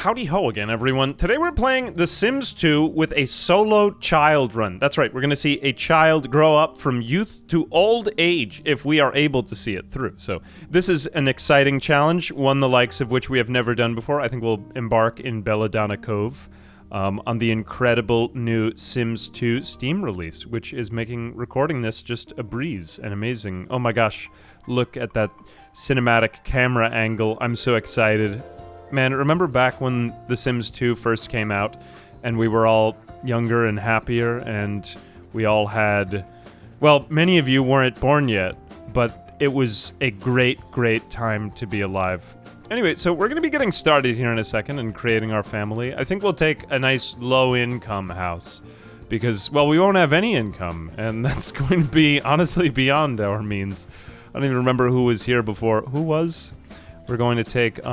howdy ho again, everyone. Today we're playing The Sims 2 with a solo child run. That's right, we're going to see a child grow up from youth to old age if we are able to see it through. So this is an exciting challenge, one the likes of which we have never done before. I think we'll embark in Belladonna Cove on the incredible new Sims 2 Steam release, which is making recording this just a breeze and amazing. Oh my gosh, look at that cinematic camera angle. I'm so excited. Man, remember back when The Sims 2 first came out and we were all younger and happier and we all had... Well, many of you weren't born yet, but it was a great, great time to be alive. Anyway, so we're going to be getting started here in a second and creating our family. I think we'll take a nice low-income house because, well, we won't have any income, and that's going to be, honestly, beyond our means. I don't even remember who was here before. Who was? We're going to take,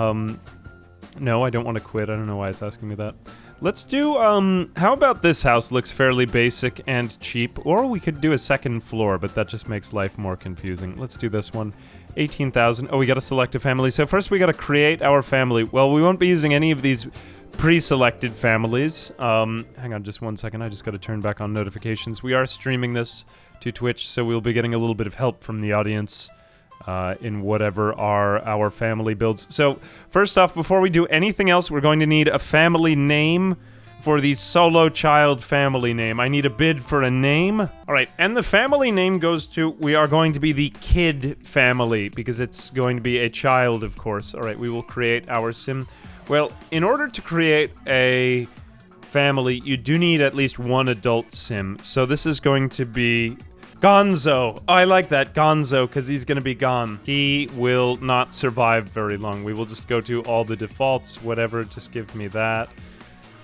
No, I don't want to quit. I don't know why it's asking me that. Let's do, how about this house looks fairly basic and cheap, or we could do a second floor, but that just makes life more confusing. Let's do this one. 18,000. Oh, we gotta select a family. So first we gotta create our family. Well, we won't be using any of these pre-selected families. Hang on just one second. I just gotta turn back on notifications. We are streaming this to Twitch, so we'll be getting a little bit of help from the audience in whatever our family builds. So first off, before we do anything else, we're going to need a family name for the solo child family name. I need a bid for a name. All right, and the family name goes to, we are going to be the Kid family because it's going to be a child, of course. All right, we will create our sim. Well, in order to create a family, you do need at least one adult sim. So this is going to be Gonzo. Oh, I like that, Gonzo, because he's going to be gone. He will not survive very long. We will just go to all the defaults, whatever, just give me that.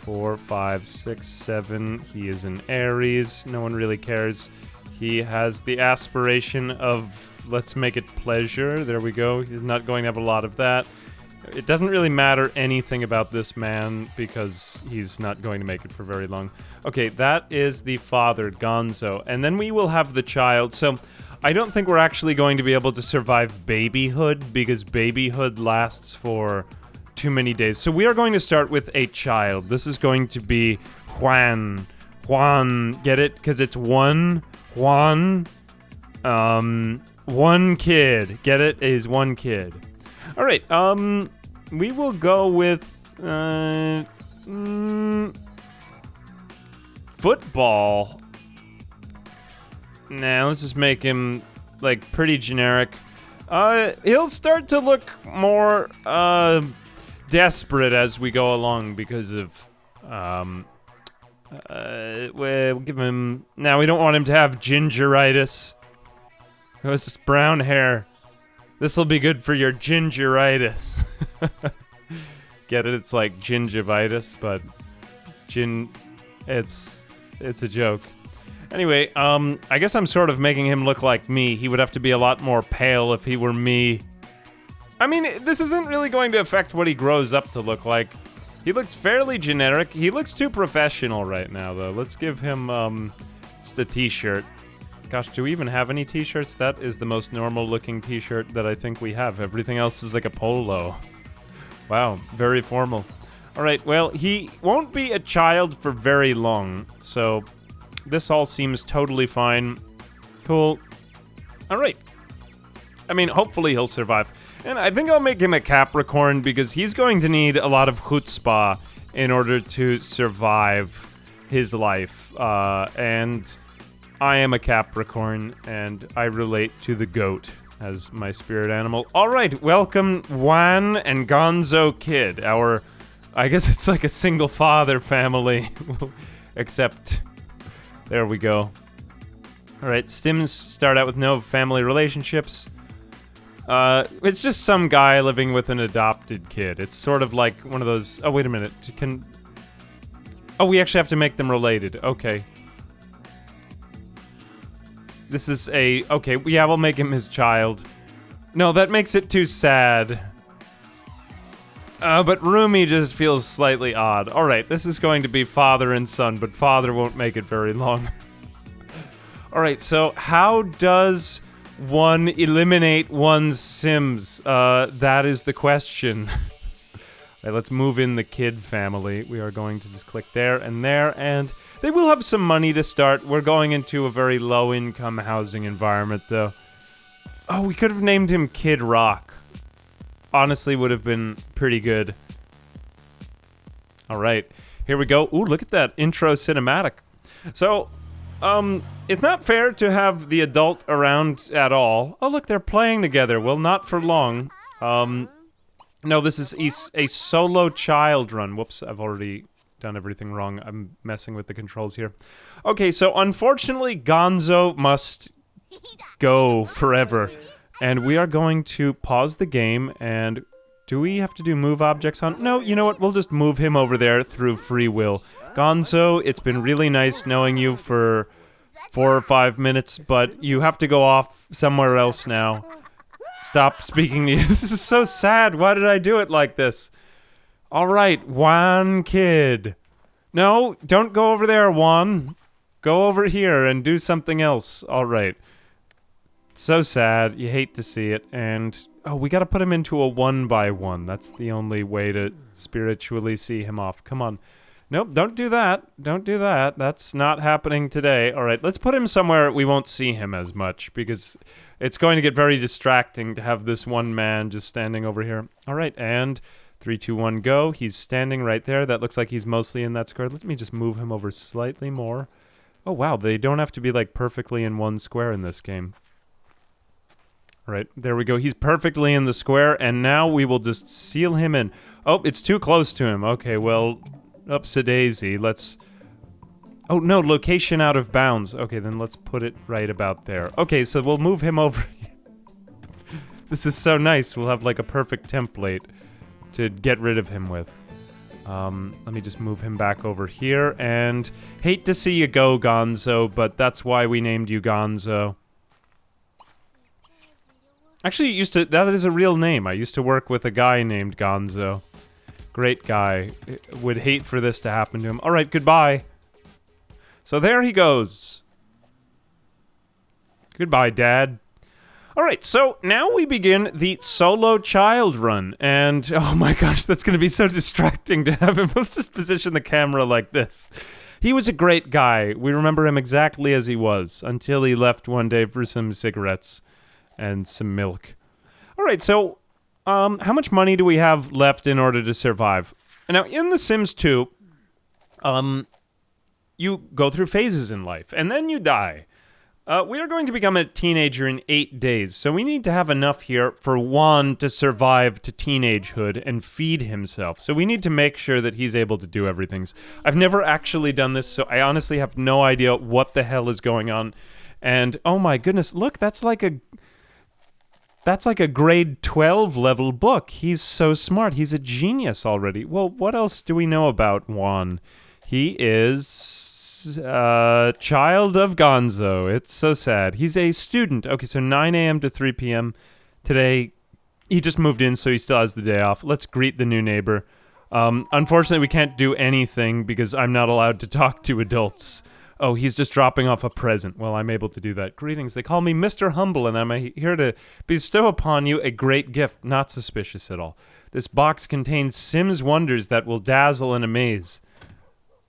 4, 5, 6, 7. He is an Aries. No one really cares. He has the aspiration of, let's make it pleasure. There we go. He's not going to have a lot of that. It doesn't really matter anything about this man because he's not going to make it for very long. Okay, that is the father, Gonzo. And then we will have the child. So I don't think we're actually going to be able to survive babyhood because babyhood lasts for too many days. So we are going to start with a child. This is going to be Juan. Juan, get it? Because it's one. Juan. One kid. Get it? Is one kid. All right. We will go with football. Nah, let's just make him like pretty generic. He'll start to look more desperate as we go along because of we'll give him, now we don't want him to have gingeritis. Oh, it's just brown hair. This will be good for your gingeritis. Get it? It's like gingivitis, but it's a joke. Anyway, I guess I'm sort of making him look like me. He would have to be a lot more pale if he were me. I mean, this isn't really going to affect what he grows up to look like. He looks fairly generic. He looks too professional right now, though. Let's give him, just a t-shirt. Gosh, do we even have any t-shirts? That is the most normal-looking t-shirt that I think we have. Everything else is like a polo. Wow, very formal. All right, well, he won't be a child for very long, so this all seems totally fine. Cool. All right. I mean, hopefully he'll survive. And I think I'll make him a Capricorn because he's going to need a lot of chutzpah in order to survive his life. And I am a Capricorn, and I relate to the goat as my spirit animal. All right, welcome Juan and Gonzo Kid. I guess it's like a single father family, except there we go. All right, Sims start out with no family relationships. It's just some guy living with an adopted kid. It's sort of like one of those... Oh, wait a minute. Oh, we actually have to make them related. Okay. This is a... Okay, yeah, we'll make him his child. No, that makes it too sad. But Rumi just feels slightly odd. Alright, this is going to be father and son, but father won't make it very long. Alright, so how does one eliminate one's Sims? That is the question. Right, let's move in the kid family. We are going to just click there, and they will have some money to start. We're going into a very low-income housing environment, though. Oh, we could have named him Kid Rock. Honestly, would have been pretty good. All right, here we go. Ooh, look at that intro cinematic. So, it's not fair to have the adult around at all. Oh, look, they're playing together. Well, not for long. No, this is a solo child run. Whoops, I've already done everything wrong. I'm messing with the controls here. Okay, so unfortunately, Gonzo must go forever. And we are going to pause the game, and do we have to do move objects on? No, you know what? We'll just move him over there through free will. Gonzo, it's been really nice knowing you for 4 or 5 minutes, but you have to go off somewhere else now. Stop speaking to you. This is so sad. Why did I do it like this? All right, Juan kid. No, don't go over there, Juan. Go over here and do something else. All right. So sad. You hate to see it. And, oh, we got to put him into a 1x1. That's the only way to spiritually see him off. Come on. Nope, don't do that. Don't do that. That's not happening today. All right, let's put him somewhere we won't see him as much, because it's going to get very distracting to have this one man just standing over here. All right, and 3, 2, 1, go. He's standing right there. That looks like he's mostly in that square. Let me just move him over slightly more. Oh, wow, they don't have to be, like, perfectly in one square in this game. All right, there we go. He's perfectly in the square, and now we will just seal him in. Oh, it's too close to him. Okay, well, upsa-daisy. Let's... Oh, no, location out of bounds. Okay, then let's put it right about there. Okay, so we'll move him over. This is so nice. We'll have, like, a perfect template to get rid of him with. Let me just move him back over here, and hate to see you go, Gonzo, but that's why we named you Gonzo. Actually, that is a real name. I used to work with a guy named Gonzo. Great guy. Would hate for this to happen to him. All right, goodbye. So there he goes. Goodbye, Dad. All right, so now we begin the solo child run. And, oh my gosh, that's going to be so distracting to have him. Let's just position the camera like this. He was a great guy. We remember him exactly as he was, until he left one day for some cigarettes and some milk. All right, so how much money do we have left in order to survive? Now, in The Sims 2, you go through phases in life, and then you die. We are going to become a teenager in 8 days, so we need to have enough here for Juan to survive to teenagehood and feed himself. So we need to make sure that he's able to do everything. I've never actually done this, so I honestly have no idea what the hell is going on. And, oh my goodness, look, that's like a grade 12 level book. He's so smart. He's a genius already. Well, what else do we know about Juan? He is child of Gonzo. It's so sad. He's a student. Okay, so 9 a.m. to 3 p.m. today. He just moved in, so he still has the day off. Let's greet the new neighbor. Unfortunately, we can't do anything because I'm not allowed to talk to adults. Oh, he's just dropping off a present. Well, I'm able to do that. Greetings. They call me Mr. Humble, and I'm here to bestow upon you a great gift. Not suspicious at all. This box contains Sims wonders that will dazzle and amaze.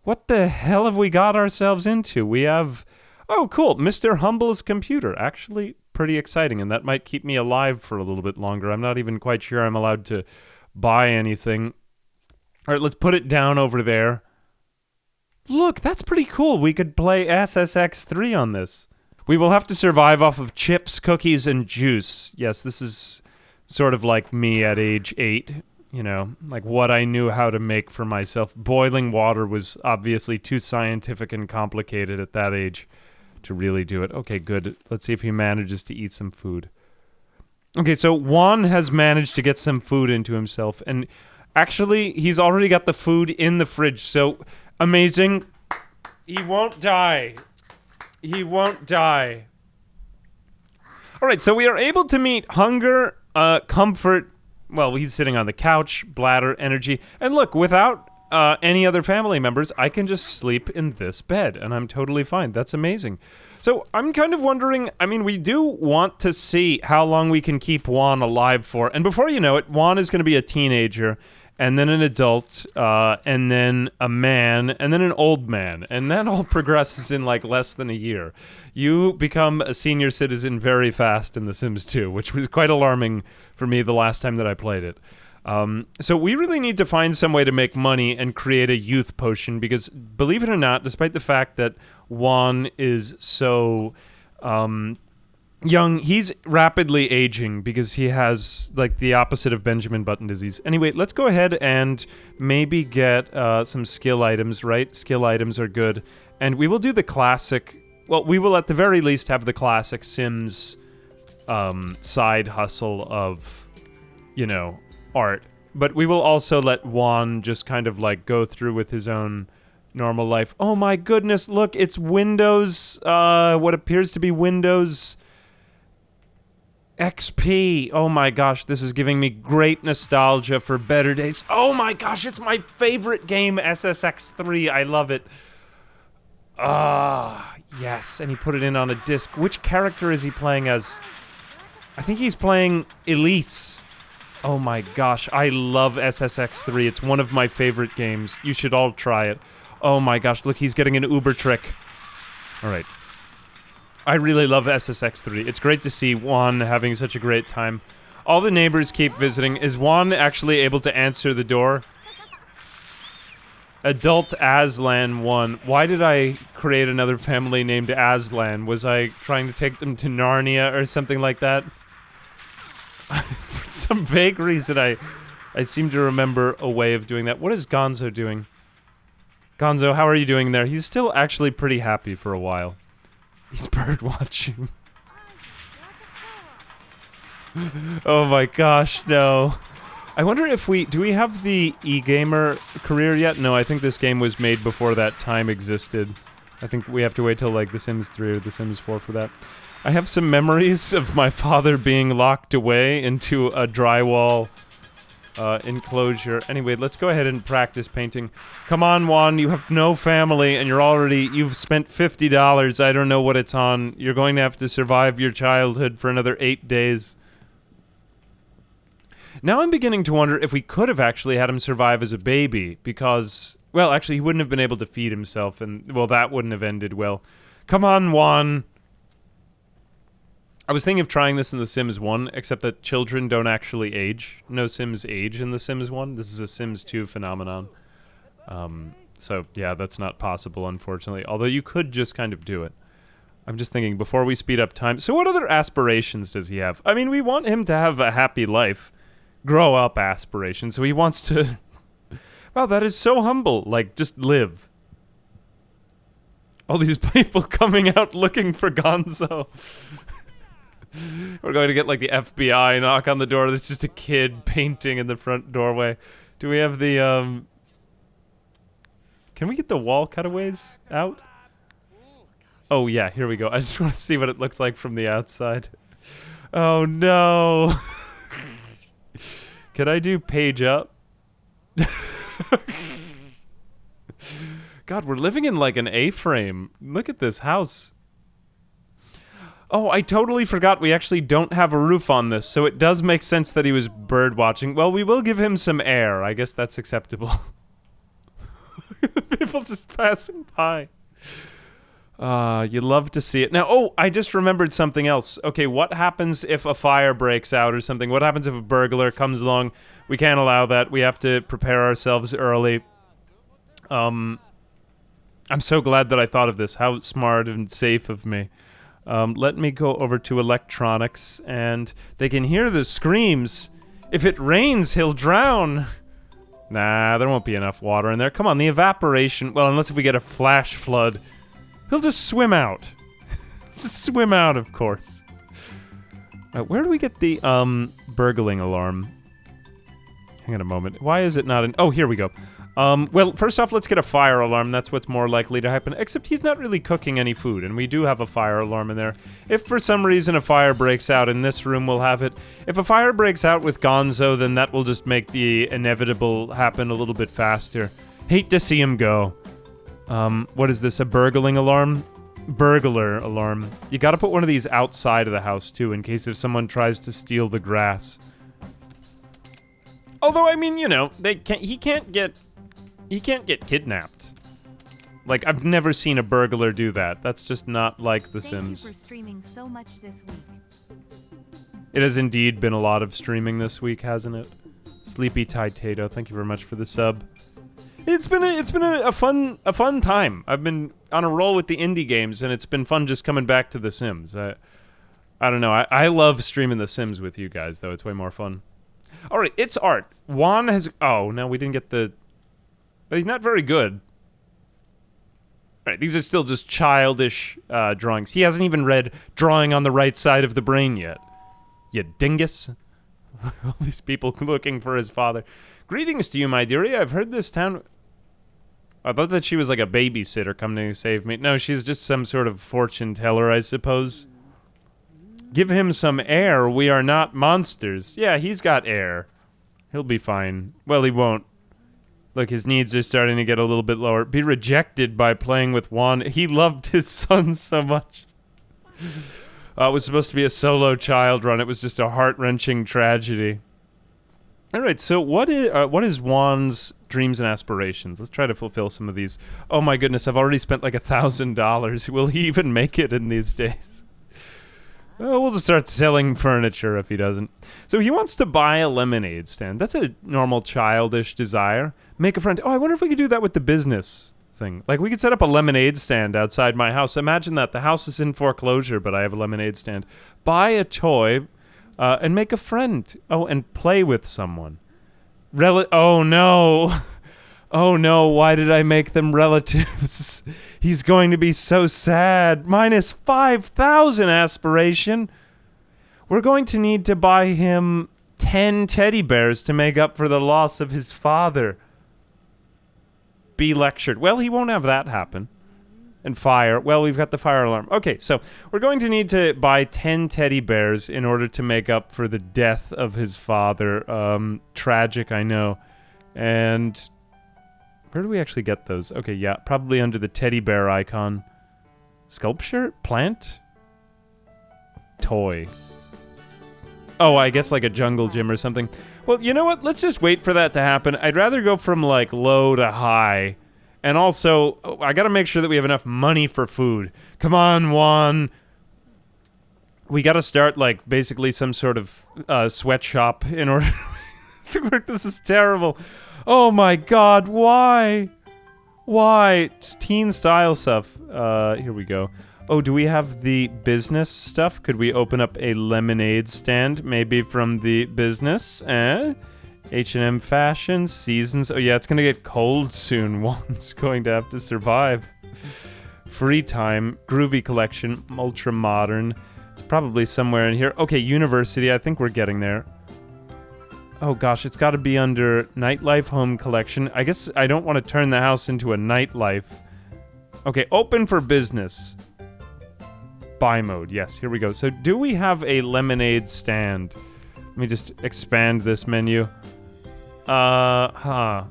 What the hell have we got ourselves into? We have... Oh, cool. Mr. Humble's computer. Actually, pretty exciting, and that might keep me alive for a little bit longer. I'm not even quite sure I'm allowed to buy anything. All right, let's put it down over there. Look, that's pretty cool. We could play SSX3 on this. We will have to survive off of chips, cookies, and juice. Yes, this is sort of like me at age 8. You know, like what I knew how to make for myself. Boiling water was obviously too scientific and complicated at that age to really do it. Okay, good. Let's see if he manages to eat some food. Okay, so Juan has managed to get some food into himself. And actually, he's already got the food in the fridge. So, amazing. He won't die. He won't die. All right, so we are able to meet hunger, comfort. Well, he's sitting on the couch, bladder, energy. And look, without any other family members, I can just sleep in this bed, and I'm totally fine. That's amazing. So I'm kind of wondering, I mean, we do want to see how long we can keep Juan alive for. And before you know it, Juan is going to be a teenager, and then an adult, and then a man, and then an old man. And that all progresses in like less than a year. You become a senior citizen very fast in The Sims 2, which was quite alarming for me the last time that I played it. So we really need to find some way to make money and create a youth potion, because believe it or not, despite the fact that Juan is so young, he's rapidly aging because he has like the opposite of Benjamin Button disease. Anyway, let's go ahead and maybe get some skill items, right? Skill items are good. And we will do the classic, well, we will at the very least have the classic Sims side hustle of, you know, art. But we will also let Juan just kind of like go through with his own normal life. Oh my goodness, look, it's Windows, what appears to be Windows XP. Oh my gosh, this is giving me great nostalgia for better days. Oh my gosh, it's my favorite game, SSX3. I love it. Ah, yes, and he put it in on a disc. Which character is he playing as? I think he's playing Elise. Oh my gosh, I love SSX3. It's one of my favorite games. You should all try it. Oh my gosh, look, he's getting an Uber trick. All right. I really love SSX3. It's great to see Juan having such a great time. All the neighbors keep visiting. Is Juan actually able to answer the door? Adult Aslan 1. Why did I create another family named Aslan? Was I trying to take them to Narnia or something like that? For some vague reason, I seem to remember a way of doing that. What is Gonzo doing? Gonzo, how are you doing there? He's still actually pretty happy for a while. He's bird watching. Oh my gosh, no. I wonder if do we have the e-gamer career yet? No, I think this game was made before that time existed. I think we have to wait till like The Sims 3 or The Sims 4 for that. I have some memories of my father being locked away into a drywall enclosure. Anyway, let's go ahead and practice painting. Come on, Juan, you have no family and you've spent $50. I don't know what it's on. You're going to have to survive your childhood for another 8 days. Now I'm beginning to wonder if we could have actually had him survive as a baby, because, well, actually he wouldn't have been able to feed himself, and, well, that wouldn't have ended well. Come on, Juan. I was thinking of trying this in The Sims 1, except that children don't actually age. No Sims age in The Sims 1. This is a Sims 2 phenomenon. So, yeah, that's not possible, unfortunately. Although you could just kind of do it. I'm just thinking, before we speed up time... So what other aspirations does he have? I mean, we want him to have a happy life. Grow up aspirations. So he wants to... Wow, that is so humble. Like, just live. All these people coming out looking for Gonzo. We're going to get, like, the FBI knock on the door. There's just a kid painting in the front doorway. Do we have the, Can we get the wall cutaways out? Oh, yeah, here we go. I just want to see what it looks like from the outside. Oh, no. Could I do page up? God, we're living in, like, an A-frame. Look at this house. Oh, I totally forgot we actually don't have a roof on this, so it does make sense that he was bird watching. Well, we will give him some air. I guess that's acceptable. People just passing by. You love to see it. Now, oh, I just remembered something else. Okay, what happens if a fire breaks out or something? What happens if a burglar comes along? We can't allow that. We have to prepare ourselves early. I'm so glad that I thought of this. How smart and safe of me. Let me go over to electronics, and they can hear the screams. If it rains, he'll drown. Nah, there won't be enough water in there. Come on, the evaporation. Well, unless if we get a flash flood, he'll just swim out. Just swim out, of course. Where do we get the, burgling alarm? Hang on a moment. Why is it not in... Oh, here we go. Well, first off, let's get a fire alarm. That's what's more likely to happen. Except he's not really cooking any food, and we do have a fire alarm in there. If for some reason a fire breaks out in this room, we'll have it. If a fire breaks out with Gonzo, then that will just make the inevitable happen a little bit faster. Hate to see him go. What is this, a burgling alarm? Burglar alarm. You gotta put one of these outside of the house, too, in case if someone tries to steal the grass. Although, I mean, you know, he can't get kidnapped. Like, I've never seen a burglar do that. That's just not like The Sims. Thank you for streaming so much this week. It has indeed been a lot of streaming this week, hasn't it? Sleepy Taito, thank you very much for the sub. It's been a fun time. I've been on a roll with the indie games, and it's been fun just coming back to The Sims. I don't know. I love streaming The Sims with you guys, though. It's way more fun. All right, it's art. Juan has... Oh, no, we didn't get the... But he's not very good. All right, these are still just childish drawings. He hasn't even read Drawing on the Right Side of the Brain yet. You dingus. All these people looking for his father. Greetings to you, my dearie. I've heard this town... I thought that she was like a babysitter coming to save me. No, she's just some sort of fortune teller, I suppose. Give him some air. We are not monsters. Yeah, he's got air. He'll be fine. Well, he won't. Look, his needs are starting to get a little bit lower. Be rejected by playing with Juan. He loved his son so much. It was supposed to be a solo child run. It was just a heart-wrenching tragedy. All right, so what is Juan's dreams and aspirations? Let's try to fulfill some of these. Oh my goodness, I've already spent like $1,000. Will he even make it in these days? We'll just start selling furniture if he doesn't. So he wants to buy a lemonade stand. That's a normal childish desire. Make a friend. Oh, I wonder if we could do that with the business thing. Like, we could set up a lemonade stand outside my house. Imagine that. The house is in foreclosure, but I have a lemonade stand. Buy a toy and make a friend. Oh, and play with someone. Oh, no. Oh, no. Why did I make them relatives? He's going to be so sad. Minus 5,000 aspiration. We're going to need to buy him 10 teddy bears to make up for the loss of his father. Be lectured. Well, he won't have that happen. And fire. Well, we've got the fire alarm. Okay, so we're going to need to buy 10 teddy bears in order to make up for the death of his father. Tragic, I know. And where do we actually get those? Okay, yeah, probably under the teddy bear icon. Sculpture? Plant? Toy. Oh, I guess like a jungle gym or something. Well, you know what? Let's just wait for that to happen. I'd rather go from like low to high. And also, I gotta make sure that we have enough money for food. Come on, Juan. We gotta start, like, basically some sort of sweatshop in order to work. This is terrible. Oh my god, why? Why? It's teen style stuff. Here we go. Oh, do we have the business stuff? Could we open up a lemonade stand, maybe from the business? H&M fashion, seasons. Oh yeah, it's gonna get cold soon. One's going to have to survive. Free time, groovy collection, ultra modern. It's probably somewhere in here. Okay, university, I think we're getting there. Oh gosh, it's gotta be under nightlife home collection. I guess I don't want to turn the house into a nightlife. Okay, open for business. Buy mode, yes, here we go. So do we have a lemonade stand? Let me just expand this menu. So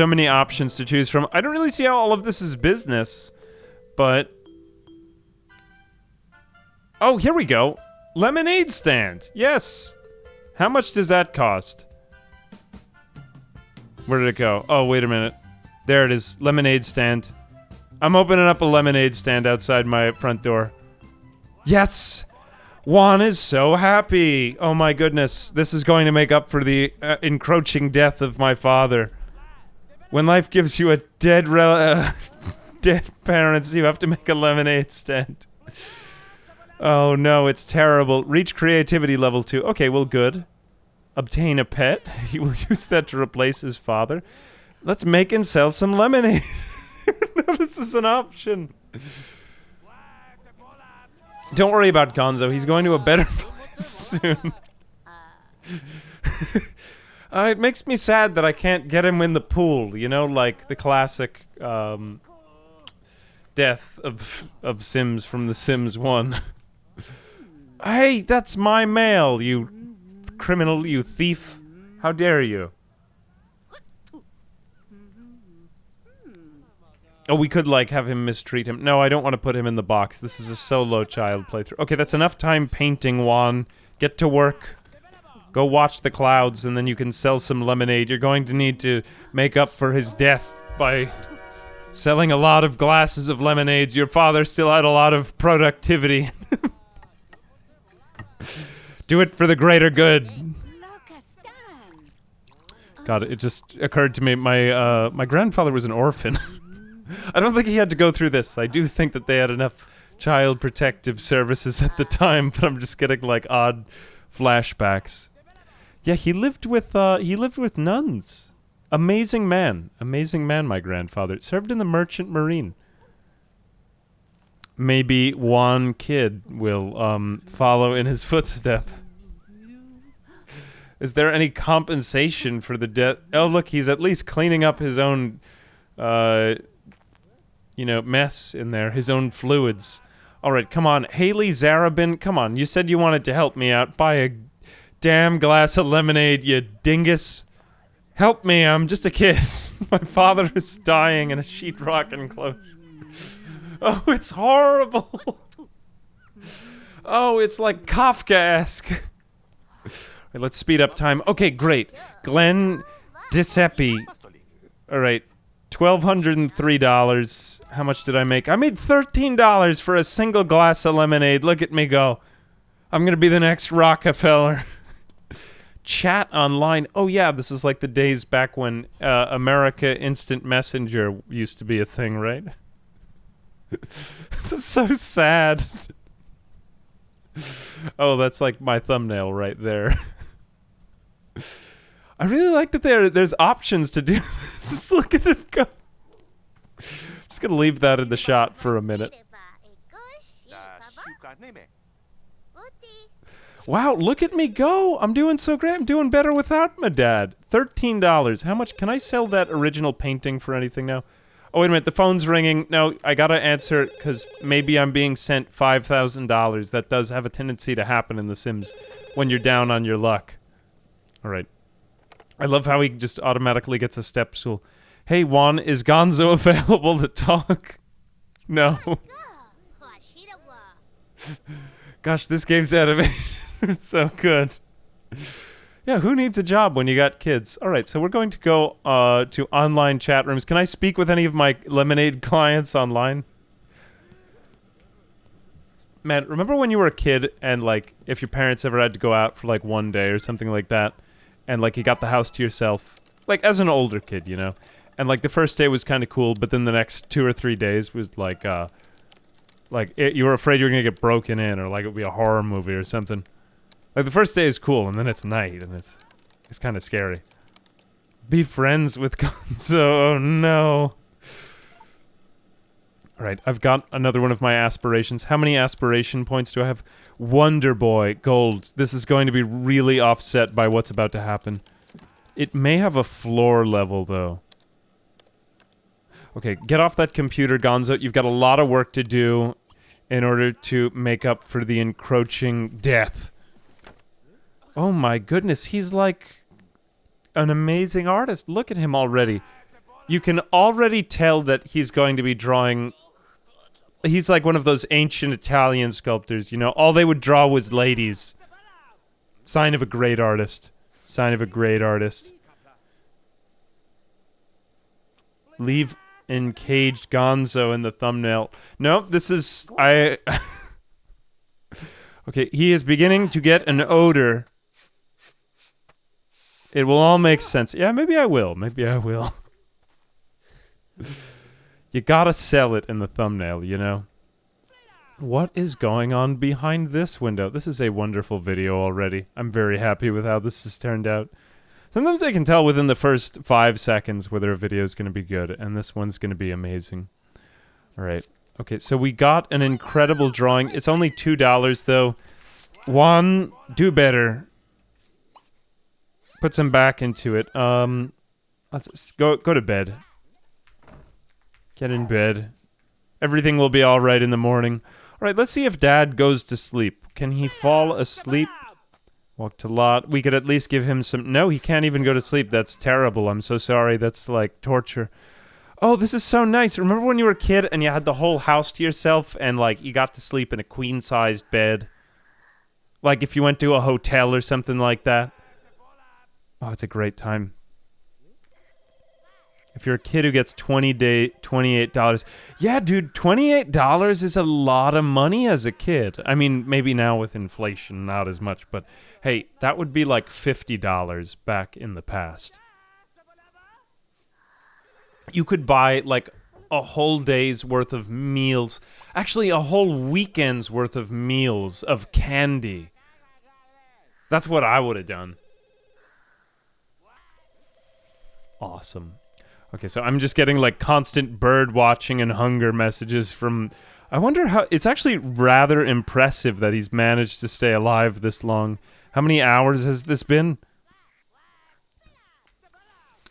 many options to choose from. I don't really see how all of this is business, but... Oh, here we go. Lemonade stand. Yes. How much does that cost? Where did it go? Oh, wait a minute. There it is. Lemonade stand. I'm opening up a lemonade stand outside my front door. Yes! Juan is so happy. Oh my goodness. This is going to make up for the encroaching death of my father. When life gives you a dead parents, you have to make a lemonade stand. Oh no, it's terrible. Reach creativity level 2. Okay, well, good. Obtain a pet. He will use that to replace his father. Let's make and sell some lemonade. No, this is an option. Don't worry about Gonzo. He's going to a better place soon. It makes me sad that I can't get him in the pool. You know, like the classic death of Sims from The Sims 1. Hey, that's my mail, you criminal, you thief. How dare you? Oh, we could, like, have him mistreat him. No, I don't want to put him in the box. This is a solo child playthrough. Okay, that's enough time painting Juan. Get to work. Go watch the clouds, and then you can sell some lemonade. You're going to need to make up for his death by selling a lot of glasses of lemonades. Your father still had a lot of productivity. Do it for the greater good. God, it just occurred to me, my grandfather was an orphan. I don't think he had to go through this. I do think that they had enough child protective services at the time, but I'm just getting like odd flashbacks. Yeah, he lived with nuns. Amazing man, my grandfather. Served in the Merchant Marine. Maybe one kid will follow in his footstep. Is there any compensation for the death? Oh, look, he's at least cleaning up his own, mess in there, his own fluids. All right, come on. Haley Zarabin, come on. You said you wanted to help me out. Buy a damn glass of lemonade, you dingus. Help me, I'm just a kid. My father is dying in a sheetrock enclosure. Oh, it's horrible. Oh, it's like Kafka-esque. Right, let's speed up time. Okay, great. Glenn Giuseppe. All right, $1,203. How much did I make? I made $13 for a single glass of lemonade. Look at me go. I'm gonna be the next Rockefeller. Chat online. Oh yeah, this is like the days back when America Instant Messenger used to be a thing, right? This is so sad. Oh, that's like my thumbnail right there. I really like that there's options to do this. Just look at him go. Just gonna leave that in the shot for a minute. Wow, look at me go. I'm doing so great. I'm doing better without my dad. $13. How much? Can I sell that original painting for anything now? Oh, wait a minute. The phone's ringing. No, I gotta answer it because maybe I'm being sent $5,000. That does have a tendency to happen in The Sims when you're down on your luck. All right. I love how he just automatically gets a step stool. Hey, Juan, is Gonzo available to talk? No. Gosh, this game's animation. It's so good. Yeah, who needs a job when you got kids? All right, so we're going to go to online chat rooms. Can I speak with any of my Lemonade clients online? Man, remember when you were a kid and, like, if your parents ever had to go out for, like, one day or something like that, and, like, you got the house to yourself? Like, as an older kid, you know? And, like, the first day was kind of cool, but then the next 2 or 3 days was, like, you were afraid you were going to get broken in, or, like, it would be a horror movie or something. Like, the first day is cool, and then it's night, and it's kind of scary. Be friends with Gonzo. Oh, no. All right, I've got another one of my aspirations. How many aspiration points do I have? Wonder Boy, gold. This is going to be really offset by what's about to happen. It may have a floor level, though. Okay, get off that computer, Gonzo. You've got a lot of work to do in order to make up for the encroaching death. Oh my goodness, he's like an amazing artist. Look at him already. You can already tell that he's going to be drawing... He's like one of those ancient Italian sculptors, you know? All they would draw was ladies. Sign of a great artist. Sign of a great artist. Leave encaged Gonzo in the thumbnail. No, this is... Okay, he is beginning to get an odor. It will all make sense. Yeah, maybe I will. Maybe I will. You gotta sell it in the thumbnail, you know? What is going on behind this window? This is a wonderful video already. I'm very happy with how this has turned out. Sometimes I can tell within the first 5 seconds whether a video is going to be good, and this one's going to be amazing. Alright. Okay, so we got an incredible drawing. It's only $2, though. Juan, do better. Put some back into it. Let's go to bed. Get in bed. Everything will be alright in the morning. Alright, let's see if Dad goes to sleep. Can he fall asleep? Walked a lot. We could at least give him some... No, he can't even go to sleep. That's terrible. I'm so sorry. That's like torture. Oh, this is so nice. Remember when you were a kid and you had the whole house to yourself and like you got to sleep in a queen-sized bed? Like if you went to a hotel or something like that. Oh, it's a great time. If you're a kid who gets $28. Yeah, dude, $28 is a lot of money as a kid. I mean, maybe now with inflation, not as much, but hey, that would be like $50 back in the past. You could buy like a whole day's worth of meals. Actually, a whole weekend's worth of meals of candy. That's what I would have done. Awesome. Okay, so I'm just getting like constant bird watching and hunger messages from... I wonder how... It's actually rather impressive that he's managed to stay alive this long. How many hours has this been?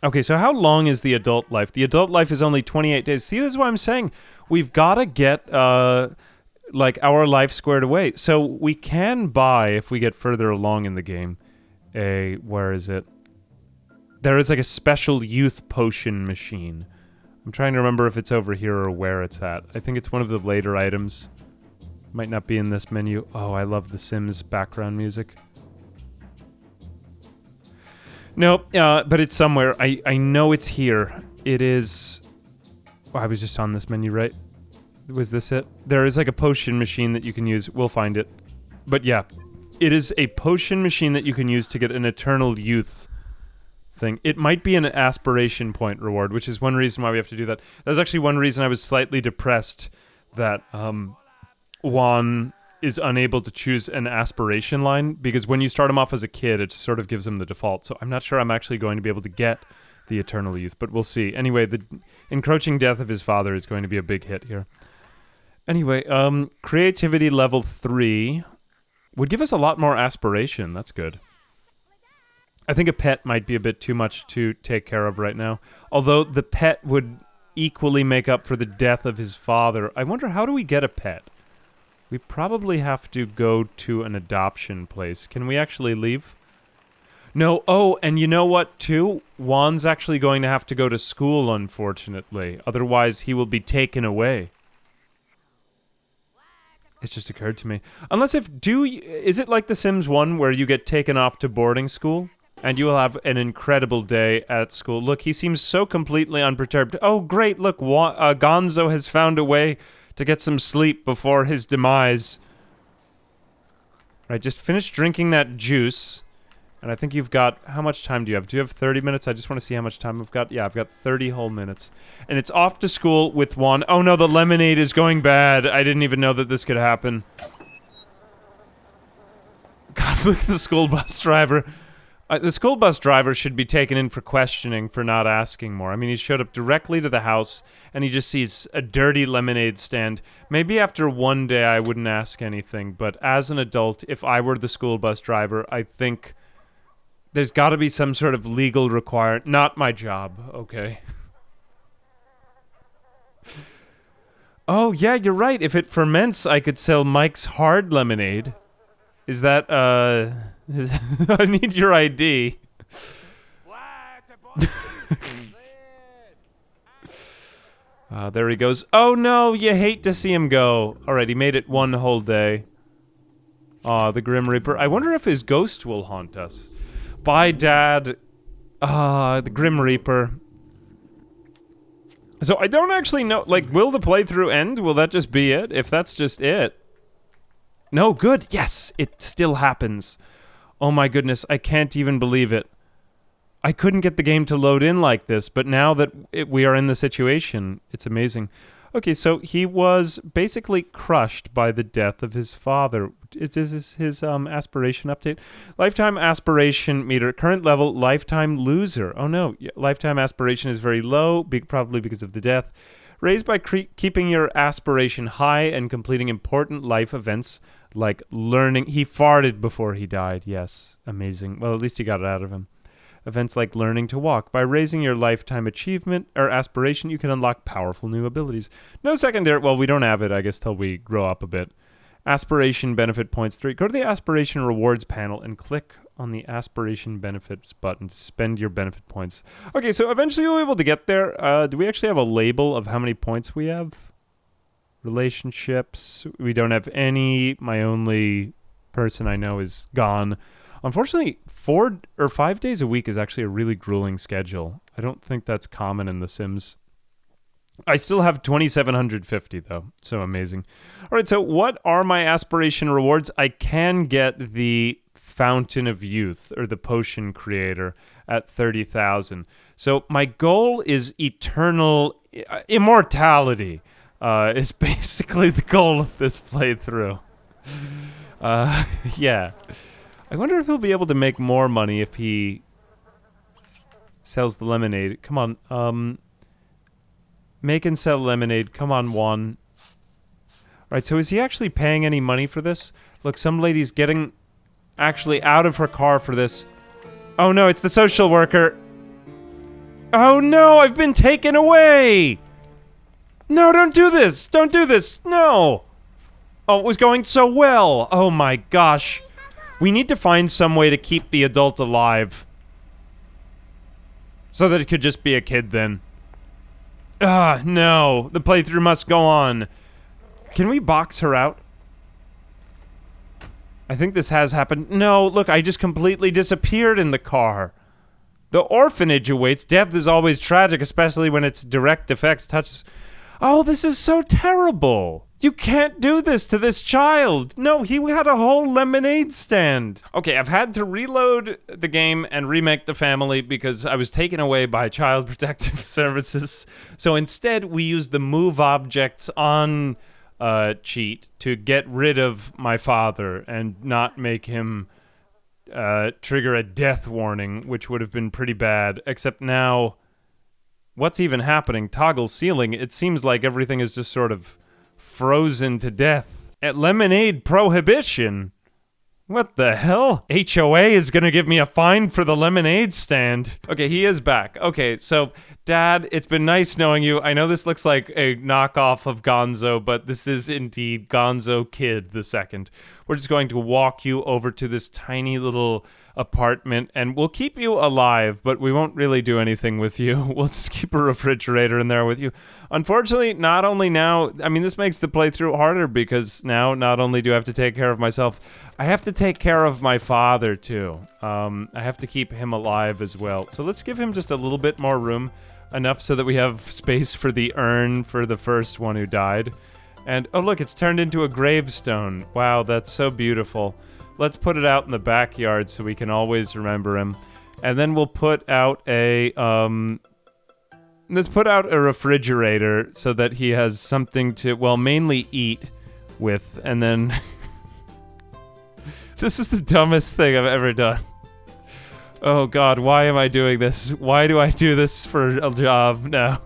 Okay, so how long is the adult life? The adult life is only 28 days. See, this is what I'm saying. We've got to get like our life squared away. So we can buy, if we get further along in the game, where is it? There is like a special youth potion machine. I'm trying to remember if it's over here or where it's at. I think it's one of the later items. Might not be in this menu. Oh, I love the Sims background music. Nope, but it's somewhere. I know it's here. It is... Oh, I was just on this menu, right? Was this it? There is like a potion machine that you can use. We'll find it. But yeah, it is a potion machine that you can use to get an eternal youth thing. It might be an aspiration point reward, which is one reason why we have to do that. That was actually one reason I was slightly depressed that Juan is unable to choose an aspiration line, because when you start him off as a kid, it just sort of gives him the default. So I'm not sure I'm actually going to be able to get the eternal youth, but we'll see. Anyway, the encroaching death of his father is going to be a big hit here. Anyway, creativity level 3 would give us a lot more aspiration. That's good. I think a pet might be a bit too much to take care of right now. Although the pet would equally make up for the death of his father. I wonder, how do we get a pet? We probably have to go to an adoption place. Can we actually leave? No. Oh, and you know what, too? Juan's actually going to have to go to school, unfortunately. Otherwise, he will be taken away. It just occurred to me. Unless is it like The Sims 1 where you get taken off to boarding school? And you will have an incredible day at school. Look, he seems so completely unperturbed. Oh, great, look, Gonzo has found a way to get some sleep before his demise. Right, just finish drinking that juice. And I think you've got... How much time do you have? Do you have 30 minutes? I just want to see how much time I've got. Yeah, I've got 30 whole minutes. And it's off to school with Juan. Oh no, the lemonade is going bad. I didn't even know that this could happen. God, look at the school bus driver. The school bus driver should be taken in for questioning for not asking more. I mean, he showed up directly to the house, and he just sees a dirty lemonade stand. Maybe after one day I wouldn't ask anything, but as an adult, if I were the school bus driver, I think there's got to be some sort of legal requirement. Not my job, okay? Oh, yeah, you're right. If it ferments, I could sell Mike's hard lemonade. Is that, I need your ID. There he goes. Oh no, you hate to see him go. Alright, he made it one whole day. Aw, the Grim Reaper. I wonder if his ghost will haunt us. Bye, Dad. The Grim Reaper. So I don't actually know, like, will the playthrough end? Will that just be it? If that's just it. No, good. Yes, it still happens. Oh my goodness, I can't even believe it. I couldn't get the game to load in like this, but now that we are in the situation, it's amazing. Okay, so he was basically crushed by the death of his father. Is his aspiration update? Lifetime aspiration meter. Current level, lifetime loser. Oh no, lifetime aspiration is very low, probably because of the death. Raised by keeping your aspiration high and completing important life events like learning. He farted before he died. Yes, amazing. Well, at least you got it out of him. Events like learning to walk. By raising your lifetime achievement or aspiration, you can unlock powerful new abilities. No secondary. Well, we don't have it, I guess, till we grow up a bit. Aspiration benefit points 3. Go to the aspiration rewards panel and click on the aspiration benefits button to spend your benefit points. Okay, so eventually we'll be able to get there. Do we actually have a label of how many points we have? Relationships. We don't have any. My only person I know is gone. Unfortunately, 4 or 5 days a week is actually a really grueling schedule. I don't think that's common in The Sims. I still have 2,750 though, so amazing. All right, so what are my aspiration rewards? I can get the Fountain of Youth, or the Potion Creator, at 30,000. So my goal is eternal immortality. Is basically the goal of this playthrough. Yeah. I wonder if he'll be able to make more money if he sells the lemonade. Come on, make and sell lemonade. Come on, Juan. Alright, so is he actually paying any money for this? Look, some lady's getting actually out of her car for this. Oh no, it's the social worker. Oh no, I've been taken away! No, don't do this! Don't do this! No! Oh, it was going so well! Oh my gosh. We need to find some way to keep the adult alive. So that it could just be a kid then. Ah, no. The playthrough must go on. Can we box her out? I think this has happened. No, look, I just completely disappeared in the car. The orphanage awaits. Death is always tragic, especially when its direct effects touch... Oh, this is so terrible. You can't do this to this child. No, he had a whole lemonade stand. Okay, I've had to reload the game and remake the family because I was taken away by Child Protective Services. So instead, we used the move objects on cheat to get rid of my father and not make him trigger a death warning, which would have been pretty bad. Except now, what's even happening? Toggle ceiling. It seems like everything is just sort of frozen to death. At lemonade prohibition. What the hell? HOA is gonna give me a fine for the lemonade stand. Okay, he is back. Okay, so Dad, it's been nice knowing you. I know this looks like a knockoff of Gonzo, but this is indeed Gonzo Kid the Second. We're just going to walk you over to this tiny little apartment, and we'll keep you alive, but we won't really do anything with you. We'll just keep a refrigerator in there with you. Unfortunately, not only now, I mean, this makes the playthrough harder because now not only do I have to take care of myself, I have to take care of my father too. I have to keep him alive as well. So let's give him just a little bit more room, enough so that we have space for the urn for the first one who died. And, oh look, it's turned into a gravestone. Wow, that's so beautiful. Let's put it out in the backyard so we can always remember him. And then we'll put out a, let's put out a refrigerator so that he has something to, well, mainly eat with. And then, this is the dumbest thing I've ever done. Oh God, why am I doing this? Why do I do this for a job now?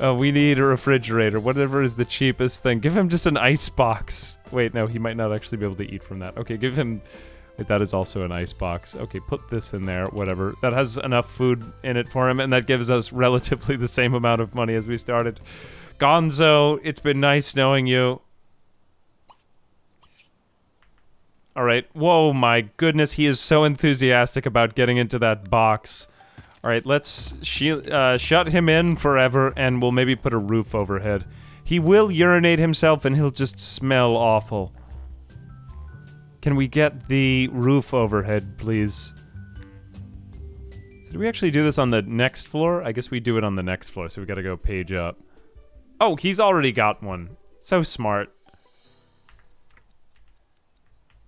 We need a refrigerator. Whatever is the cheapest thing. Give him just an ice box. Wait, no, he might not actually be able to eat from that. Okay, give him... Wait, that is also an ice box. Okay, put this in there, whatever. That has enough food in it for him, and that gives us relatively the same amount of money as we started. Gonzo, it's been nice knowing you. Alright, whoa, my goodness, he is so enthusiastic about getting into that box. Alright, let's shut him in forever, and we'll maybe put a roof overhead. He will urinate himself, and he'll just smell awful. Can we get the roof overhead, please? So do we actually do this on the next floor? I guess we do it on the next floor, so we gotta go page up. Oh, he's already got one. So smart.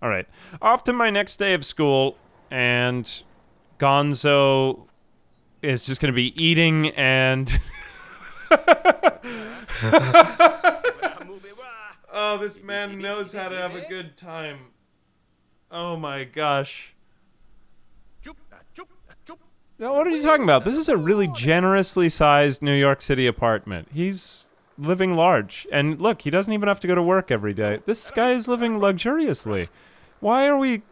Alright, off to my next day of school, and Gonzo is just gonna be eating and... Oh, this man knows how to have a good time. Oh my gosh. Now, what are you talking about? This is a really generously sized New York City apartment. He's living large. And look, he doesn't even have to go to work every day. This guy is living luxuriously. Why are we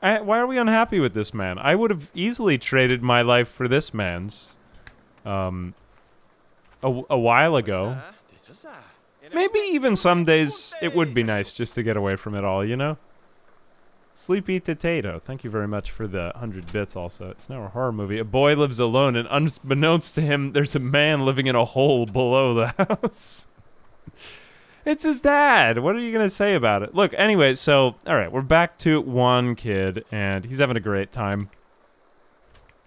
unhappy with this man? I would have easily traded my life for this man's. A while ago. Maybe even some days it would be nice just to get away from it all, you know? Sleepy Potato, thank you very much for the 100 bits also. It's now a horror movie. A boy lives alone, and unbeknownst to him, there's a man living in a hole below the house. It's his dad. What are you going to say about it? Look, anyway, so, all right, we're back to one kid, and he's having a great time.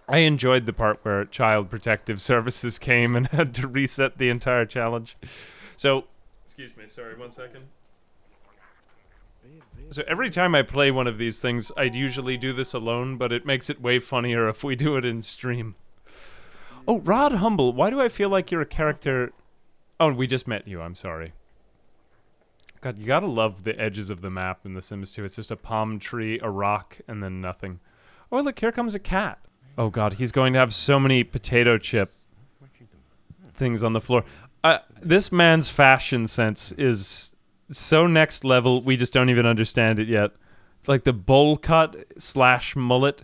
I enjoyed the part where Child Protective Services came and had to reset the entire challenge. So, excuse me, sorry, 1 second. So every time I play one of these things, I'd usually do this alone, but it makes it way funnier if we do it in stream. Oh, Rod Humble, why do I feel like you're a character... Oh, we just met you, I'm sorry. God, you gotta love the edges of the map in The Sims 2. It's just a palm tree, a rock, and then nothing. Oh, look, here comes a cat. Oh, God, he's going to have so many potato chip things on the floor. This man's fashion sense is so next level, we just don't even understand it yet. Like the bowl cut / mullet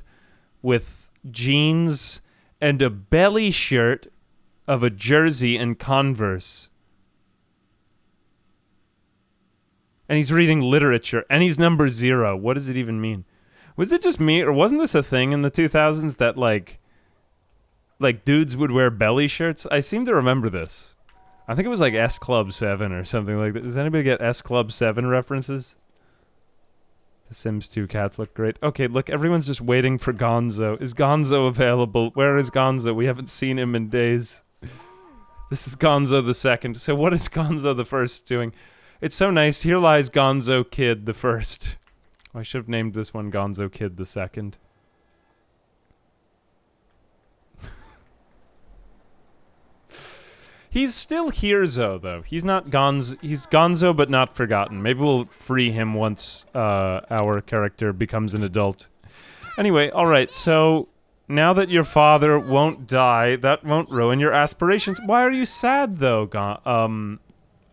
with jeans and a belly shirt of a jersey and Converse. And he's reading literature, and he's number 0. What does it even mean? Was it just me, or wasn't this a thing in the 2000s that, like dudes would wear belly shirts? I seem to remember this. I think it was like S Club 7 or something like that. Does anybody get S Club 7 references? The Sims 2 cats look great. Okay, look, everyone's just waiting for Gonzo. Is Gonzo available? Where is Gonzo? We haven't seen him in days. This is Gonzo the second. So what is Gonzo the first doing? It's so nice. Here lies Gonzo Kid the first. I should have named this one Gonzo Kid the second. He's still here, though. He's not Gonzo. He's Gonzo, but not forgotten. Maybe we'll free him once our character becomes an adult. Anyway, all right. So now that your father won't die, that won't ruin your aspirations. Why are you sad, though,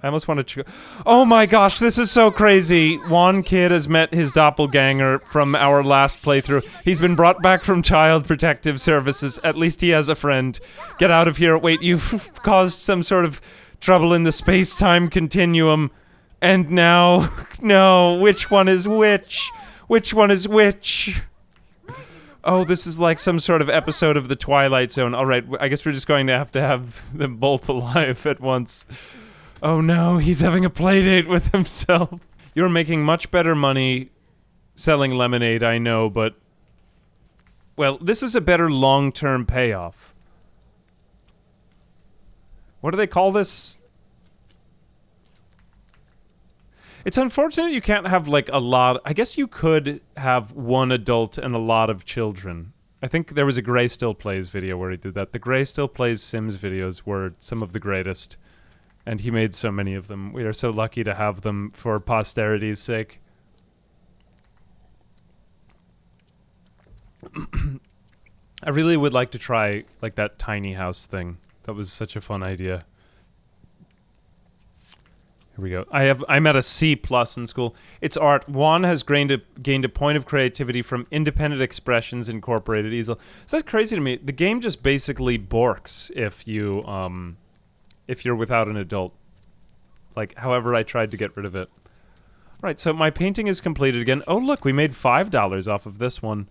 I almost want to... Oh my gosh, this is so crazy. Juan Kid has met his doppelganger from our last playthrough. He's been brought back from Child Protective Services. At least he has a friend. Get out of here. Wait, you've caused some sort of trouble in the space-time continuum. And now... No, which one is which? Which one is which? Oh, this is like some sort of episode of The Twilight Zone. All right, I guess we're just going to have them both alive at once. Oh no, he's having a playdate with himself. You're making much better money selling lemonade, I know, but... Well, this is a better long-term payoff. What do they call this? It's unfortunate you can't have, like, a lot... I guess you could have one adult and a lot of children. I think there was a Gray Still Plays video where he did that. The Gray Still Plays Sims videos were some of the greatest. And he made so many of them. We are so lucky to have them for posterity's sake. I really would like to try, like, that tiny house thing. That was such a fun idea. Here we go. I'm at a C+ in school. It's art. Juan has gained a point of creativity from independent expressions incorporated easel. So that's crazy to me. The game just basically borks if you're without an adult. Like, however I tried to get rid of it. Right, so my painting is completed again. Oh, look, we made $5 off of this one.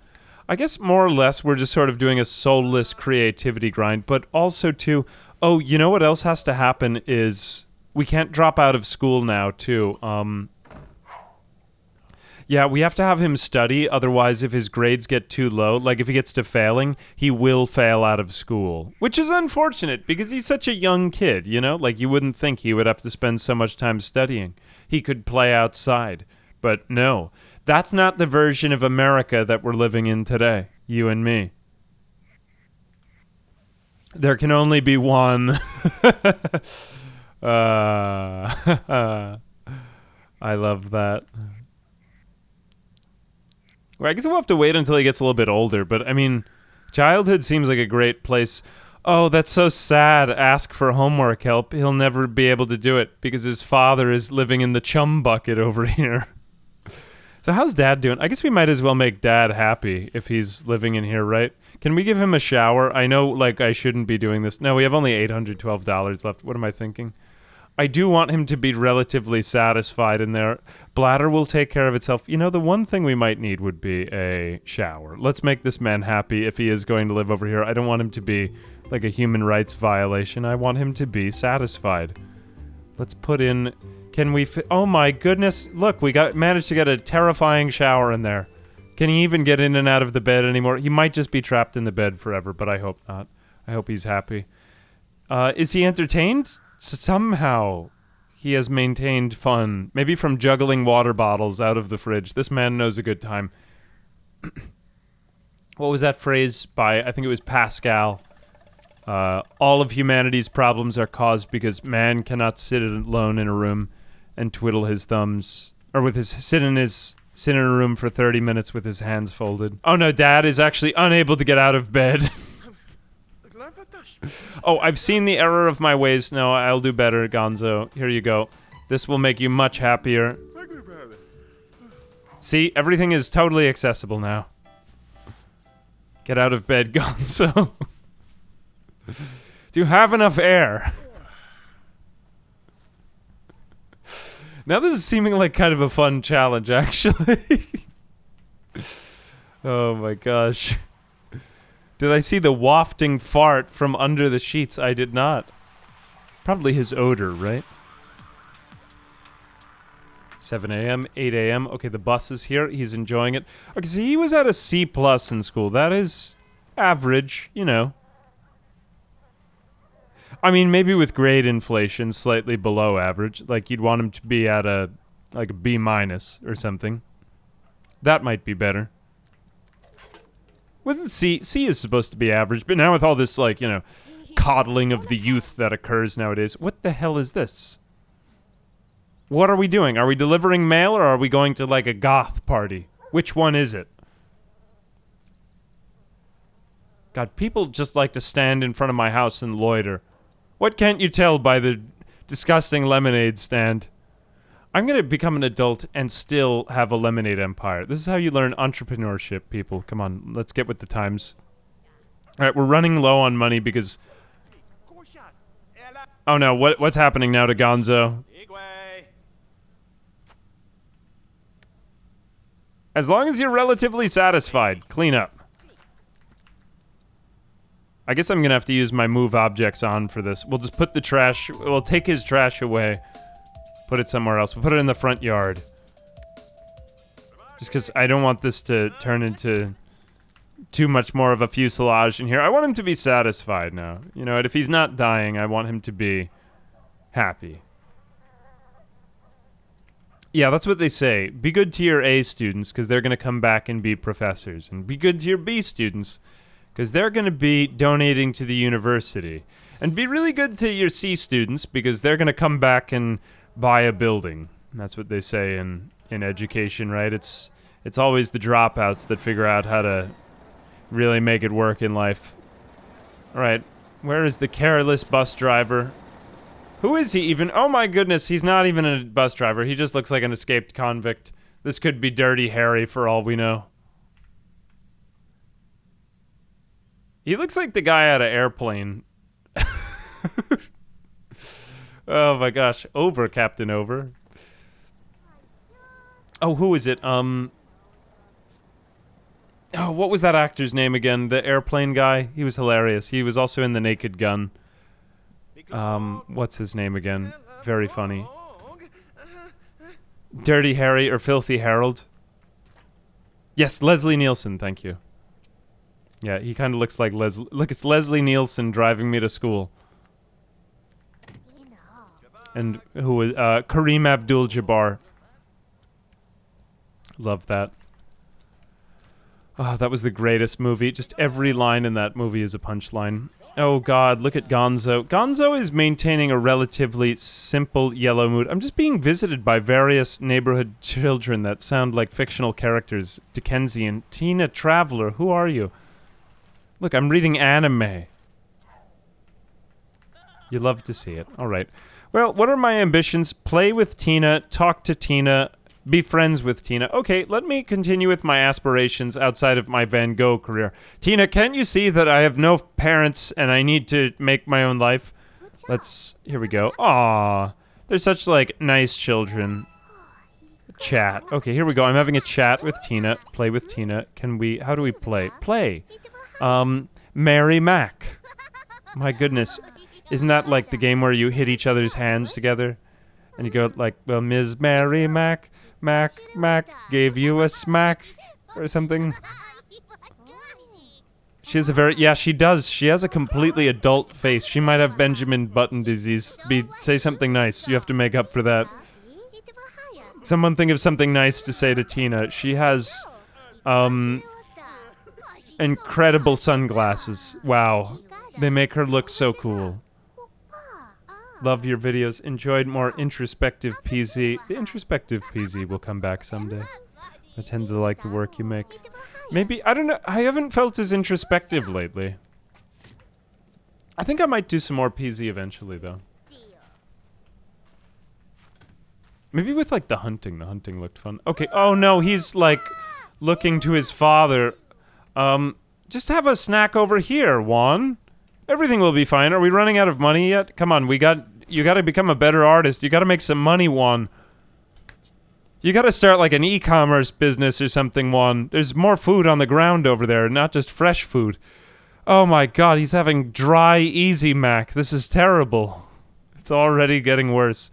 I guess more or less we're just sort of doing a soulless creativity grind, but also too... Oh, you know what else has to happen is... We can't drop out of school now, too. Yeah, we have to have him study, otherwise if his grades get too low, like if he gets to failing, he will fail out of school. Which is unfortunate, because he's such a young kid, you know? Like, you wouldn't think he would have to spend so much time studying. He could play outside. But no, that's not the version of America that we're living in today, you and me. There can only be one. I love that. Well, I guess we'll have to wait until he gets a little bit older, but I mean, childhood seems like a great place. Oh, that's so sad. Ask for homework help. He'll never be able to do it because his father is living in the chum bucket over here. So how's Dad doing? I guess we might as well make Dad happy if he's living in here, right? Can we give him a shower? I know, like, I shouldn't be doing this. No, we have only $812 left. What am I thinking? I do want him to be relatively satisfied in there. Bladder will take care of itself. You know, the one thing we might need would be a shower. Let's make this man happy if he is going to live over here. I don't want him to be like a human rights violation. I want him to be satisfied. Let's put in... Can we oh my goodness. Look, we managed to get a terrifying shower in there. Can he even get in and out of the bed anymore? He might just be trapped in the bed forever, but I hope not. I hope he's happy. Is he entertained? Somehow he has maintained fun. Maybe from juggling water bottles out of the fridge. This man knows a good time. What was that phrase by, I think it was Pascal? All of humanity's problems are caused because man cannot sit alone in a room and twiddle his thumbs. Or sit in a room for 30 minutes with his hands folded. Oh no, Dad is actually unable to get out of bed. Oh, I've seen the error of my ways. No, I'll do better, Gonzo. Here you go. This will make you much happier. See, everything is totally accessible now. Get out of bed, Gonzo. Do you have enough air? Now this is seeming like kind of a fun challenge, actually. Oh my gosh. Did I see the wafting fart from under the sheets? I did not. Probably his odor, right? 7 a.m., 8 a.m. Okay, the bus is here. He's enjoying it. Okay, so he was at a C+ in school. That is average, you know. I mean, maybe with grade inflation, slightly below average. Like, you'd want him to be at a B- or something. That might be better. Wasn't C is supposed to be average, but now with all this, like, you know, coddling of the youth that occurs nowadays, what the hell is this? What are we doing? Are we delivering mail or are we going to, like, a goth party? Which one is it? God, people just like to stand in front of my house and loiter. What can't you tell by the disgusting lemonade stand? I'm going to become an adult and still have a lemonade empire. This is how you learn entrepreneurship, people. Come on, let's get with the times. All right, we're running low on money because... Oh no, what's happening now to Gonzo? As long as you're relatively satisfied, clean up. I guess I'm gonna have to use my move objects on for this. We'll just put the trash... We'll take his trash away. Put it somewhere else. We'll put it in the front yard. Just because I don't want this to turn into too much more of a fuselage in here. I want him to be satisfied now. You know, if he's not dying, I want him to be happy. Yeah, that's what they say. Be good to your A students, because they're going to come back and be professors. And be good to your B students, because they're going to be donating to the university. And be really good to your C students, because they're going to come back and buy a building. That's what they say in education, right? It's always the dropouts that figure out how to really make it work in life. All right, where is the careless bus driver? Who is he even? Oh my goodness, he's not even a bus driver. He just looks like an escaped convict. This could be Dirty Harry for all we know. He looks like the guy out of Airplane. Oh my gosh. Over, Captain Over. Oh, who is it? Oh, what was that actor's name again? The Airplane guy? He was hilarious. He was also in The Naked Gun. What's his name again? Very funny. Dirty Harry or Filthy Harold? Yes, Leslie Nielsen, thank you. Yeah, he kind of looks like Leslie. Look, it's Leslie Nielsen driving me to school. And who was Kareem Abdul-Jabbar. Love that. Oh, that was the greatest movie. Just every line in that movie is a punchline. Oh god, look at Gonzo. Gonzo is maintaining a relatively simple yellow mood. I'm just being visited by various neighborhood children that sound like fictional characters. Dickensian. Tina Traveler, who are you? Look, I'm reading anime. You love to see it. Alright. Well, what are my ambitions? Play with Tina, talk to Tina, be friends with Tina. Okay, let me continue with my aspirations outside of my Van Gogh career. Tina, can't you see that I have no parents and I need to make my own life? Here we go. Aww. They're such, like, nice children. Chat. Okay, here we go. I'm having a chat with Tina. Play with Tina. How do we play? Play. Mary Mac. My goodness. Isn't that like the game where you hit each other's hands together? And you go like, well, Ms. Mary Mac gave you a smack or something. She has a very, yeah, she does. She has a completely adult face. She might have Benjamin Button disease. Say something nice. You have to make up for that. Someone think of something nice to say to Tina. She has, incredible sunglasses. Wow. They make her look so cool. Love your videos. Enjoyed more introspective PZ. The introspective PZ will come back someday. I tend to like the work you make. Maybe, I don't know, I haven't felt as introspective lately. I think I might do some more PZ eventually, though. Maybe with, like, the hunting. The hunting looked fun. Okay, oh no, he's, like, looking to his father. Just have a snack over here, Juan. Everything will be fine. Are we running out of money yet? Come on, you gotta become a better artist. You gotta make some money, Juan. You gotta start like an e-commerce business or something, Juan. There's more food on the ground over there, not just fresh food. Oh my god, he's having dry Easy Mac. This is terrible. It's already getting worse.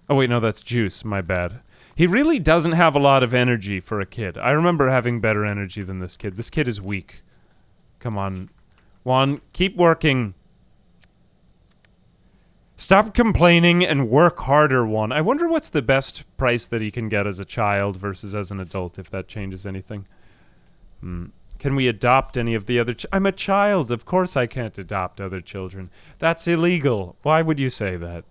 Oh wait, no, that's juice. My bad. He really doesn't have a lot of energy for a kid. I remember having better energy than this kid. This kid is weak. Come on. Juan, keep working. Stop complaining and work harder, Juan. I wonder what's the best price that he can get as a child versus as an adult, if that changes anything. Can we adopt any of the other I'm a child. Of course I can't adopt other children. That's illegal. Why would you say that?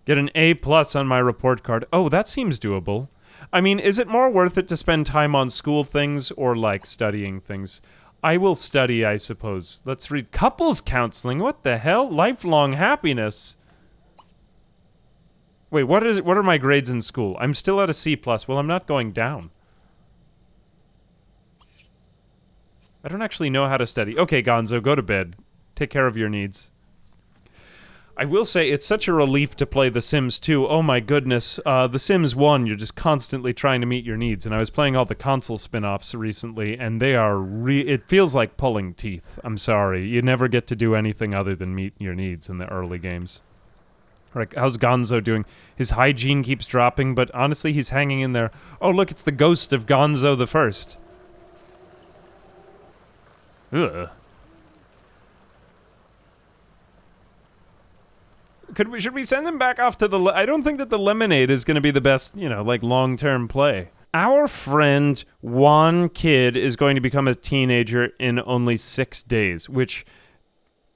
Get an A+ on my report card. Oh, that seems doable. I mean, is it more worth it to spend time on school things or, like, studying things? I will study, I suppose. Let's read couples counseling. What the hell? Lifelong happiness. Wait, what are my grades in school? I'm still at a C+. Well, I'm not going down. I don't actually know how to study. Okay, Gonzo, go to bed. Take care of your needs. I will say, it's such a relief to play The Sims 2. Oh my goodness. The Sims 1, you're just constantly trying to meet your needs. And I was playing all the console spin-offs recently, and they are it feels like pulling teeth. I'm sorry. You never get to do anything other than meet your needs in the early games. Like, how's Gonzo doing? His hygiene keeps dropping, but honestly, he's hanging in there. Oh, look, it's the ghost of Gonzo the First. Ugh. Should we send them back off to the... I don't think that the lemonade is going to be the best, you know, like, long-term play. Our friend Juan Kid is going to become a teenager in only 6 days, which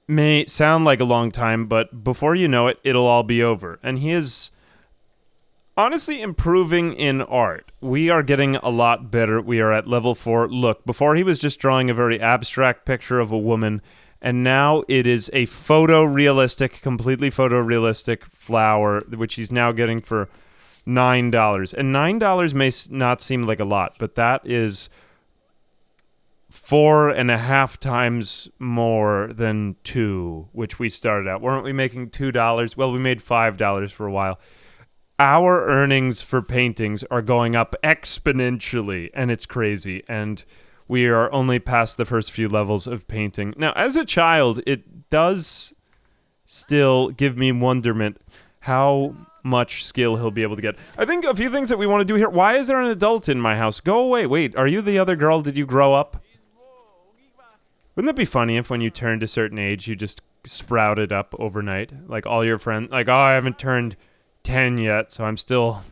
may sound like a long time, but before you know it, it'll all be over. And he is honestly improving in art. We are getting a lot better. We are at level 4. Look, before he was just drawing a very abstract picture of a woman, and now it is a photorealistic, completely photorealistic flower, which he's now getting for $9. And $9 may not seem like a lot, but that is 4.5 times more than 2, which we started at. Weren't we making $2? Well, we made $5 for a while. Our earnings for paintings are going up exponentially, and it's crazy. And we are only past the first few levels of painting. Now, as a child, it does still give me wonderment how much skill he'll be able to get. I think a few things that we want to do here. Why is there an adult in my house? Go away. Wait, are you the other girl? Did you grow up? Wouldn't that be funny if when you turned a certain age, you just sprouted up overnight? Like all your friends, like, oh, I haven't turned 10 yet, so I'm still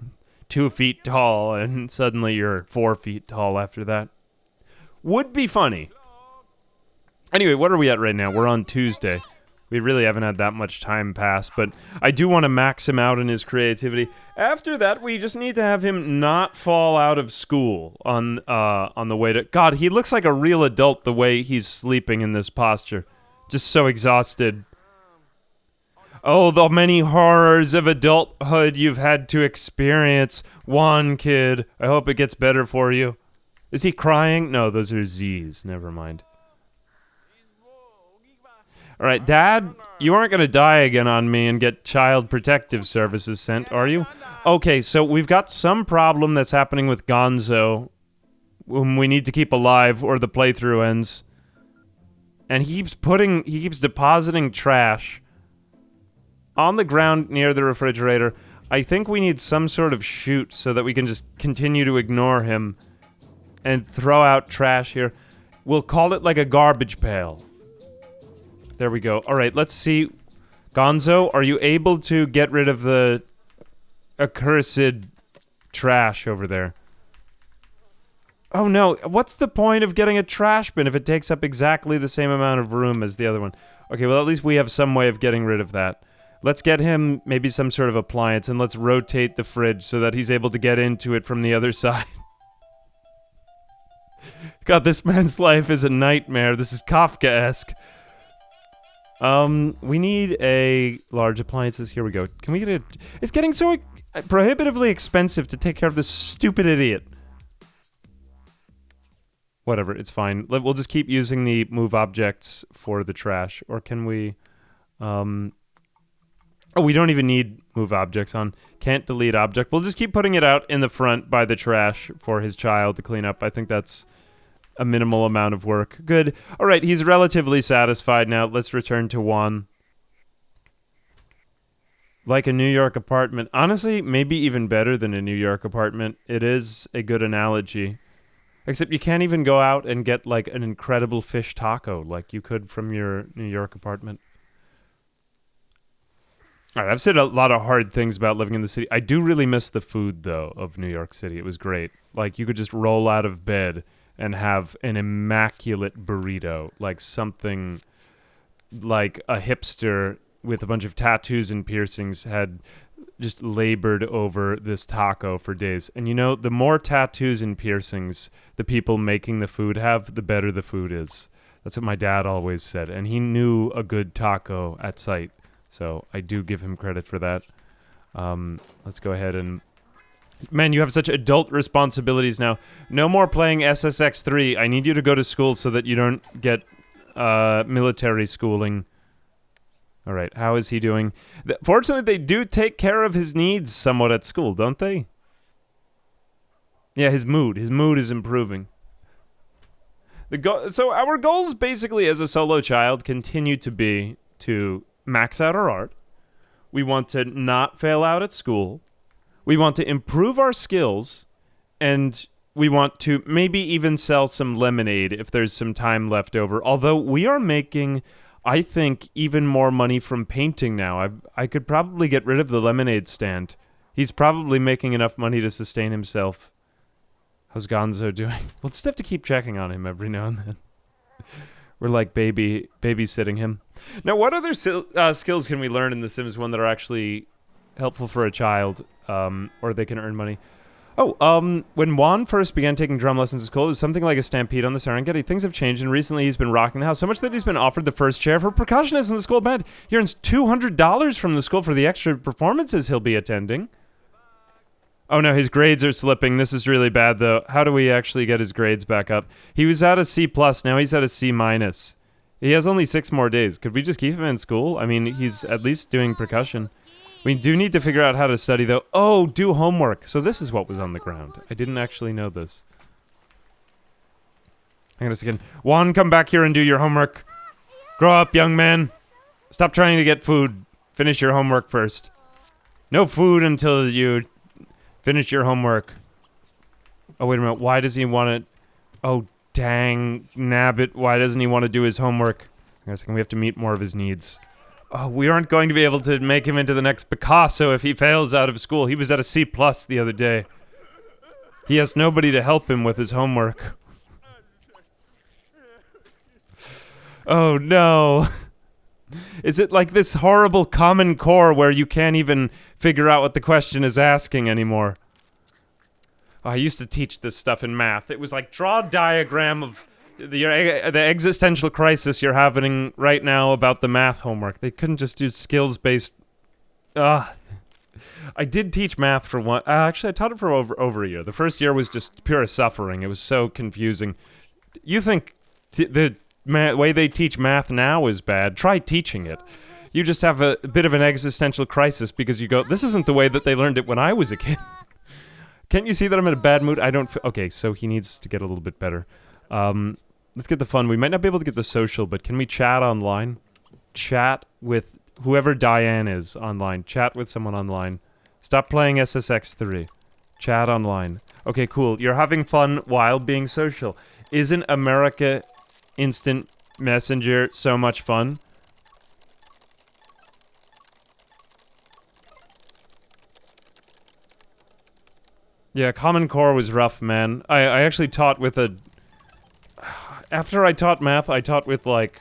2 feet tall, and suddenly you're 4 feet tall after that. Would be funny. Anyway, what are we at right now? We're on Tuesday. We really haven't had that much time pass, but I do want to max him out in his creativity. After that, we just need to have him not fall out of school on the way to... God, he looks like a real adult the way he's sleeping in this posture. Just so exhausted. Oh, the many horrors of adulthood you've had to experience. Juan Kid, I hope it gets better for you. Is he crying? No, those are Z's. Never mind. All right, Dad, you aren't going to die again on me and get Child Protective Services sent, are you? Okay, so we've got some problem that's happening with Gonzo, whom we need to keep alive or the playthrough ends. And he keeps depositing trash on the ground near the refrigerator. I think we need some sort of chute so that we can just continue to ignore him and throw out trash here. We'll call it like a garbage pail. There we go. All right, let's see. Gonzo, are you able to get rid of the accursed trash over there? Oh no, what's the point of getting a trash bin if it takes up exactly the same amount of room as the other one? Okay, well at least we have some way of getting rid of that. Let's get him maybe some sort of appliance and let's rotate the fridge so that he's able to get into it from the other side. God, this man's life is a nightmare. This is Kafka-esque. We need a large appliances. Here we go. Can we get a... It's getting so prohibitively expensive to take care of this stupid idiot. Whatever, it's fine. We'll just keep using the move objects for the trash. Or can we... Oh, we don't even need move objects on. Can't delete object. We'll just keep putting it out in the front by the trash for his child to clean up. I think that's a minimal amount of work. Good. All right, he's relatively satisfied now. Let's return to Juan. Like a New York apartment. Honestly, maybe even better than a New York apartment. It is a good analogy. Except you can't even go out and get, like, an incredible fish taco like you could from your New York apartment. All right, I've said a lot of hard things about living in the city. I do really miss the food, though, of New York City. It was great. Like, you could just roll out of bed and have an immaculate burrito. Like something like a hipster with a bunch of tattoos and piercings had just labored over this taco for days. And you know, the more tattoos and piercings the people making the food have, the better the food is. That's what my dad always said. And he knew a good taco at sight. So I do give him credit for that. Let's go ahead and... Man, you have such adult responsibilities now. No more playing SSX3. I need you to go to school so that you don't get military schooling. All right, how is he doing? Fortunately, they do take care of his needs somewhat at school, don't they? Yeah, his mood is improving. So our goals basically as a solo child continue to be to max out our art. We want to not fail out at school. We want to improve our skills. And we want to maybe even sell some lemonade if there's some time left over. Although we are making, I think, even more money from painting now. I could probably get rid of the lemonade stand. He's probably making enough money to sustain himself. How's Gonzo doing? We'll just have to keep checking on him every now and then. We're like babysitting him. Now, what other skills can we learn in The Sims 1 that are actually helpful for a child, or they can earn money? Oh, when Juan first began taking drum lessons at school, it was something like a stampede on the Serengeti. Things have changed, and recently he's been rocking the house so much that he's been offered the first chair for percussionist in the school band. He earns $200 from the school for the extra performances he'll be attending. Oh no, his grades are slipping. This is really bad, though. How do we actually get his grades back up? He was at a C+, now he's at a C-. He has only 6 more days. Could we just keep him in school? I mean, he's at least doing percussion. We do need to figure out how to study, though. Oh, do homework. So this is what was on the ground. I didn't actually know this. Hang on a second. Juan, come back here and do your homework. Grow up, young man. Stop trying to get food. Finish your homework first. No food until you finish your homework. Oh, wait a minute. Why does he want it? Oh, dang. Nabbit. Why doesn't he want to do his homework? Hang on a second. We have to meet more of his needs. Oh, we aren't going to be able to make him into the next Picasso if he fails out of school. He was at a C+ the other day. He has nobody to help him with his homework. Oh, no. Is it like this horrible Common Core where you can't even figure out what the question is asking anymore? Oh, I used to teach this stuff in math. It was like, draw a diagram of the existential crisis you're having right now about the math homework. They couldn't just do skills-based... I did teach math for one... actually, I taught it for over a year. The first year was just pure suffering. It was so confusing. You think the way they teach math now is bad? Try teaching it. You just have a bit of an existential crisis because you go, this isn't the way that they learned it when I was a kid. Can't you see that I'm in a bad mood? I don't... Okay, so he needs to get a little bit better. Let's get the fun. We might not be able to get the social, but can we chat online? Chat with whoever Diane is online. Chat with someone online. Stop playing SSX3. Chat online. Okay, cool. You're having fun while being social. Isn't America Instant Messenger so much fun? Yeah, Common Core was rough, man. I actually taught with a... After I taught math, I taught with, like,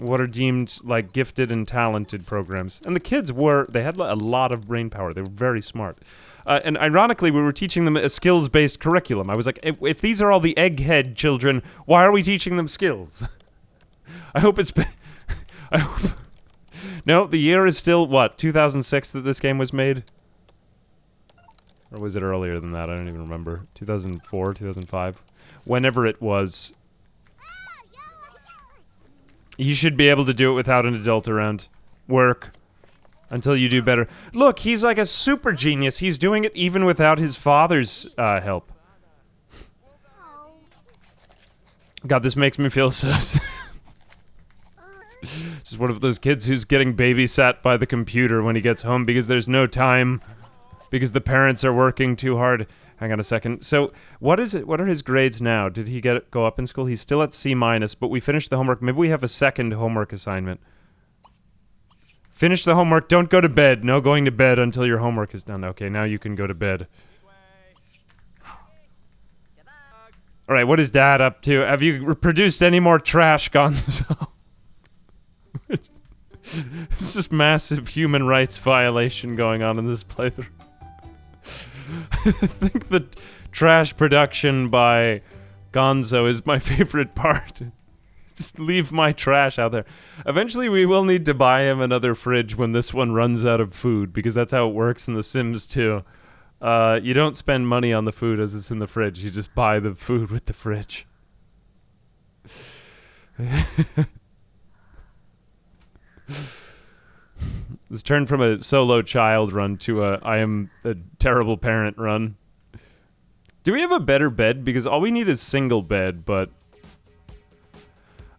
what are deemed, like, gifted and talented programs. And the kids were... They had a lot of brain power. They were very smart. And ironically, we were teaching them a skills-based curriculum. I was like, if these are all the egghead children, why are we teaching them skills? I hope it's... I hope... No, the year is still, what, 2006 that this game was made? Or was it earlier than that? I don't even remember. 2004, 2005? Whenever it was. You should be able to do it without an adult around. Work. Until you do better. Look, he's like a super genius. He's doing it even without his father's help. God, this makes me feel so sad. Just one of those kids who's getting babysat by the computer when he gets home because there's no time. Because the parents are working too hard. Hang on a second. So, what is it? What are his grades now? Did he go up in school? He's still at C-, but we finished the homework. Maybe we have a second homework assignment. Finish the homework. Don't go to bed. No going to bed until your homework is done. Okay, now you can go to bed. Alright, what is Dad up to? Have you produced any more trash, Gonzo? This is massive human rights violation going on in this playthrough. I think the trash production by Gonzo is my favorite part. Just leave my trash out there. Eventually we will need to buy him another fridge when this one runs out of food, because that's how it works in The Sims 2. You don't spend money on the food as it's in the fridge, you just buy the food with the fridge. This turned from a solo child run to a I am a terrible parent run. Do we have a better bed? Because all we need is single bed, but...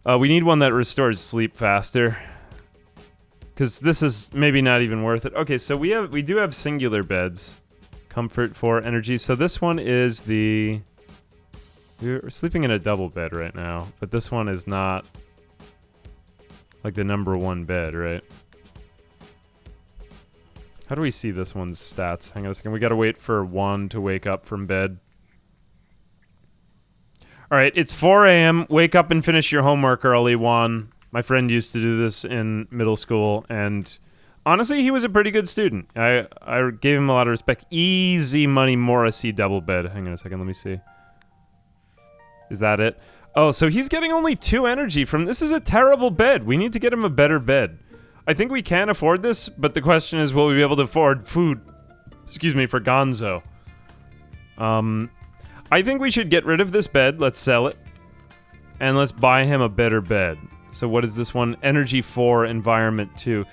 we need one that restores sleep faster. Because this is maybe not even worth it. Okay, so we do have singular beds. Comfort 4, energy. So this one is the... We're sleeping in a double bed right now, but this one is not... like the number one bed, right? How do we see this one's stats? Hang on a second. We gotta wait for Juan to wake up from bed. Alright, it's 4 a.m. Wake up and finish your homework early, Juan. My friend used to do this in middle school, and honestly, he was a pretty good student. I gave him a lot of respect. Easy money Morrissey double bed. Hang on a second, let me see. Is that it? Oh, so he's getting only 2 energy from... This is a terrible bed. We need to get him a better bed. I think we can afford this, but the question is, will we be able to afford food? Excuse me, for Gonzo. I think we should get rid of this bed. Let's sell it. And let's buy him a better bed. So what is this one? Energy 4, environment 2.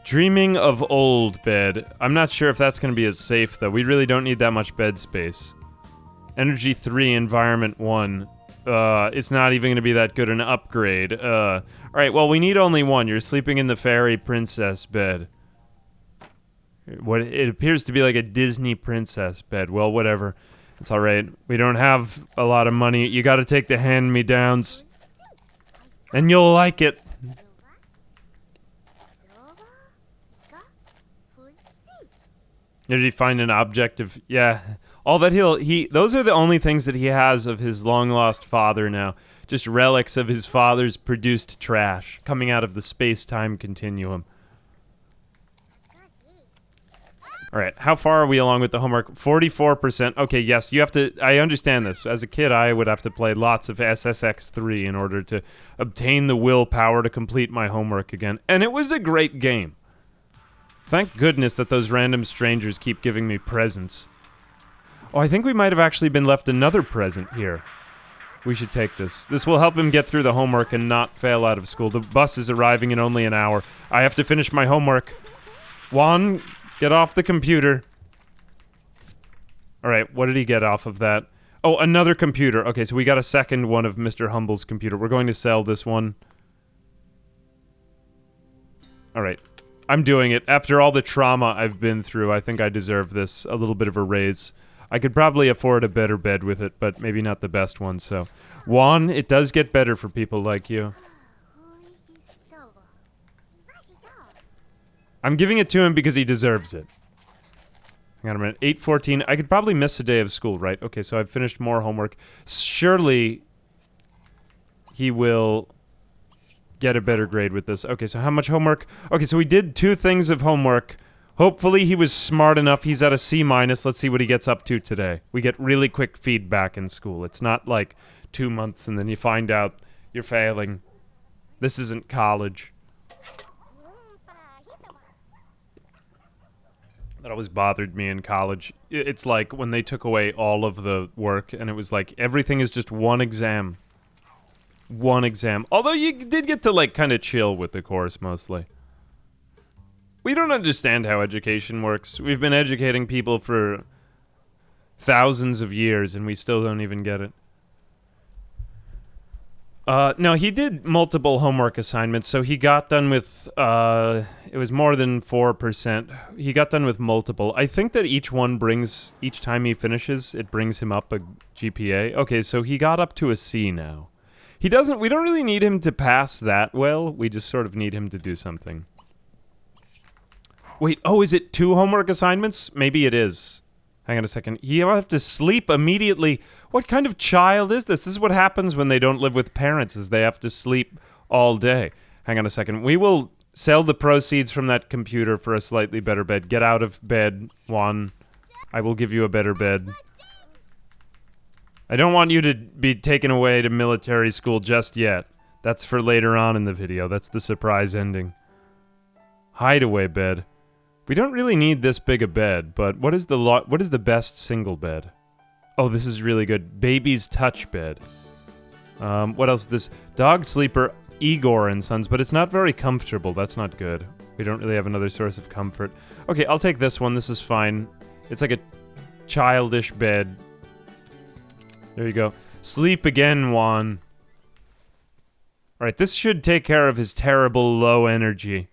Dreaming of old bed. I'm not sure if that's going to be as safe, though. We really don't need that much bed space. Energy 3, environment 1. It's not even going to be that good an upgrade. Alright, well, we need only one. You're sleeping in the fairy princess bed. What it appears to be like a Disney princess bed. Well, whatever. It's alright. We don't have a lot of money. You gotta take the hand-me-downs. And you'll like it. Did he find an object of... Yeah. All that those are the only things that he has of his long-lost father now. Just relics of his father's produced trash coming out of the space-time continuum. Alright, how far are we along with the homework? 44%. Okay, yes, you have to... I understand this. As a kid, I would have to play lots of SSX3 in order to obtain the willpower to complete my homework again. And it was a great game. Thank goodness that those random strangers keep giving me presents. Oh, I think we might have actually been left another present here. We should take this. This will help him get through the homework and not fail out of school. The bus is arriving in only an hour. I have to finish my homework. Juan, get off the computer. Alright, what did he get off of that? Oh, another computer. Okay, so we got a second one of Mr. Humble's computer. We're going to sell this one. Alright. I'm doing it. After all the trauma I've been through, I think I deserve this. A little bit of a raise. I could probably afford a better bed with it, but maybe not the best one, so... Juan, it does get better for people like you. I'm giving it to him because he deserves it. Hang on a minute. 8:14. I could probably miss a day of school, right? Okay, so I've finished more homework. Surely he will get a better grade with this. Okay, so how much homework? Okay, so we did 2 things of homework. Hopefully he was smart enough. He's at a C-. Let's see what he gets up to today. We get really quick feedback in school. It's not like 2 months and then you find out you're failing. This isn't college. That always bothered me in college. It's like when they took away all of the work and it was like everything is just one exam. One exam. Although you did get to like kind of chill with the course mostly. We don't understand how education works. We've been educating people for thousands of years and we still don't even get it. No, he did multiple homework assignments, so he got done with, it was more than 4%. He got done with multiple. I think that each time he finishes, it brings him up a GPA. Okay, so he got up to a C now. We don't really need him to pass that well, we just sort of need him to do something. Wait, oh, is it 2 homework assignments? Maybe it is. Hang on a second. You have to sleep immediately. What kind of child is this? This is what happens when they don't live with parents, is they have to sleep all day. Hang on a second. We will sell the proceeds from that computer for a slightly better bed. Get out of bed, Juan. I will give you a better bed. I don't want you to be taken away to military school just yet. That's for later on in the video. That's the surprise ending. Hideaway bed. We don't really need this big a bed, but what is the best single bed? Oh, this is really good. Baby's touch bed. What else? This dog sleeper, Igor and Sons, but it's not very comfortable. That's not good. We don't really have another source of comfort. Okay, I'll take this one. This is fine. It's like a childish bed. There you go. Sleep again, Juan. Alright, this should take care of his terrible low energy.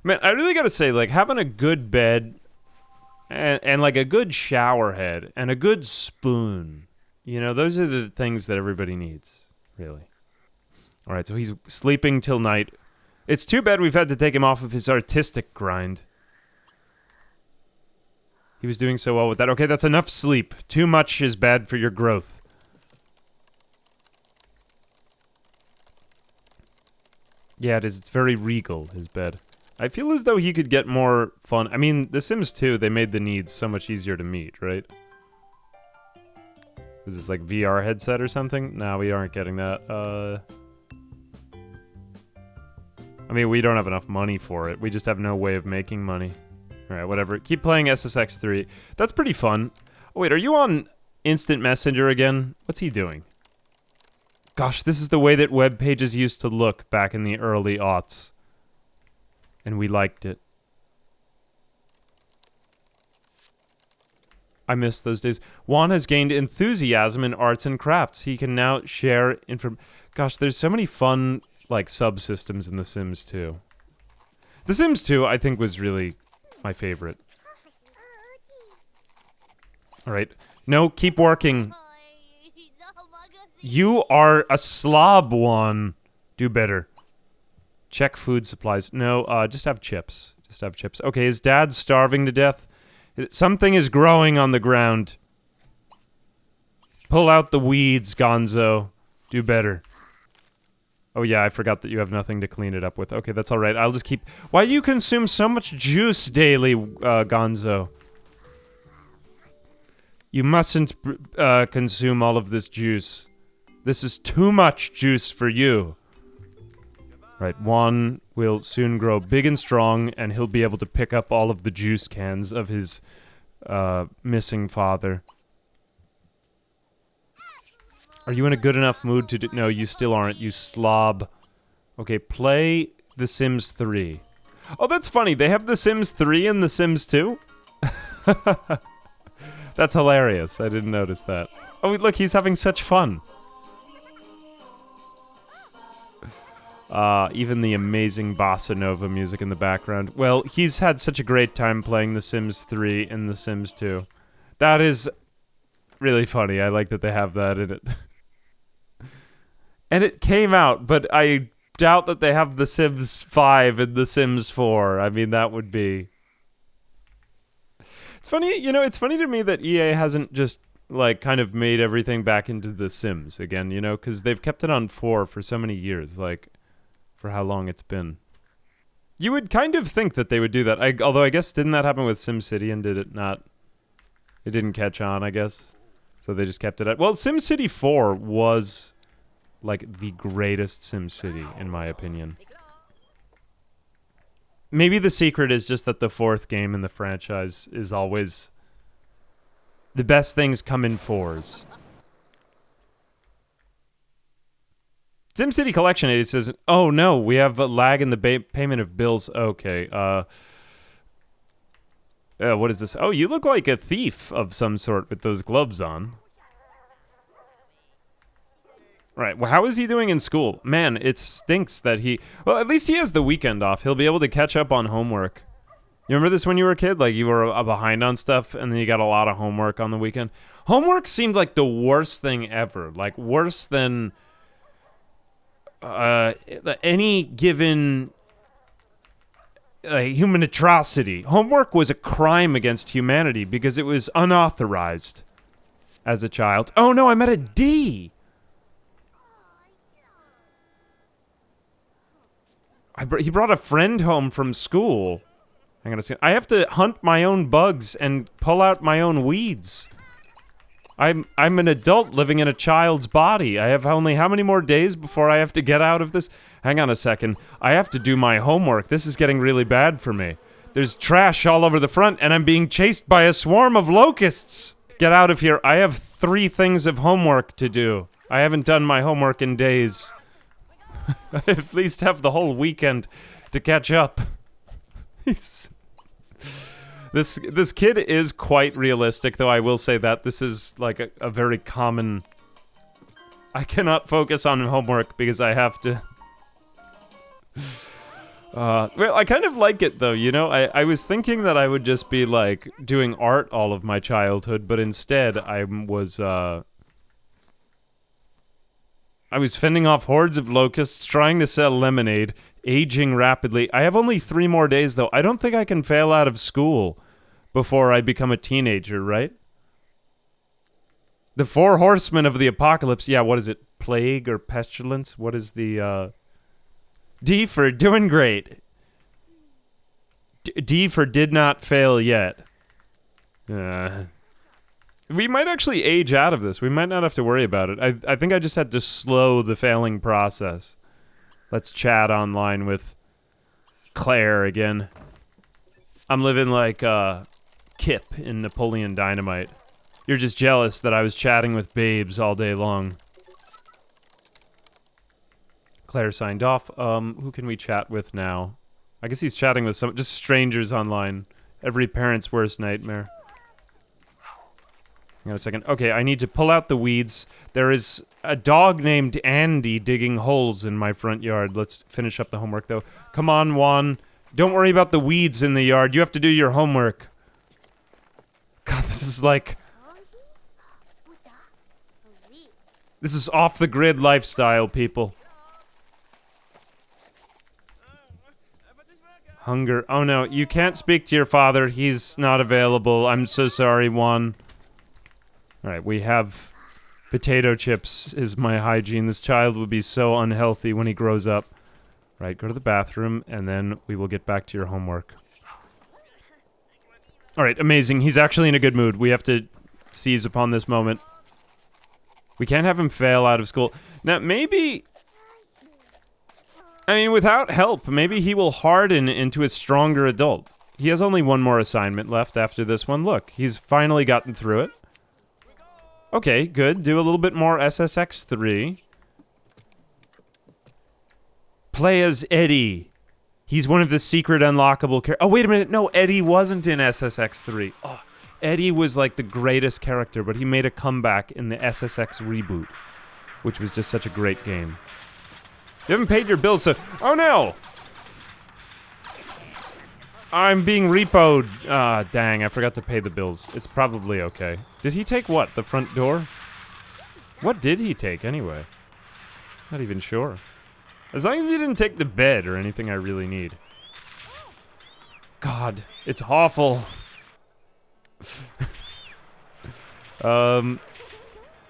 Man, I really gotta say, like, having a good bed and like a good shower head and a good spoon, you know, those are the things that everybody needs, really. Alright, so he's sleeping till night. It's too bad we've had to take him off of his artistic grind. He was doing so well with that. Okay, that's enough sleep. Too much is bad for your growth. Yeah, it is. It's very regal, his bed. I feel as though he could get more fun. I mean, The Sims 2, they made the needs so much easier to meet, right? Is this like VR headset or something? No, we aren't getting that. I mean, we don't have enough money for it. We just have no way of making money. Alright, whatever. Keep playing SSX 3. That's pretty fun. Oh, wait, are you on Instant Messenger again? What's he doing? Gosh, this is the way that web pages used to look back in the early aughts. And we liked it. I miss those days. Juan has gained enthusiasm in arts and crafts. He can now share Gosh, there's so many fun, like, subsystems in The Sims 2. The Sims 2, I think, was really my favorite. Alright. No, keep working. You are a slob, Juan. Do better. Check food supplies. No, just have chips. Just have chips. Okay, is Dad starving to death? Something is growing on the ground. Pull out the weeds, Gonzo. Do better. Oh yeah, I forgot that you have nothing to clean it up with. Okay, that's alright. I'll just keep... Why do you consume so much juice daily, Gonzo? You mustn't consume all of this juice. This is too much juice for you. Right, Juan will soon grow big and strong, and he'll be able to pick up all of the juice cans of his missing father. Are you in a good enough mood to do... No, you still aren't, you slob. Okay, play The Sims 3. Oh, that's funny, they have The Sims 3 and The Sims 2? That's hilarious, I didn't notice that. Oh, look, he's having such fun. Even the amazing bossa nova music in the background. Well, he's had such a great time playing The Sims 3 and The Sims 2. That is really funny. I like that they have that in it. And it came out, but I doubt that they have The Sims 5 and The Sims 4. I mean, that would be... It's funny, it's funny to me that EA hasn't just, like, kind of made everything back into The Sims again, because they've kept it on 4 for so many years, like, for how long it's been. You would kind of think that they would do that, although I guess didn't that happen with SimCity, and did it not? It didn't catch on, I guess. So they just kept it at... Well, SimCity 4 was, like, the greatest SimCity, in my opinion. Maybe the secret is just that the 4th game in the franchise is always... The best things come in 4s. SimCity Collection 80 says, oh no, we have a lag in the payment of bills. Okay, what is this? Oh, you look like a thief of some sort with those gloves on. Right, well, how is he doing in school? Man, it stinks that he... Well, at least he has the weekend off. He'll be able to catch up on homework. You remember this when you were a kid? Like, you were behind on stuff, and then you got a lot of homework on the weekend? Homework seemed like the worst thing ever. Like, worse than... any given... human atrocity. Homework was a crime against humanity because it was unauthorized as a child. Oh, no, I'm at a D! He brought a friend home from school. Hang on a second. I have to hunt my own bugs and pull out my own weeds. I'm an adult living in a child's body. I have only how many more days before I have to get out of this? Hang on a second. I have to do my homework. This is getting really bad for me. There's trash all over the front, and I'm being chased by a swarm of locusts. Get out of here. I have 3 things of homework to do. I haven't done my homework in days. I at least have the whole weekend to catch up. This kid is quite realistic, though I will say that this is like a very common... I cannot focus on homework because I have to... well, I kind of like it, though, I was thinking that I would just be, like, doing art all of my childhood, but instead I was fending off hordes of locusts, trying to sell lemonade, aging rapidly. I have only 3 more days, though. I don't think I can fail out of school before I become a teenager, right? The 4 horsemen of the apocalypse. Yeah, what is it? Plague or pestilence? What is the, D for doing great. D for did not fail yet. We might actually age out of this. We might not have to worry about it. I think I just had to slow the failing process. Let's chat online with Claire again. I'm living like Kip in Napoleon Dynamite. You're just jealous that I was chatting with babes all day long. Claire signed off. Who can we chat with now? I guess he's chatting with just strangers online. Every parent's worst nightmare. Hang on a second. Okay, I need to pull out the weeds. There is a dog named Andy digging holes in my front yard. Let's finish up the homework, though. Come on, Juan. Don't worry about the weeds in the yard. You have to do your homework. God, this is like... This is off-the-grid lifestyle, people. Hunger. Oh, no. You can't speak to your father. He's not available. I'm so sorry, Juan. Alright, we have potato chips is my hygiene. This child will be so unhealthy when he grows up. Right, go to the bathroom, and then we will get back to your homework. Alright, amazing. He's actually in a good mood. We have to seize upon this moment. We can't have him fail out of school. Now, maybe... I mean, without help, maybe he will harden into a stronger adult. He has only 1 more assignment left after this one. Look, he's finally gotten through it. Okay, good. Do a little bit more SSX3. Play as Eddie. He's one of the secret unlockable characters. Oh, wait a minute. No, Eddie wasn't in SSX3. Oh, Eddie was like the greatest character, but he made a comeback in the SSX reboot, which was just such a great game. You haven't paid your bills, so... Oh, no! I'm being repoed. Ah, dang, I forgot to pay the bills. It's probably okay. Did he take what? The front door? What did he take, anyway? Not even sure. As long as he didn't take the bed or anything I really need. God, it's awful.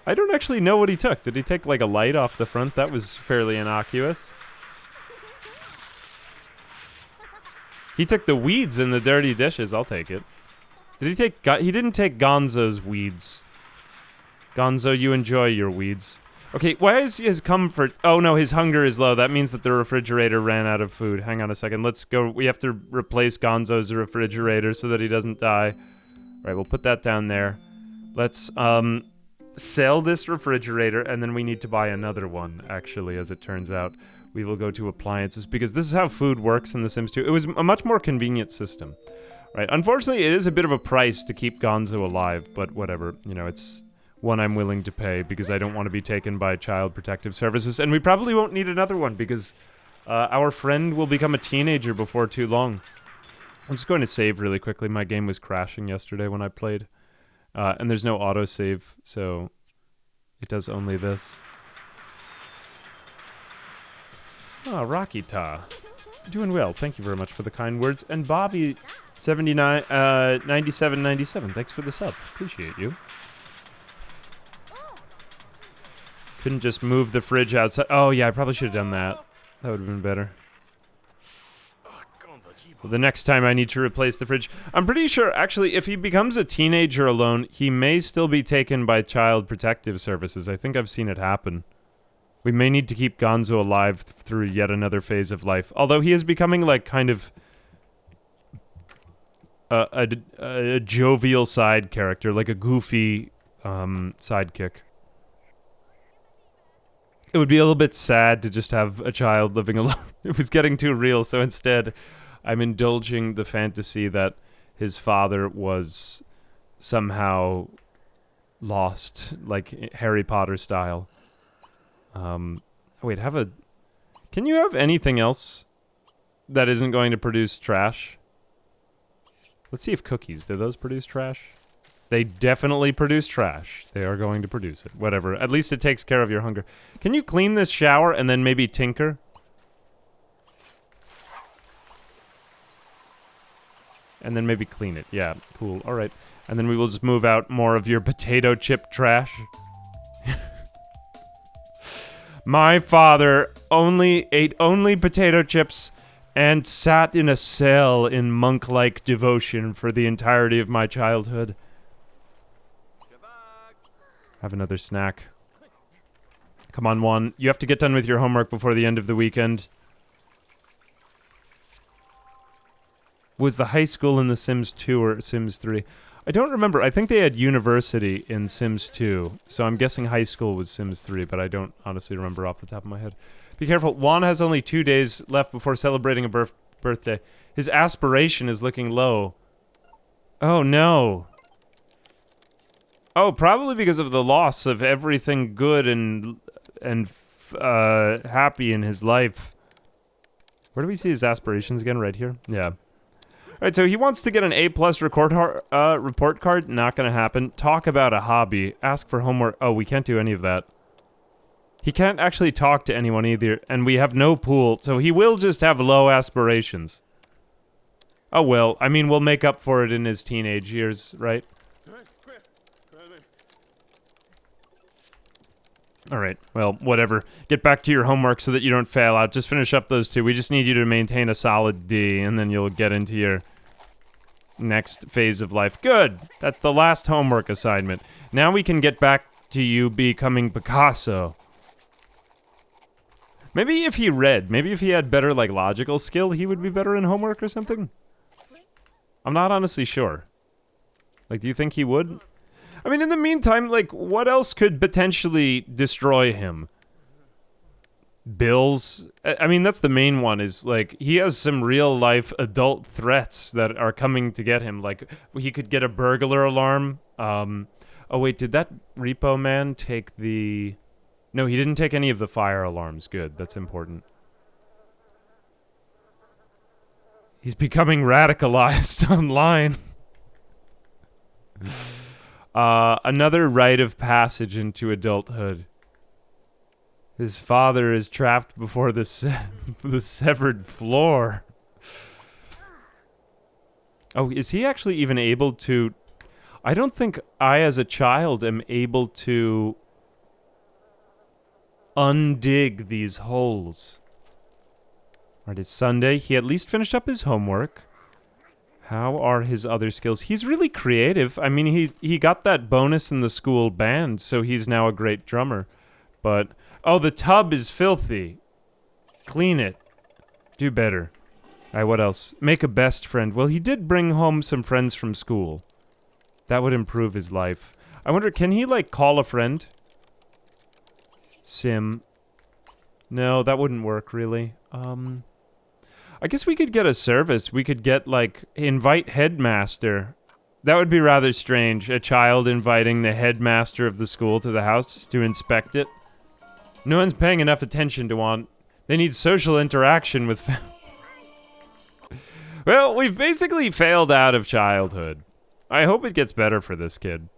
I don't actually know what he took. Did he take, like, a light off the front? That was fairly innocuous. He took the weeds and the dirty dishes. I'll take it. Did he take... He didn't take Gonzo's weeds. Gonzo, you enjoy your weeds. Okay, why is his comfort... Oh, no, his hunger is low. That means that the refrigerator ran out of food. Hang on a second. Let's go... We have to replace Gonzo's refrigerator so that he doesn't die. All right, we'll put that down there. Let's, sell this refrigerator, and then we need to buy another one, actually, as it turns out. We will go to appliances, because this is how food works in The Sims 2. It was a much more convenient system. Right, unfortunately, it is a bit of a price to keep Gonzo alive, but whatever. You know, it's one I'm willing to pay, because I don't want to be taken by Child Protective Services, and we probably won't need another one, because our friend will become a teenager before too long. I'm just going to save really quickly. My game was crashing yesterday when I played. And there's no autosave, so it does only this. Ah, Rocky Ta. Doing well. Thank you very much for the kind words. And Bobby, 9797, thanks for the sub. Appreciate you. Couldn't just move the fridge outside. Oh, yeah, I probably should have done that. That would have been better. Well, the next time I need to replace the fridge... I'm pretty sure, actually, if he becomes a teenager alone, he may still be taken by Child Protective Services. I think I've seen it happen. We may need to keep Gonzo alive through yet another phase of life. Although he is becoming, like, kind of... a jovial side character, like a goofy sidekick. It would be a little bit sad to just have a child living alone. It was getting too real, so instead... I'm indulging the fantasy that his father was somehow lost, like Harry Potter style. Wait, can you have anything else that isn't going to produce trash? Let's see if cookies, do those produce trash? They definitely produce trash. They are going to produce it. Whatever. At least it takes care of your hunger. Can you clean this shower and then maybe tinker? And then maybe clean it. Yeah, cool. All right. And then we will just move out more of your potato chip trash. My father ate only potato chips and sat in a cell in monk-like devotion for the entirety of my childhood. Have another snack. Come on, Juan. You have to get done with your homework before the end of the weekend. Was the high school in The Sims 2 or Sims 3? I don't remember. I think they had university in Sims 2, so I'm guessing high school was Sims 3, but I don't honestly remember off the top of my head. Be careful. Juan has only 2 days left before celebrating a birthday. His aspiration is looking low. Oh, no. Oh, probably because of the loss of everything good and happy in his life. Where do we see his aspirations again? Right here? Yeah. Alright, so he wants to get an A+ report card. Not gonna happen. Talk about a hobby. Ask for homework. Oh, we can't do any of that. He can't actually talk to anyone either, and we have no pool, so he will just have low aspirations. Oh well, I mean, we'll make up for it in his teenage years, right? Alright, well, whatever. Get back to your homework so that you don't fail out. Just finish up those 2. We just need you to maintain a solid D, and then you'll get into your next phase of life. Good! That's the last homework assignment. Now we can get back to you becoming Picasso. Maybe if he read, maybe if he had better, like, logical skill, he would be better in homework or something? I'm not honestly sure. Like, do you think he would? I mean, in the meantime, like, what else could potentially destroy him? Bills? I mean, that's the main one, is, like, he has some real-life adult threats that are coming to get him. Like, he could get a burglar alarm. Oh, wait, did that repo man take the... No, he didn't take any of the fire alarms. Good, that's important. He's becoming radicalized online. Another rite of passage into adulthood. His father is trapped before the severed floor. Oh, is he actually even able to... I don't think I, as a child, am able to undig these holes. Alright, it's Sunday. He at least finished up his homework. How are his other skills? He's really creative. I mean, he got that bonus in the school band, so he's now a great drummer. But, oh, the tub is filthy. Clean it. Do better. Alright, what else? Make a best friend. Well, he did bring home some friends from school. That would improve his life. I wonder, can he, like, call a friend? Sim. No, that wouldn't work, really. I guess we could get a service. We could get, like, invite headmaster. That would be rather strange. A child inviting the headmaster of the school to the house to inspect it. No one's paying enough attention to Juan. They need social interaction with Well, we've basically failed out of childhood. I hope it gets better for this kid.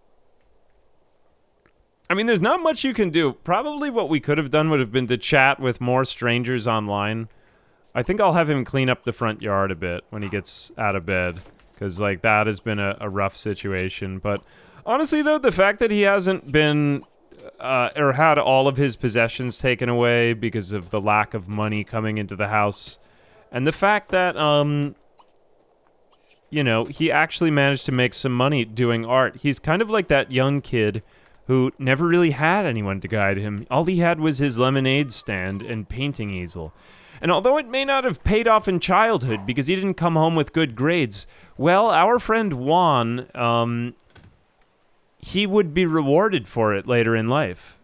I mean, there's not much you can do. Probably what we could have done would have been to chat with more strangers online. I think I'll have him clean up the front yard a bit when he gets out of bed. Because, like, that has been a rough situation. But, honestly, though, the fact that he hasn't been... or had all of his possessions taken away because of the lack of money coming into the house. And the fact that, you know, he actually managed to make some money doing art. He's kind of like that young kid who never really had anyone to guide him. All he had was his lemonade stand and painting easel. And although it may not have paid off in childhood because he didn't come home with good grades, well, our friend Juan, he would be rewarded for it later in life.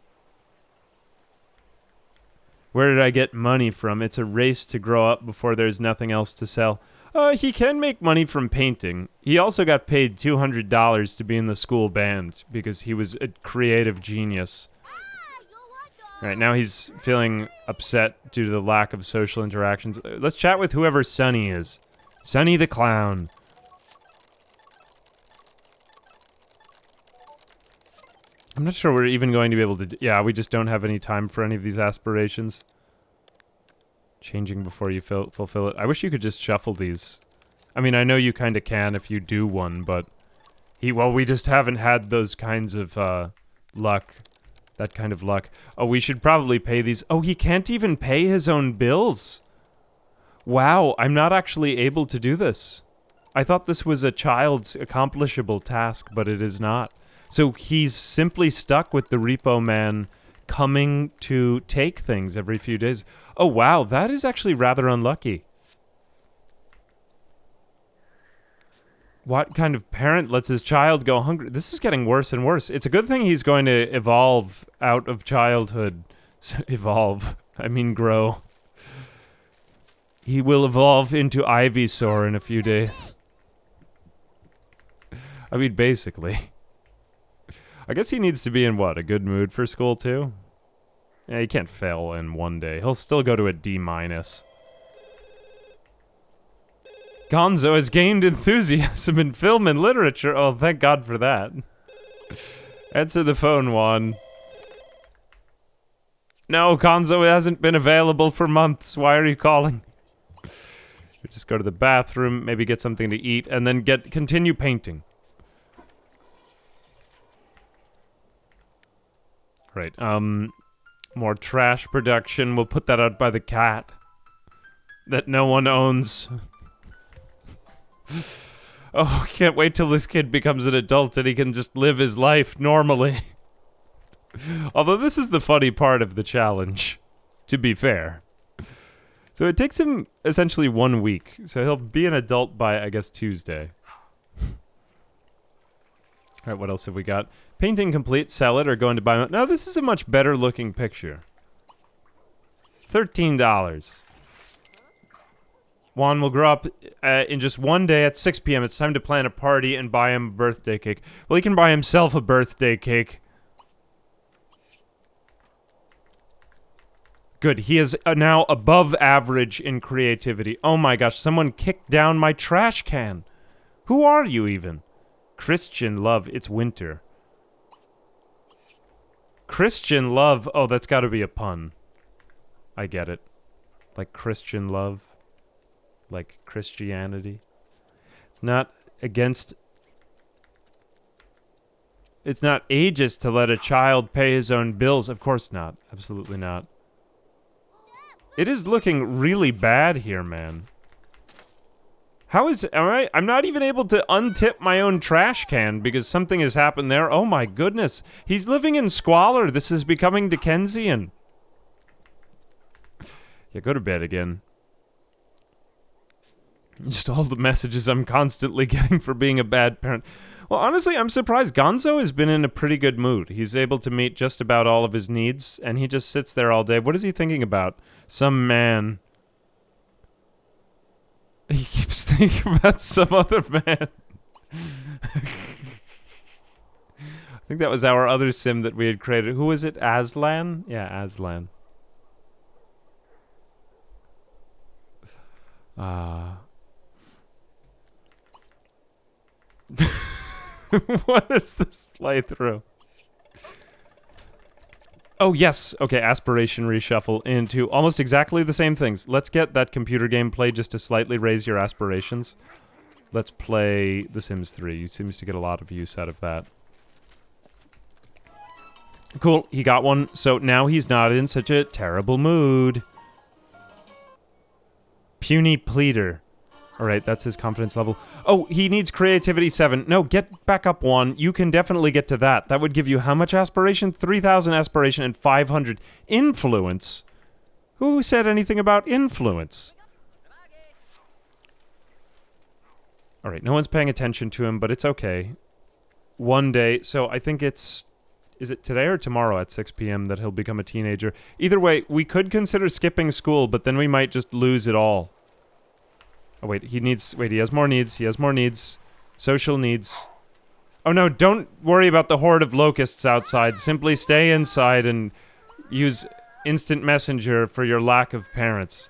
Where did I get money from? It's a race to grow up before there's nothing else to sell. He can make money from painting. He also got paid $200 to be in the school band because he was a creative genius. Right, now he's feeling upset due to the lack of social interactions. Let's chat with whoever Sonny is. Sonny the Clown. I'm not sure we're even going to be able to... Yeah, we just don't have any time for any of these aspirations. Changing before you fulfill it. I wish you could just shuffle these. I mean, I know you kind of can if you do one, but... Well, we just haven't had those kinds of, luck. That kind of luck. Oh, we should probably pay these. Oh, he can't even pay his own bills. Wow, I'm not actually able to do this. I thought this was a child's accomplishable task, but it is not. So he's simply stuck with the repo man coming to take things every few days. Oh, wow, that is actually rather unlucky. What kind of parent lets his child go hungry? This is getting worse and worse. It's a good thing he's going to evolve out of childhood. Evolve. I mean grow. He will evolve into Ivysaur in a few days. I mean, basically. I guess he needs to be in, what, a good mood for school, too? Yeah, he can't fail in one day. He'll still go to a D-. Gonzo has gained enthusiasm in film and literature. Oh, thank God for that. Answer the phone, Juan. No, Gonzo hasn't been available for months. Why are you calling? Just go to the bathroom, maybe get something to eat, and then continue painting. Right, more trash production. We'll put that out by the cat. That no one owns. Oh, can't wait till this kid becomes an adult and he can just live his life normally. Although this is the funny part of the challenge, to be fair. So it takes him essentially 1 week. So he'll be an adult by, I guess, Tuesday. Alright, what else have we got? Painting complete, sell it, or going to buy it. Now, this is a much better looking picture. $13. Juan will grow up in just one day at 6 p.m. It's time to plan a party and buy him a birthday cake. Well, he can buy himself a birthday cake. Good, he is now above average in creativity. Oh my gosh, someone kicked down my trash can. Who are you even? Christian Love, it's winter. Christian Love, oh, that's gotta be a pun. I get it. Like Christian love. Like Christianity. It's not against... It's not ageist to let a child pay his own bills. Of course not. Absolutely not. It is looking really bad here, man. How is... Alright, I'm not even able to untip my own trash can because something has happened there. Oh my goodness. He's living in squalor. This is becoming Dickensian. Yeah, go to bed again. Just all the messages I'm constantly getting for being a bad parent. Well, honestly, I'm surprised. Gonzo has been in a pretty good mood. He's able to meet just about all of his needs, and he just sits there all day. What is he thinking about? Some man. He keeps thinking about some other man. I think that was our other sim that we had created. Who was it? Aslan? Yeah, Aslan. What is this playthrough? Oh, yes. Okay, aspiration reshuffle into almost exactly the same things. Let's get that computer game played just to slightly raise your aspirations. Let's play The Sims 3. You seems to get a lot of use out of that. Cool, he got one, so now he's not in such a terrible mood. Puny pleader. Alright, that's his confidence level. Oh, he needs creativity 7. No, get back up 1. You can definitely get to that. That would give you how much aspiration? 3,000 aspiration and 500 influence. Who said anything about influence? Alright, no one's paying attention to him, but it's okay. One day, so I think it's... Is it today or tomorrow at 6 p.m. that he'll become a teenager? Either way, we could consider skipping school, but then we might just lose it all. Oh, wait, he needs... Wait, he has more needs. He has more needs. Social needs. Oh, no, don't worry about the horde of locusts outside. Simply stay inside and use instant messenger for your lack of parents.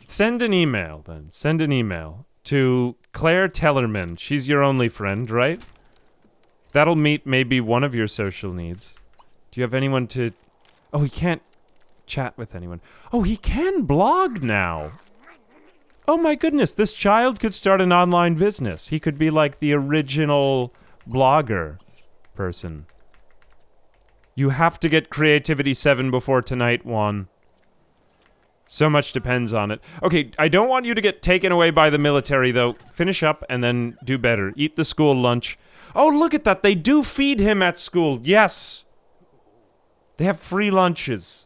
Send an email, then. Send an email to Claire Tellerman. She's your only friend, right? That'll meet maybe one of your social needs. Do you have anyone to... Oh, he can't chat with anyone. Oh, he can blog now. Oh my goodness, this child could start an online business. He could be like the original blogger person. You have to get creativity 7 before tonight, Juan. So much depends on it. Okay, I don't want you to get taken away by the military, though. Finish up and then do better. Eat the school lunch. Oh, look at that. They do feed him at school. Yes. They have free lunches.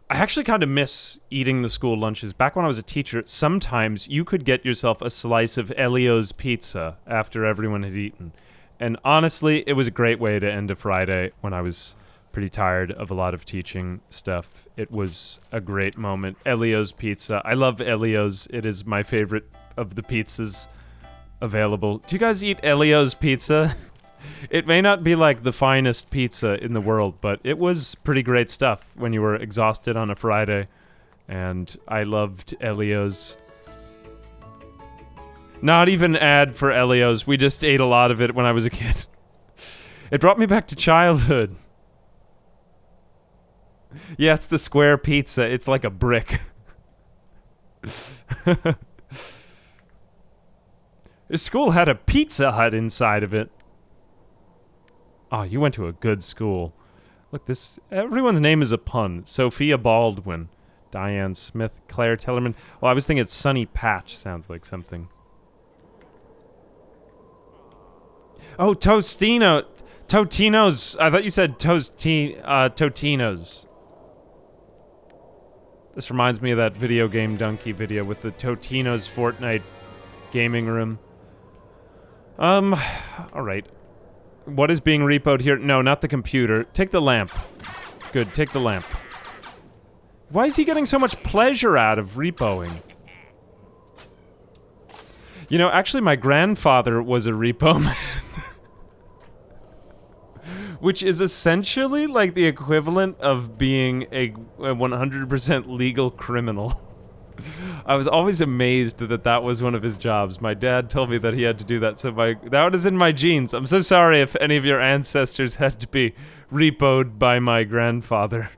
I actually kind of miss eating the school lunches. Back when I was a teacher, sometimes you could get yourself a slice of Elio's pizza after everyone had eaten. And honestly, it was a great way to end a Friday when I was pretty tired of a lot of teaching stuff. It was a great moment. Elio's pizza. I love Elio's. It is my favorite of the pizzas available. Do you guys eat Elio's pizza? It may not be like the finest pizza in the world, but it was pretty great stuff when you were exhausted on a Friday. And I loved Elio's. Not even ad for Elio's. We just ate a lot of it when I was a kid. It brought me back to childhood. Yeah, it's the square pizza. It's like a brick. This school had a Pizza Hut inside of it. Oh, you went to a good school. Look, this... Everyone's name is a pun. Sophia Baldwin. Diane Smith. Claire Tellerman. Well, I was thinking Sunny Patch sounds like something. Oh, Tostino. Totino's. I thought you said Totino's. This reminds me of that video game donkey video with the Totino's Fortnite gaming room. Alright. What is being repoed here? No, not the computer. Take the lamp. Good, take the lamp. Why is he getting so much pleasure out of repoing? You know, actually my grandfather was a repo man. Which is essentially like the equivalent of being a 100% legal criminal. I was always amazed that that was one of his jobs. My dad told me that he had to do that, so that is in my genes. I'm so sorry if any of your ancestors had to be repoed by my grandfather.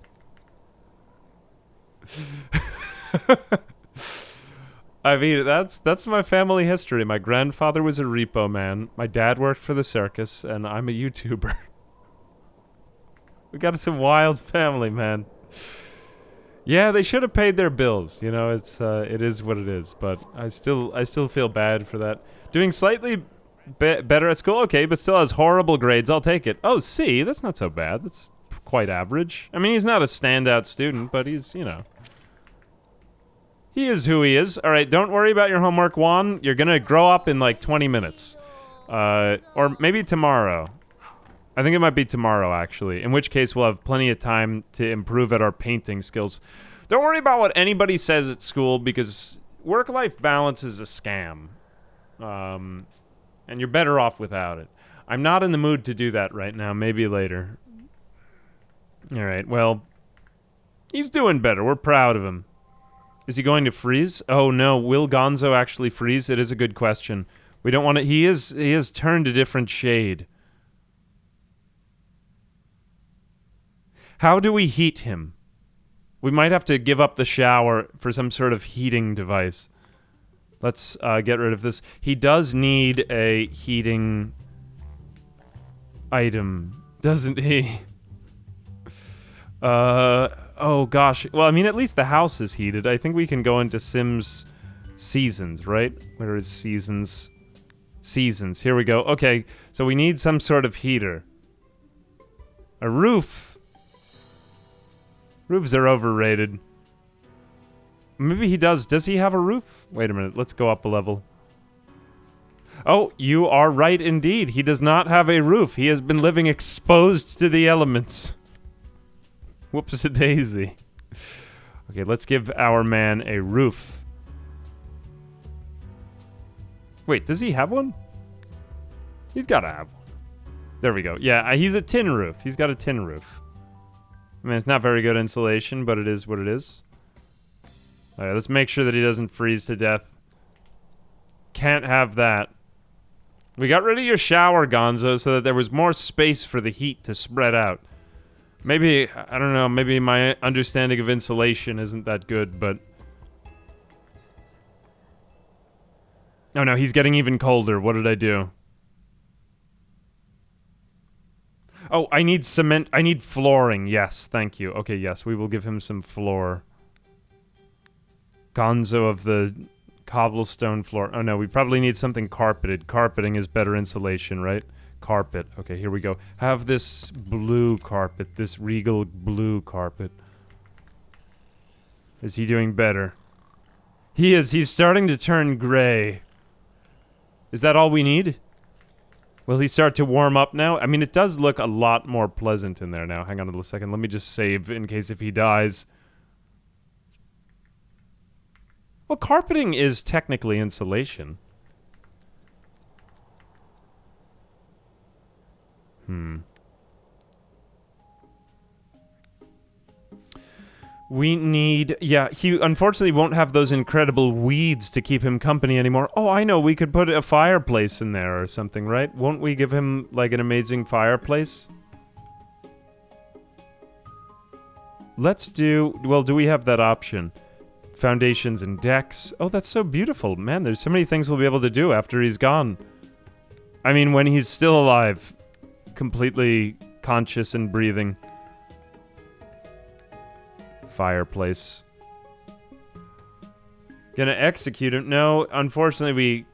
I mean, that's my family history. My grandfather was a repo man. My dad worked for the circus, and I'm a YouTuber. We got some wild family, man. Yeah, they should have paid their bills. You know, it is what it is. But I still feel bad for that. Doing slightly better at school, okay, but still has horrible grades. I'll take it. Oh, C, that's not so bad. That's quite average. I mean, he's not a standout student, but he's, you know. He is who he is. All right, don't worry about your homework, Juan. You're gonna grow up in like 20 minutes. Or maybe tomorrow. I think it might be tomorrow, actually. In which case, we'll have plenty of time to improve at our painting skills. Don't worry about what anybody says at school, because work-life balance is a scam. And you're better off without it. I'm not in the mood to do that right now. Maybe later. All right, well, he's doing better. We're proud of him. Is he going to freeze? Oh no, will Gonzo actually freeze? It is a good question. We don't want to... He is turned a different shade. How do we heat him? We might have to give up the shower for some sort of heating device. Let's get rid of this. He does need a heating item, doesn't he? Oh gosh. Well, I mean, at least the house is heated. I think we can go into Sims Seasons, right? Where is Seasons? Seasons. Here we go. Okay, so we need some sort of heater. A roof. Roofs are overrated. Maybe he does. Does he have a roof? Wait a minute. Let's go up a level. Oh, you are right indeed. He does not have a roof. He has been living exposed to the elements. Whoops-a-daisy. Okay, let's give our man a roof. Wait, does he have one? He's got to have one. There we go. Yeah, he's a tin roof. He's got a tin roof. I mean, it's not very good insulation, but it is what it is. All right, let's make sure that he doesn't freeze to death. Can't have that. We got rid of your shower, Gonzo, so that there was more space for the heat to spread out. Maybe, I don't know, maybe my understanding of insulation isn't that good, but... Oh no, he's getting even colder. What did I do? Oh, I need cement. I need flooring. Yes, thank you. Okay, yes, we will give him some floor. Gonzo of the cobblestone floor. Oh no, we probably need something carpeted. Carpeting is better insulation, right? Carpet. Okay, here we go. Have this blue carpet, this regal blue carpet. Is he doing better? He is. He's starting to turn gray. Is that all we need? Will he start to warm up now? I mean, it does look a lot more pleasant in there now. Hang on a second. Let me just save in case if he dies. Well, carpeting is technically insulation. We need... Yeah, he unfortunately won't have those incredible weeds to keep him company anymore. Oh, I know, we could put a fireplace in there or something, right? Won't we give him, like, an amazing fireplace? Let's do... Well, do we have that option? Foundations and decks. Oh, that's so beautiful. Man, there's so many things we'll be able to do after he's gone. I mean, when he's still alive. Completely conscious and breathing. Fireplace. Gonna execute him? No, unfortunately we...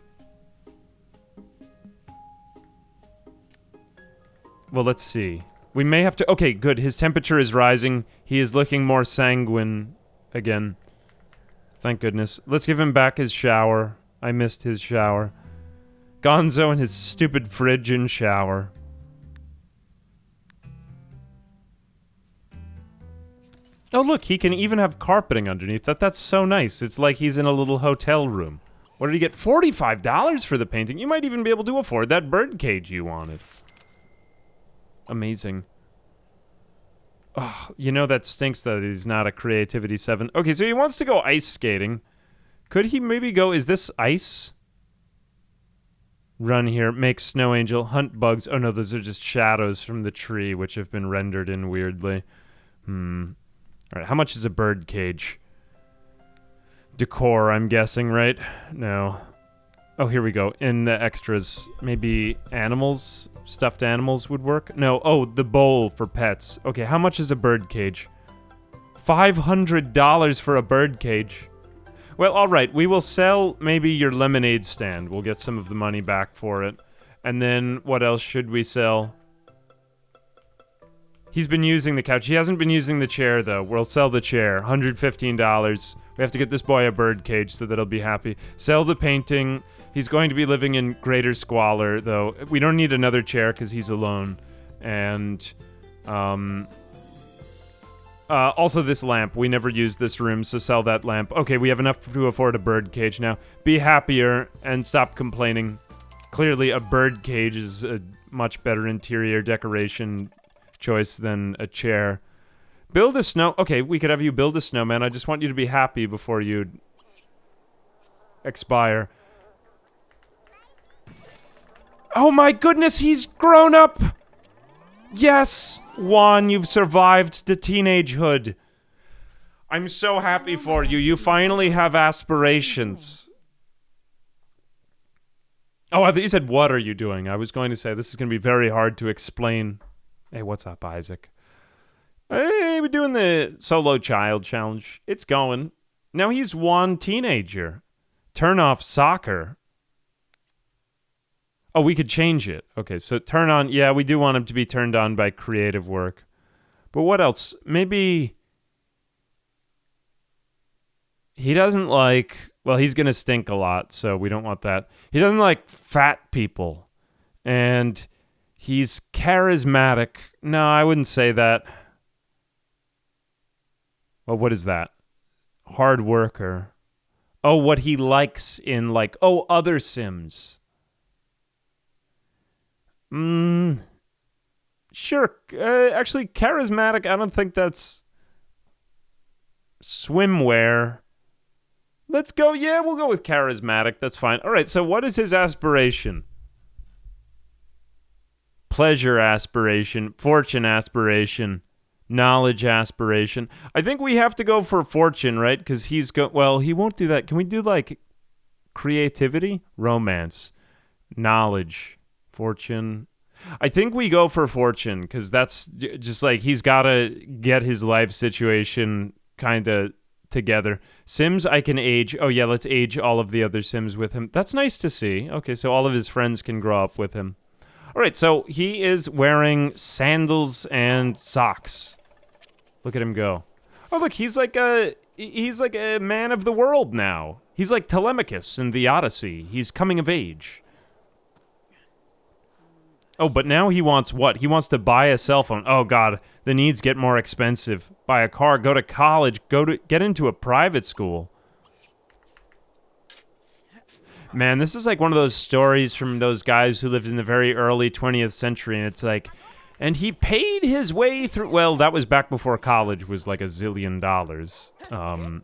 Well, let's see. We may have to... Okay, good. His temperature is rising. He is looking more sanguine again. Thank goodness. Let's give him back his shower. I missed his shower. Gonzo and his stupid fridge and shower. Oh, look, he can even have carpeting underneath that. That's so nice. It's like he's in a little hotel room. What did he get? $45 for the painting? You might even be able to afford that bird cage you wanted. Amazing. Oh, you know that stinks that he's not a creativity 7. Okay, so he wants to go ice skating. Could he maybe go, is this ice? Run here, make snow angel, hunt bugs. Oh no, those are just shadows from the tree, which have been rendered in weirdly. Alright, how much is a bird cage? Decor, I'm guessing, right? No. Oh, here we go. In the extras, maybe animals? Stuffed animals would work? No, oh, the bowl for pets. Okay, how much is a bird cage? $500 for a bird cage. Well, alright, we will sell maybe your lemonade stand. We'll get some of the money back for it. And then, what else should we sell? He's been using the couch. He hasn't been using the chair, though. We'll sell the chair. $115. We have to get this boy a bird cage so that he'll be happy. Sell the painting. He's going to be living in greater squalor, though. We don't need another chair because he's alone. And, also this lamp. We never used this room, so sell that lamp. Okay, we have enough to afford a bird cage now. Be happier and stop complaining. Clearly, a bird cage is a much better interior decoration choice than a chair. Build a snow... Okay, we could have you build a snowman. I just want you to be happy before you expire. Oh my goodness, he's grown up! Yes! Juan, you've survived the teenagehood. I'm so happy for you. You finally have aspirations. Oh, I thought you said, what are you doing? I was going to say, this is going to be very hard to explain. Hey, what's up, Isaac? Hey, we're doing the solo child challenge. It's going. Now he's one teenager. Turn off soccer. Oh, we could change it. Okay, so turn on... Yeah, we do want him to be turned on by creative work. But what else? Maybe... He doesn't like... Well, he's going to stink a lot, so we don't want that. He doesn't like fat people. And he's charismatic. No, I wouldn't say that. Well, what is that? Hard worker. Oh, what he likes in, like... Oh, other Sims. Sure. Actually, charismatic, I don't think that's... Swimwear. Let's go, yeah, we'll go with charismatic, that's fine. Alright, so what is his aspiration? Pleasure aspiration, fortune aspiration, knowledge aspiration. I think we have to go for fortune, right? Because he's well, he won't do that. Can we do, like, creativity? Romance. Knowledge. Fortune. I think we go for fortune, because that's just like, he's got to get his life situation kind of together. Sims, I can age. Oh, yeah, let's age all of the other Sims with him. That's nice to see. Okay, so all of his friends can grow up with him. All right, so he is wearing sandals and socks. Look at him go. Oh, look, he's like a man of the world now. He's like Telemachus in the Odyssey. He's coming of age. Oh, but now he wants what? He wants to buy a cell phone. Oh, God. The needs get more expensive. Buy a car, go to college, get into a private school. Man, this is like one of those stories from those guys who lived in the very early 20th century, and it's like... And he paid his way through... Well, that was back before college was like $1 zillion.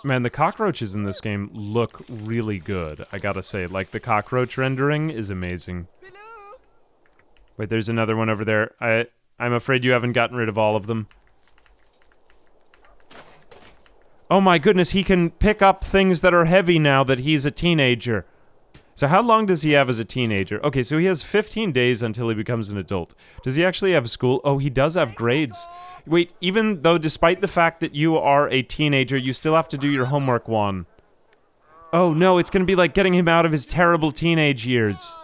Man, the cockroaches in this game look really good, I gotta say. Like, the cockroach rendering is amazing. Wait, there's another one over there. I'm afraid you haven't gotten rid of all of them. Oh my goodness, he can pick up things that are heavy now that he's a teenager. So how long does he have as a teenager? Okay, so he has 15 days until he becomes an adult. Does he actually have school? Oh, he does have grades. Wait, even though despite the fact that you are a teenager, you still have to do your homework, Juan. Oh no, it's gonna be like getting him out of his terrible teenage years.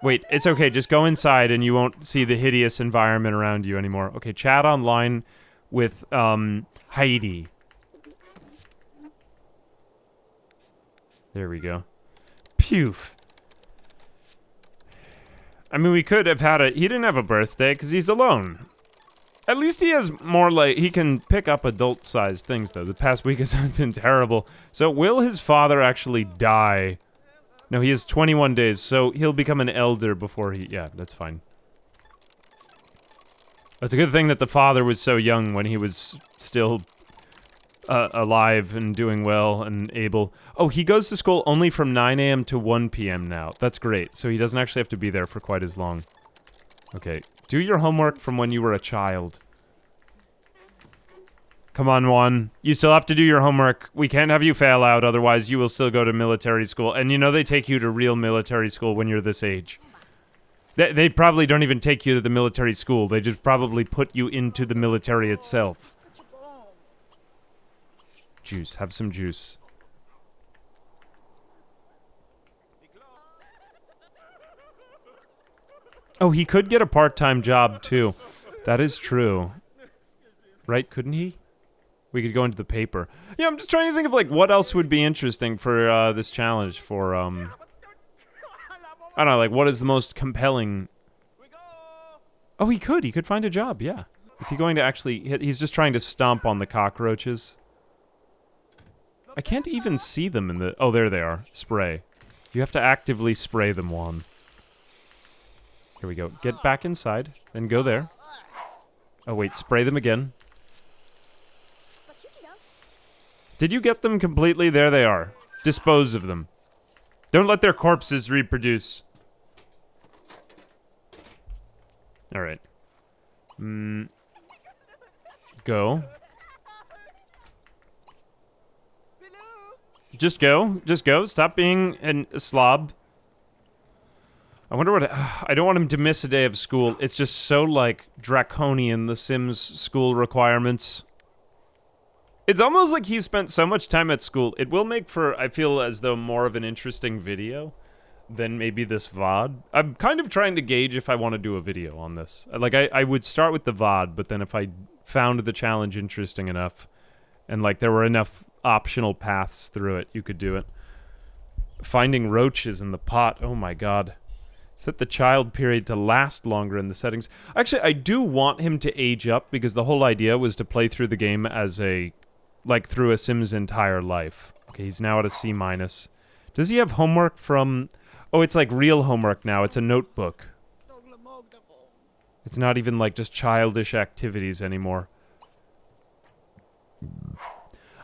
Wait, it's okay, just go inside and you won't see the hideous environment around you anymore. Okay, chat online with, Heidi. There we go. Phew. I mean, we could have had he didn't have a birthday because he's alone. At least he has more, like, he can pick up adult-sized things, though. The past week has been terrible. So, will his father actually die? No, he has 21 days, so he'll become an elder before he... Yeah, that's fine. It's a good thing that the father was so young when he was still alive and doing well and able... Oh, he goes to school only from 9 a.m. to 1 p.m. now. That's great. So he doesn't actually have to be there for quite as long. Okay. Do your homework from when you were a child. Come on, Juan. You still have to do your homework. We can't have you fail out, otherwise you will still go to military school. And you know they take you to real military school when you're this age. They probably don't even take you to the military school. They just probably put you into the military itself. Juice. Have some juice. Oh, he could get a part-time job, too. That is true. Right, couldn't he? We could go into the paper. Yeah, I'm just trying to think of, like, what else would be interesting for, this challenge for, I don't know, like, what is the most compelling... Oh, he could find a job, yeah. Is he going to actually hit... He's just trying to stomp on the cockroaches. I can't even see them in the... Oh, there they are. Spray. You have to actively spray them, Juan. Here we go. Get back inside, then go there. Oh, wait, spray them again. Did you get them completely? There they are. Dispose of them. Don't let their corpses reproduce. Alright. Go. Just go. Just go. Stop being a slob. I wonder what... I don't want him to miss a day of school. It's just so, like, draconian, the Sims school requirements. It's almost like he spent so much time at school. It will make for, I feel as though, more of an interesting video than maybe this VOD. I'm kind of trying to gauge if I want to do a video on this. Like, I would start with the VOD, but then if I found the challenge interesting enough, and, like, there were enough optional paths through it, you could do it. Finding roaches in the pot. Oh my god. Set the child period to last longer in the settings. Actually, I do want him to age up, because the whole idea was to play through the game as a... like, through a Sim's entire life. Okay, he's now at a C-. Does he have homework from... Oh, it's like real homework now. It's a notebook. It's not even, like, just childish activities anymore.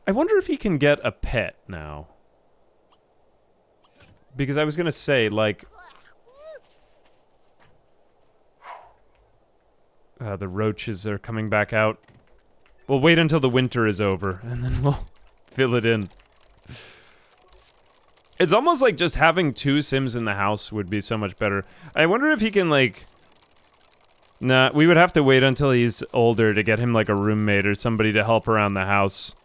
I wonder if he can get a pet now. Because I was gonna say, like... the roaches are coming back out. We'll wait until the winter is over, and then we'll fill it in. It's almost like just having 2 Sims in the house would be so much better. I wonder if he can, like... Nah, we would have to wait until he's older to get him, like, a roommate or somebody to help around the house.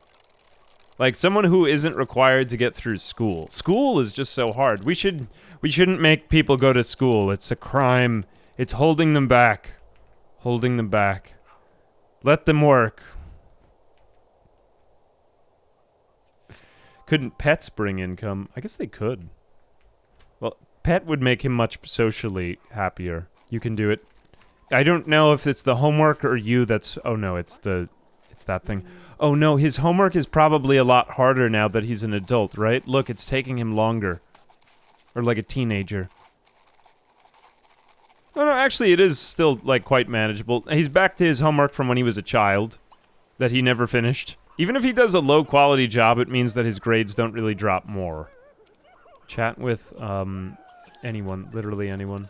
Like, someone who isn't required to get through school. School is just so hard. We shouldn't make people go to school. It's a crime. It's holding them back. Holding them back. Let them work. Couldn't pets bring income? I guess they could. Well, pet would make him much socially happier. You can do it. I don't know if it's the homework or you that's... Oh no, it's that thing. Oh no, his homework is probably a lot harder now that he's an adult, right? Look, it's taking him longer. Or like a teenager. No, actually it is still, like, quite manageable. He's back to his homework from when he was a child. That he never finished. Even if he does a low-quality job, it means that his grades don't really drop more. Chat with, anyone. Literally anyone.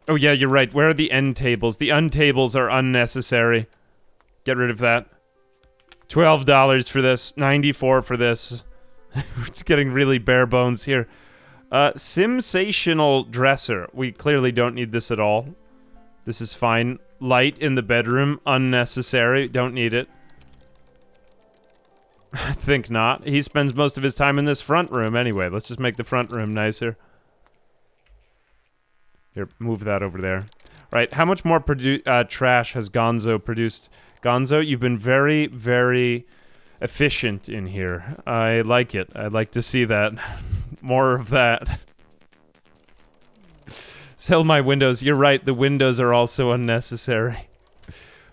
Oh yeah, you're right. Where are the end tables? The untables are unnecessary. Get rid of that. $12 for this. $94 for this. It's getting really bare bones here. Simsational dresser. We clearly don't need this at all. This is fine. Light in the bedroom. Unnecessary. Don't need it. I think not. He spends most of his time in this front room anyway. Let's just make the front room nicer. Here, move that over there. Right, how much more trash has Gonzo produced? Gonzo, you've been very, very efficient in here. I like it. I'd like to see that. More of that. Sell my windows. You're right, the windows are also unnecessary.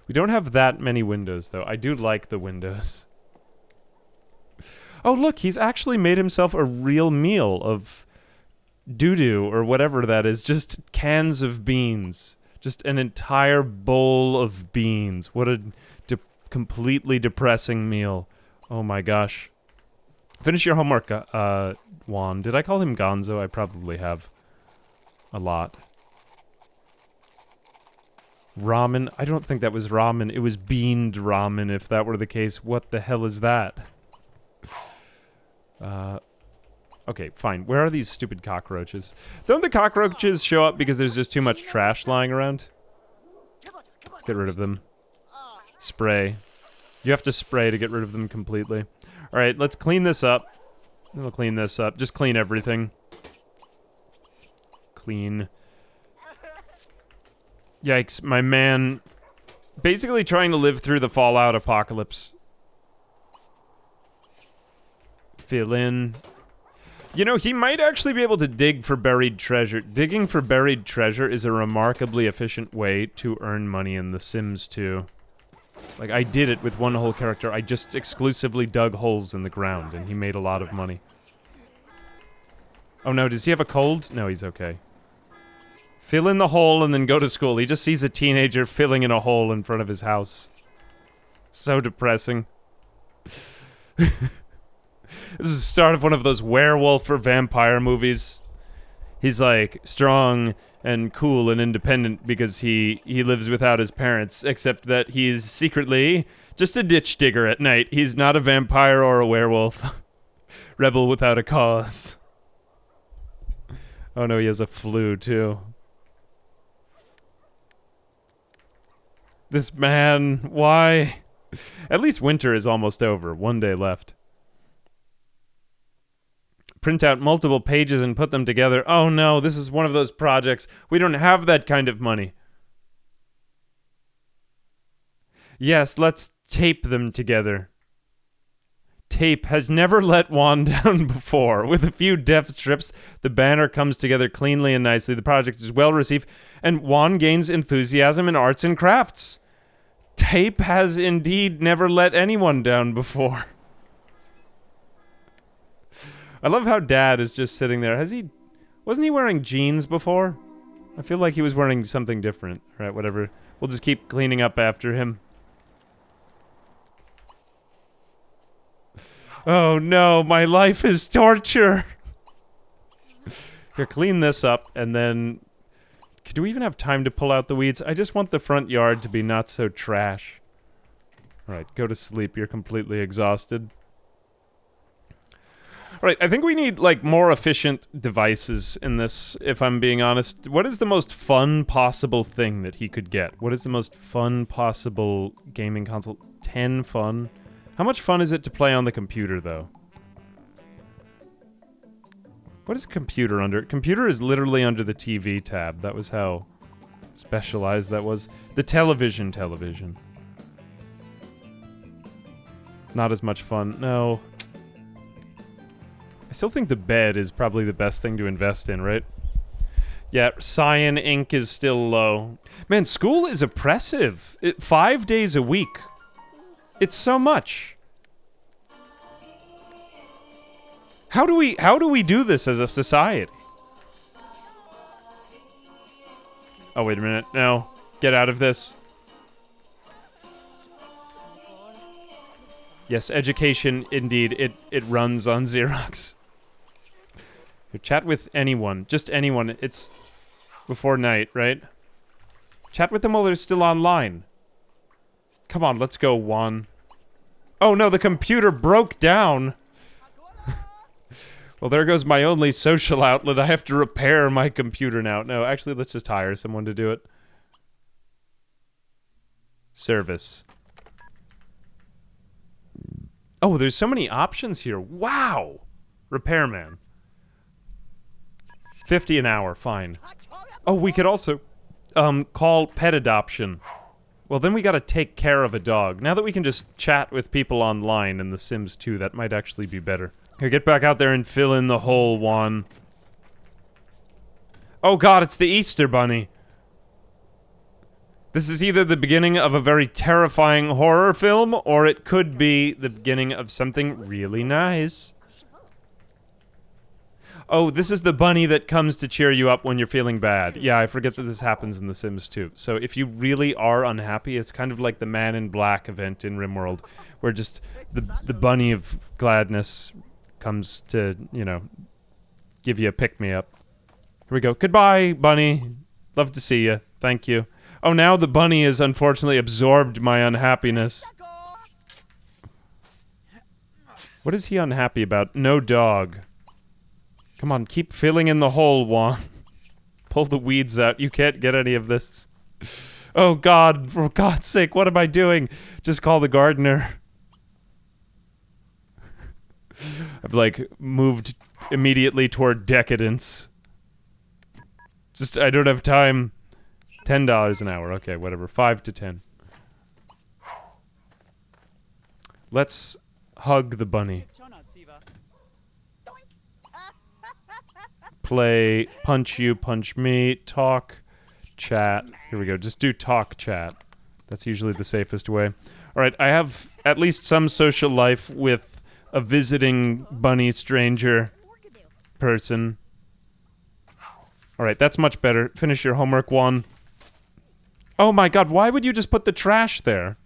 We don't have that many windows, though. I do like the windows. Oh, look, he's actually made himself a real meal of doo-doo or whatever that is. Just cans of beans. Just an entire bowl of beans. What a completely depressing meal. Oh my gosh. Finish your homework, Juan. Did I call him Gonzo? I probably have. A lot. Ramen? I don't think that was ramen. It was beaned ramen, if that were the case. What the hell is that? Okay, fine. Where are these stupid cockroaches? Don't the cockroaches show up because there's just too much trash lying around? Let's get rid of them. Spray. You have to spray to get rid of them completely. Alright, let's clean this up. We'll clean this up. Just clean everything. Clean. Yikes, my man. Basically trying to live through the Fallout apocalypse. Fill in. You know, he might actually be able to dig for buried treasure. Digging for buried treasure is a remarkably efficient way to earn money in The Sims 2. Like, I did it with one whole character. I just exclusively dug holes in the ground, and he made a lot of money. Oh no, does he have a cold? No, he's okay. Fill in the hole and then go to school. He just sees a teenager filling in a hole in front of his house. So depressing. This is the start of one of those werewolf or vampire movies. He's like strong and cool and independent because he lives without his parents, except that he's secretly just a ditch digger at night. He's not a vampire or a werewolf. Rebel without a cause. Oh no, he has a flu too. This man, why? At least winter is almost over. 1 day left. Print out multiple pages and put them together. Oh no, this is one of those projects. We don't have that kind of money. Yes, let's tape them together. Tape has never let Juan down before. With a few deft strips, the banner comes together cleanly and nicely. The project is well received, and Juan gains enthusiasm in arts and crafts. Tape has indeed never let anyone down before. I love how Dad is just sitting there. Wasn't he wearing jeans before? I feel like he was wearing something different. All right, whatever. We'll just keep cleaning up after him. Oh no, my life is torture. Here, clean this up, and then... Do we even have time to pull out the weeds? I just want the front yard to be not so trash. Alright, go to sleep. You're completely exhausted. Alright, I think we need, like, more efficient devices in this, if I'm being honest. What is the most fun possible thing that he could get? What is the most fun possible gaming console? 10 fun? How much fun is it to play on the computer, though? What is a computer under? Computer is literally under the TV tab. That was how specialized that was. The television. Not as much fun. No. I still think the bed is probably the best thing to invest in, right? Yeah, Cyan ink is still low. Man, school is oppressive. 5 days a week. It's so much. How do we do this as a society? Oh, wait a minute. No. Get out of this. Yes, education, indeed. It runs on Xerox. You chat with anyone. Just anyone. It's before night, right? Chat with them while they're still online. Come on, let's go, Juan. Oh no, the computer broke down. Well, there goes my only social outlet. I have to repair my computer now. No, actually, let's just hire someone to do it. Service. Oh, there's so many options here. Wow! Repairman. 50 an hour, fine. Oh, we could also, call pet adoption. Well, then we gotta take care of a dog. Now that we can just chat with people online in The Sims 2, that might actually be better. Here, get back out there and fill in the hole, Juan. Oh god, it's the Easter Bunny. This is either the beginning of a very terrifying horror film, or it could be the beginning of something really nice. Oh, this is the bunny that comes to cheer you up when you're feeling bad. Yeah, I forget that this happens in The Sims 2. So if you really are unhappy, it's kind of like the Man in Black event in RimWorld, where just the bunny of gladness comes to, you know, give you a pick-me-up. Here we go. Goodbye, bunny. Love to see you. Thank you. Oh, now the bunny has unfortunately absorbed my unhappiness. What is he unhappy about? No dog. Come on, keep filling in the hole, Juan. Pull the weeds out. You can't get any of this. Oh, God. For God's sake, what am I doing? Just call the gardener. I've, like, moved immediately toward decadence. Just, I don't have time. $10 an hour. Okay, whatever. 5 to 10. Let's hug the bunny. Play punch you, punch me, talk, chat. Here we go. Just do talk, chat. That's usually the safest way. All right, I have at least some social life with a visiting bunny stranger person. All right, that's much better. Finish your homework, Juan. Oh my God, why would you just put the trash there?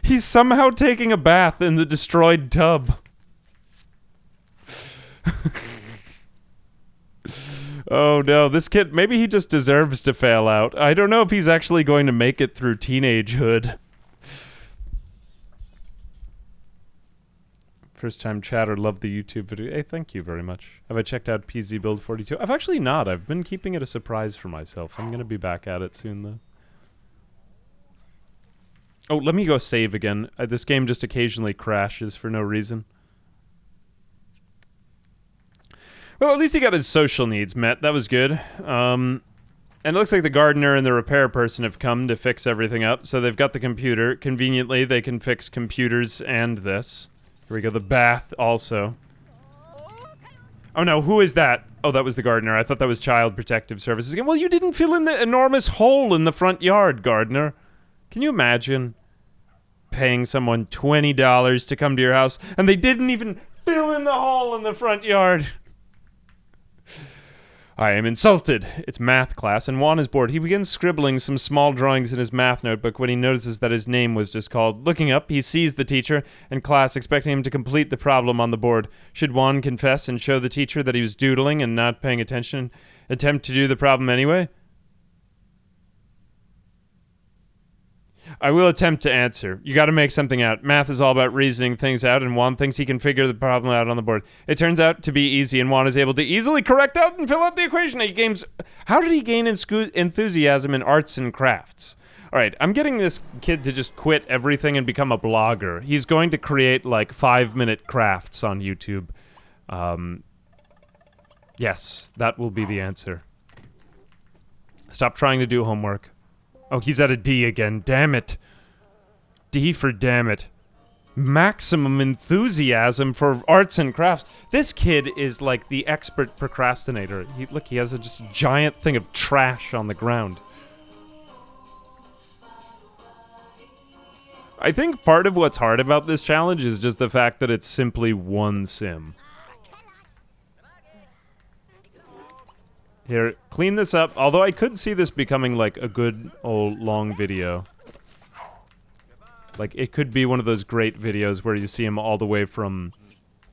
He's somehow taking a bath in the destroyed tub. Oh no, this kid, maybe he just deserves to fail out. I don't know if he's actually going to make it through teenagehood. First time chatter, love the YouTube video. Hey, thank you very much. Have I checked out PZ Build 42? I've actually not. I've been keeping it a surprise for myself. I'm gonna be back at it soon though. Oh, let me go save again. This game just occasionally crashes for no reason. Well, at least he got his social needs met. That was good. And it looks like the gardener and the repair person have come to fix everything up. So they've got the computer. Conveniently, they can fix computers and this. Here we go. The bath also. Oh no, who is that? Oh, that was the gardener. I thought that was Child Protective Services again. Well, you didn't fill in the enormous hole in the front yard, gardener. Can you imagine paying someone $20 to come to your house and they didn't even fill in the hole in the front yard? I am insulted. It's math class, and Juan is bored. He begins scribbling some small drawings in his math notebook when he notices that his name was just called. Looking up, he sees the teacher and class expecting him to complete the problem on the board. Should Juan confess and show the teacher that he was doodling and not paying attention, attempt to do the problem anyway? I will attempt to answer. You gotta make something out. Math is all about reasoning things out, and Juan thinks he can figure the problem out on the board. It turns out to be easy, and Juan is able to easily correct out and fill out the equation. He gains... How did he gain enthusiasm in arts and crafts? Alright, I'm getting this kid to just quit everything and become a blogger. He's going to create, like, 5-minute crafts on YouTube. Yes, that will be the answer. Stop trying to do homework. Oh, he's at a D again. Damn it. D for damn it. Maximum enthusiasm for arts and crafts. This kid is like the expert procrastinator. Look, he has just a giant thing of trash on the ground. I think part of what's hard about this challenge is just the fact that it's simply one sim. Here, clean this up. Although I could see this becoming like a good old long video. Like, it could be one of those great videos where you see him all the way from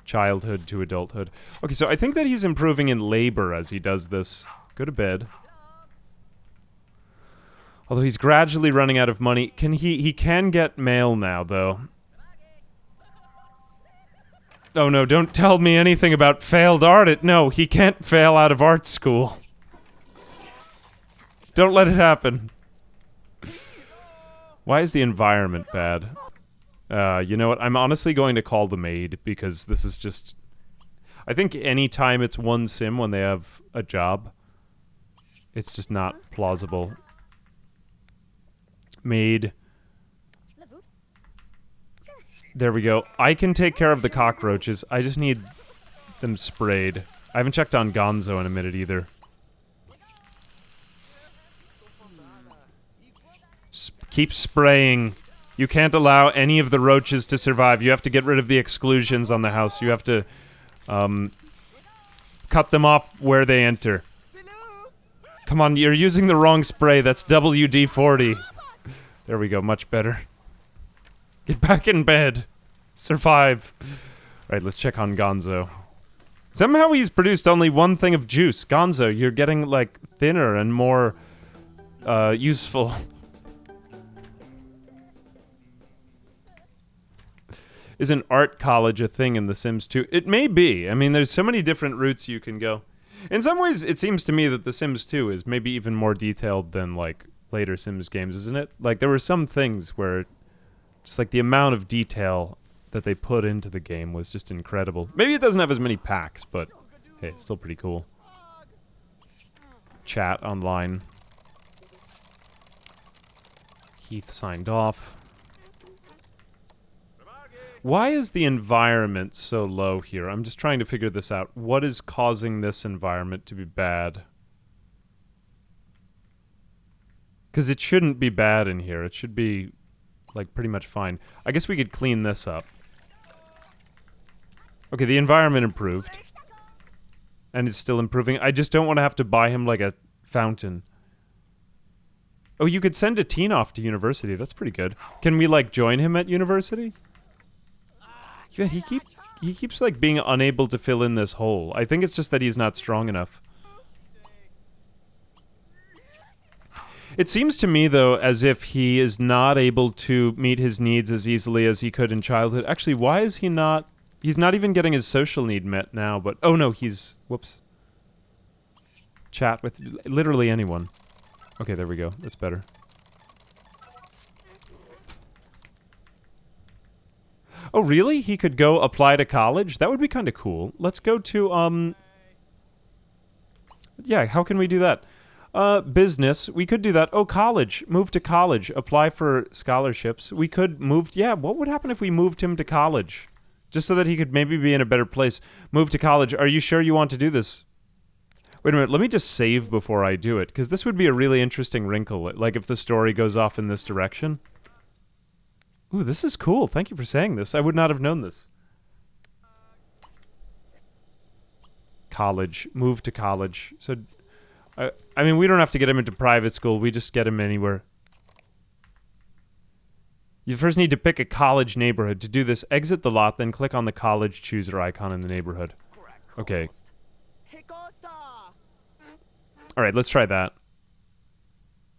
childhood to adulthood. Okay, so I think that he's improving in labor as he does this. Go to bed. Although he's gradually running out of money. He can get mail now, though. Oh no, don't tell me anything about failed art. No, he can't fail out of art school. Don't let it happen. Why is the environment bad? You know what? I'm honestly going to call the maid because this is just... I think any time it's one sim when they have a job, it's just not plausible. Maid. There we go. I can take care of the cockroaches. I just need them sprayed. I haven't checked on Gonzo in a minute either. Keep spraying. You can't allow any of the roaches to survive. You have to get rid of the exclusions on the house. You have to, cut them off where they enter. Come on, you're using the wrong spray. That's WD-40. There we go, much better. Get back in bed. Survive. Right, let's check on Gonzo. Somehow he's produced only one thing of juice. Gonzo, you're getting, like, thinner and more, useful. Is an art college a thing in The Sims 2? It may be. I mean, there's so many different routes you can go. In some ways, it seems to me that The Sims 2 is maybe even more detailed than, like, later Sims games, isn't it? Like, there were some things where just, like, the amount of detail that they put into the game was just incredible. Maybe it doesn't have as many packs, but hey, it's still pretty cool. Chat online. Heath signed off. Why is the environment so low here? I'm just trying to figure this out. What is causing this environment to be bad? Because it shouldn't be bad in here. It should be, like, pretty much fine. I guess we could clean this up. Okay, the environment improved. And it's still improving. I just don't want to have to buy him, like, a fountain. Oh, you could send a teen off to university. That's pretty good. Can we, like, join him at university? Yeah, he keeps, like, being unable to fill in this hole. I think it's just that he's not strong enough. It seems to me, though, as if he is not able to meet his needs as easily as he could in childhood. Actually, why is he not... He's not even getting his social need met now, but... Oh, no, he's... Whoops. Chat with literally anyone. Okay, there we go. That's better. Oh, really? He could go apply to college? That would be kind of cool. Let's go to, yeah, how can we do that? Business. We could do that. Oh, college. Move to college. Apply for scholarships. We could move... Yeah, what would happen if we moved him to college? Just so that he could maybe be in a better place. Move to college. Are you sure you want to do this? Wait a minute. Let me just save before I do it, because this would be a really interesting wrinkle, like if the story goes off in this direction. Ooh, this is cool. Thank you for saying this. I would not have known this. College. Move to college. So, I mean, we don't have to get him into private school. We just get him anywhere. You first need to pick a college neighborhood. To do this, exit the lot, then click on the college chooser icon in the neighborhood. Okay. Alright, let's try that.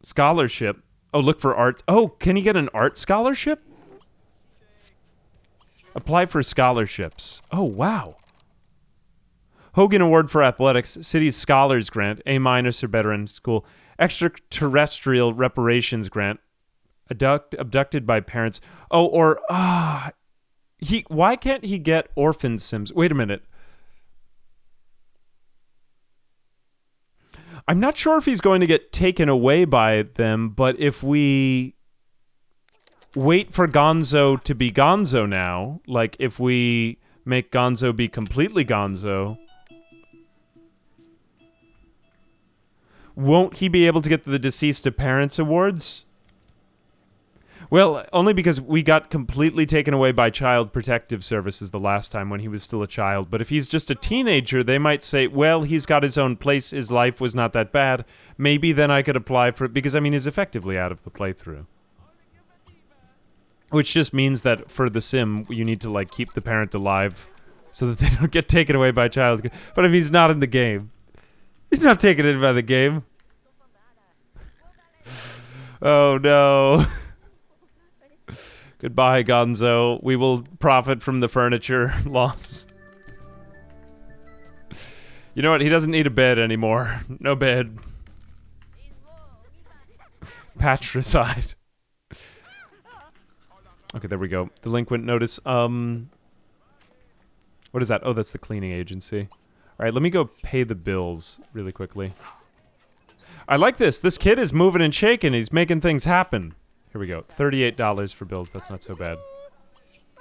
Scholarship. Oh, look for art. Oh, can he get an art scholarship? Apply for scholarships. Oh, wow. Hogan Award for Athletics, City's Scholars Grant, A- or better in school, Extraterrestrial Reparations Grant, abducted by parents. Oh, or, why can't he get orphan Sims? Wait a minute. I'm not sure if he's going to get taken away by them, but if we wait for Gonzo to be Gonzo now, like if we make Gonzo be completely Gonzo, won't he be able to get the Deceased to Parents awards? Well, only because we got completely taken away by Child Protective Services the last time when he was still a child. But if he's just a teenager, they might say, well, he's got his own place, his life was not that bad. Maybe then I could apply for it, because, I mean, he's effectively out of the playthrough. Which just means that for the sim, you need to, like, keep the parent alive so that they don't get taken away by child. But if he's not in the game, he's not taken in by the game. Oh, no. Goodbye, Gonzo. We will profit from the furniture loss. You know what? He doesn't need a bed anymore. No bed. Patricide. Okay, there we go. Delinquent notice. What is that? Oh, that's the cleaning agency. Alright, let me go pay the bills really quickly. I like this. This kid is moving and shaking. He's making things happen. Here we go. $38 for bills. That's not so bad.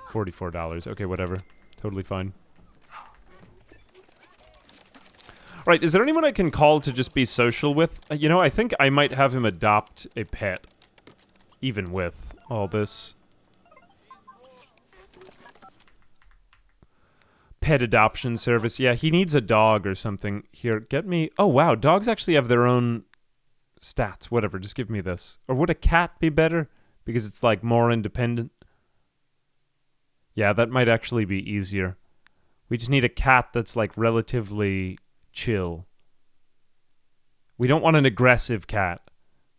$44. Okay, whatever. Totally fine. Right, is there anyone I can call to just be social with? You know, I think I might have him adopt a pet. even with all this. Pet adoption service. Yeah, he needs a dog or something. Here, get me... Oh, wow, dogs actually have their own stats. Whatever, just give me this. Or would a cat be better? Because it's, like, more independent. Yeah, that might actually be easier. We just need a cat that's, like, relatively chill. We don't want an aggressive cat.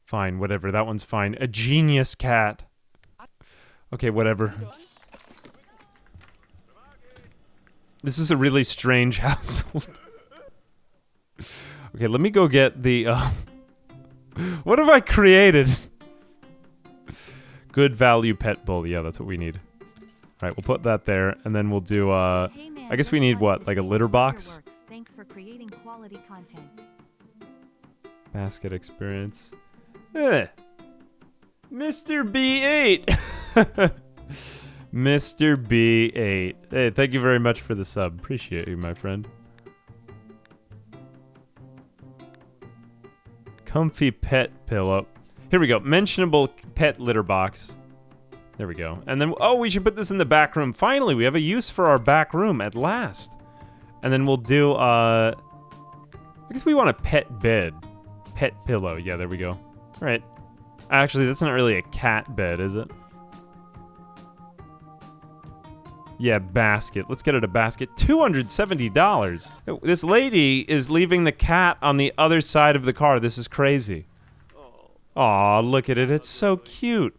Fine, whatever, that one's fine. A genius cat. Okay, whatever. This is a really strange household. Okay, let me go get the, what have I created? Good value pet bull. Yeah, that's what we need. Alright, we'll put that there, and then we'll do, Hey man, I guess we need what? Like a litter box? Works. Thanks for creating quality content. Basket experience. Mr. B8! Mr. B8. Hey, thank you very much for the sub. Appreciate you, my friend. Comfy pet pillow. Here we go. Mentionable pet litter box. There we go. And then, oh, we should put this in the back room. Finally, we have a use for our back room at last. And then we'll do, I guess we want a pet bed. Pet pillow. Yeah, there we go. All right. Actually, that's not really a cat bed, is it? Yeah, basket. Let's get it a basket. $270. This lady is leaving the cat on the other side of the car. This is crazy. Aw, look at it. It's so cute.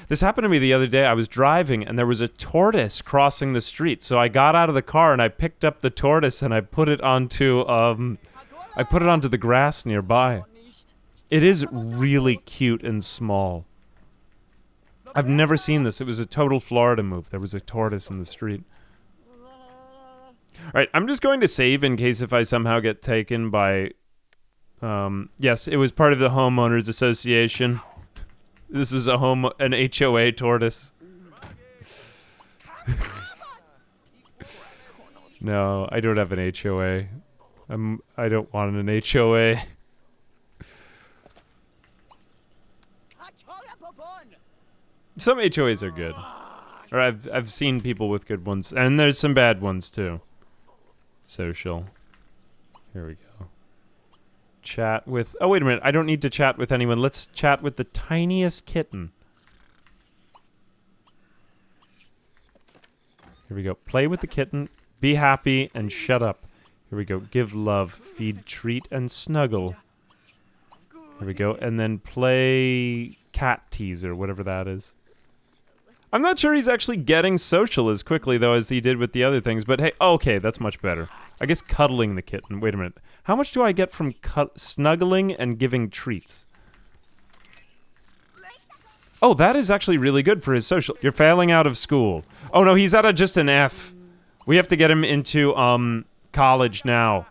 This happened to me the other day. I was driving, and there was a tortoise crossing the street. So I got out of the car, and I picked up the tortoise, and I put it onto, the grass nearby. It is really cute and small. I've never seen this. It was a total Florida move. There was a tortoise in the street. Alright, I'm just going to save in case if I somehow get taken by... yes, it was part of the homeowners association. This was an HOA tortoise. No, I don't have an HOA. I don't want an HOA. Some HOAs are good. Or I've seen people with good ones. And there's some bad ones too. Social. Here we go. Chat with... Oh, wait a minute. I don't need to chat with anyone. Let's chat with the tiniest kitten. Here we go. Play with the kitten. Be happy and shut up. Here we go. Give love. Feed, treat, and snuggle. Here we go. And then play cat teaser, whatever that is. I'm not sure he's actually getting social as quickly, though, as he did with the other things. But hey, okay, that's much better. I guess cuddling the kitten. Wait a minute. How much do I get from snuggling and giving treats? Oh, that is actually really good for his social. You're failing out of school. Oh, no, he's at just an F. We have to get him into, college now.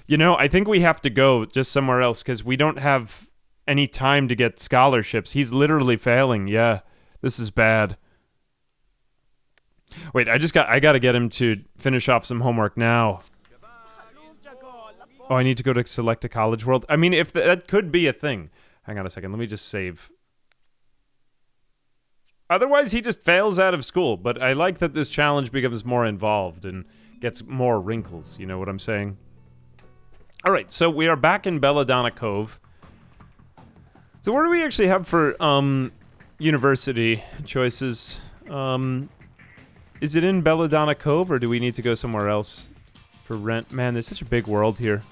You know, I think we have to go just somewhere else, because we don't have any time to get scholarships. He's literally failing, yeah. This is bad. Wait, I gotta get him to finish off some homework now. Oh, I need to go to select a college world? I mean, if that could be a thing. Hang on a second, let me just save. Otherwise, he just fails out of school, but I like that this challenge becomes more involved and gets more wrinkles, you know what I'm saying? Alright, so we are back in Belladonna Cove. So what do we actually have for, university choices? Is it in Belladonna Cove, or do we need to go somewhere else for rent? Man, there's such a big world here.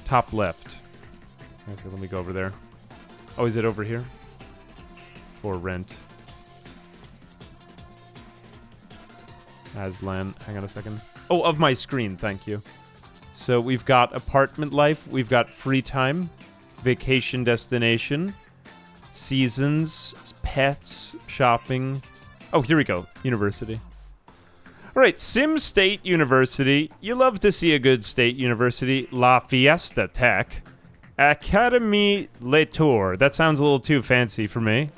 Top left. Okay, let me go over there. Oh, is it over here? For rent. Aslan. Hang on a second. Oh, of my screen, thank you. So we've got apartment life, we've got free time, vacation destination, seasons, pets, shopping. Oh, here we go. University. Alright, Sim State University. You love to see a good state university. La Fiesta Tech. Académie Les Tours. That sounds a little too fancy for me.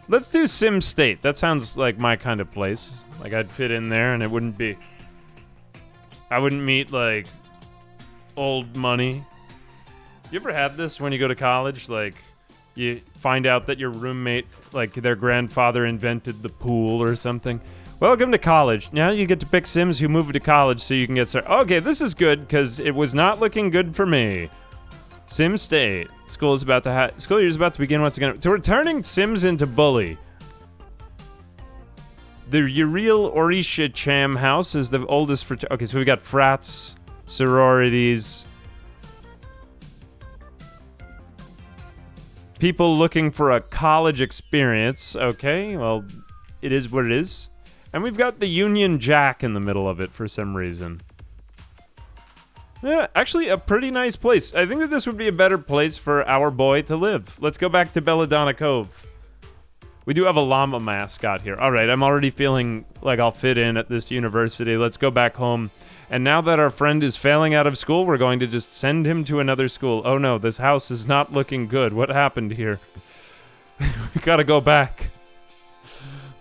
Let's do Sim State. That sounds like my kind of place. Like, I'd fit in there and it wouldn't be... I wouldn't meet, like, old money. You ever had this when you go to college? Like, you find out that your roommate, like, their grandfather invented the pool or something. Welcome to college. Now you get to pick Sims who moved to college so you can get started. Okay, this is good because it was not looking good for me. Sim State. School year is about to begin once again. So we're turning Sims into bully. The Uriel Orisha Cham house is the oldest okay, so we got frats, sororities, people looking for a college experience. Okay, well, it is what it is. And we've got the Union Jack in the middle of it for some reason. Yeah, actually a pretty nice place. I think that this would be a better place for our boy to live. Let's go back to Belladonna Cove. We do have a llama mascot here. All right, I'm already feeling like I'll fit in at this university. Let's go back home. And now that our friend is failing out of school, we're going to just send him to another school. Oh no, this house is not looking good. What happened here? We gotta go back.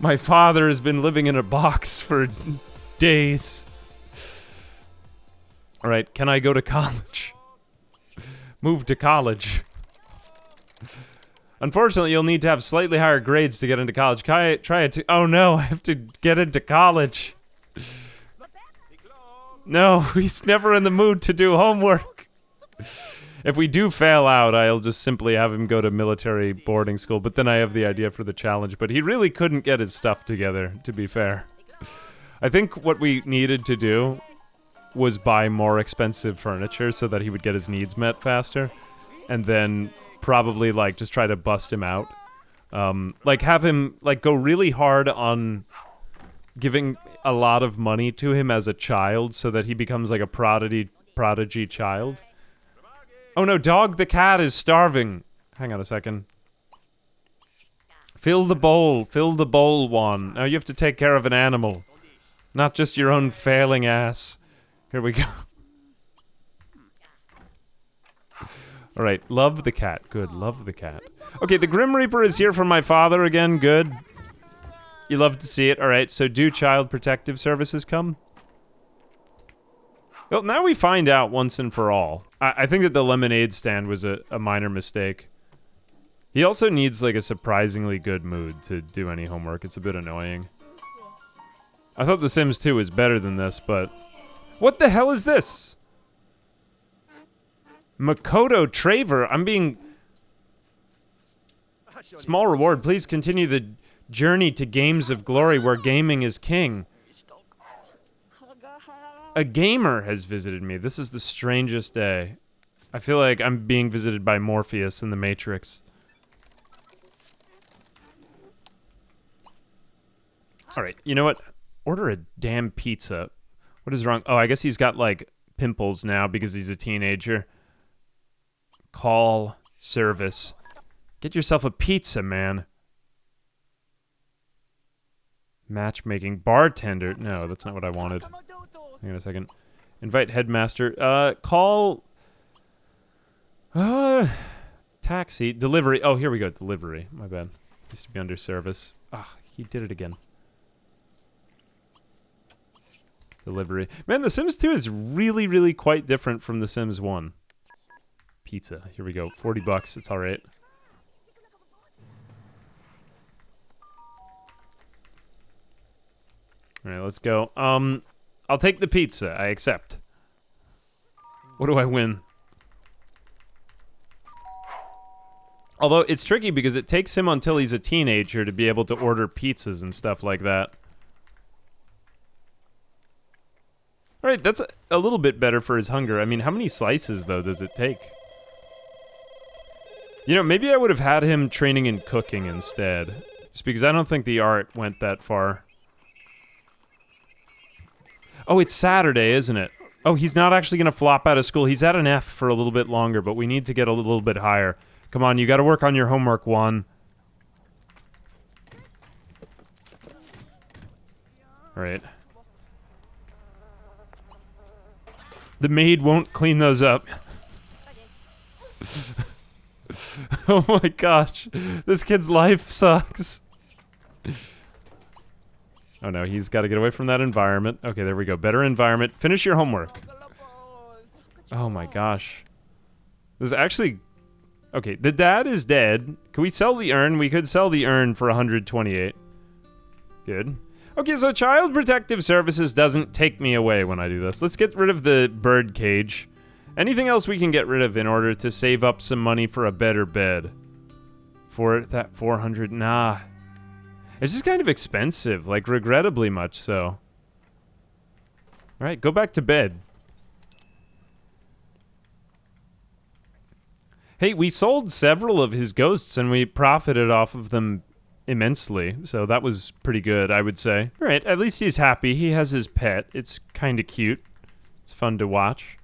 My father has been living in a box for days. All right, can I go to college? Move to college. Unfortunately, you'll need to have slightly higher grades to get into college. Try it. Oh no, I have to get into college. No, he's never in the mood to do homework. If we do fail out, I'll just simply have him go to military boarding school, but then I have the idea for the challenge. But he really couldn't get his stuff together, to be fair. I think what we needed to do was buy more expensive furniture so that he would get his needs met faster, and then probably, like, just try to bust him out. Like, have him, like, go really hard on giving a lot of money to him as a child so that he becomes, like, a prodigy child. Oh no, Dog the cat is starving. Hang on a second. Fill the bowl, Juan. Now you have to take care of an animal, not just your own failing ass. Here we go. Alright, love the cat. Good, love the cat. Okay, the Grim Reaper is here for my father again. Good. You love to see it. Alright, so do Child Protective Services come? Well, now we find out once and for all. I think that the lemonade stand was a minor mistake. He also needs, like, a surprisingly good mood to do any homework. It's a bit annoying. I thought The Sims 2 was better than this, but... What the hell is this? Makoto Traver, I'm being... Small reward, please continue the journey to Games of Glory where gaming is king. A gamer has visited me. This is the strangest day. I feel like I'm being visited by Morpheus in the Matrix. Alright, you know what? Order a damn pizza. What is wrong? Oh, I guess he's got, like, pimples now because he's a teenager. Call service. Get yourself a pizza, man. Matchmaking. Bartender. No, that's not what I wanted. Hang on a second. Invite headmaster. Call... taxi. Delivery. Oh, here we go. Delivery. My bad. Used to be under service. Ah, he did it again. Delivery. Man, The Sims 2 is really, really quite different from The Sims 1. Pizza. Here we go. 40 bucks. It's alright. Alright, let's go. I'll take the pizza. I accept. What do I win? Although, it's tricky because it takes him until he's a teenager to be able to order pizzas and stuff like that. Alright, that's a little bit better for his hunger. I mean, how many slices, though, does it take? You know, maybe I would have had him training in cooking instead. Just because I don't think the art went that far. Oh, it's Saturday, isn't it? Oh, he's not actually going to flop out of school. He's at an F for a little bit longer, but we need to get a little bit higher. Come on, you got to work on your homework, Juan. Alright. The maid won't clean those up. Oh my gosh. This kid's life sucks. Oh no, he's got to get away from that environment. Okay, there we go. Better environment. Finish your homework. Oh my gosh. This is actually... Okay, the dad is dead. Can we sell the urn? We could sell the urn for 128. Good. Okay, so Child Protective Services doesn't take me away when I do this. Let's get rid of the bird cage. Anything else we can get rid of in order to save up some money for a better bed? For that 400? Nah. It's just kind of expensive, like regrettably much so. Alright, go back to bed. Hey, we sold several of his ghosts and we profited off of them immensely, so that was pretty good, I would say. Alright, at least he's happy. He has his pet. It's kind of cute. It's fun to watch.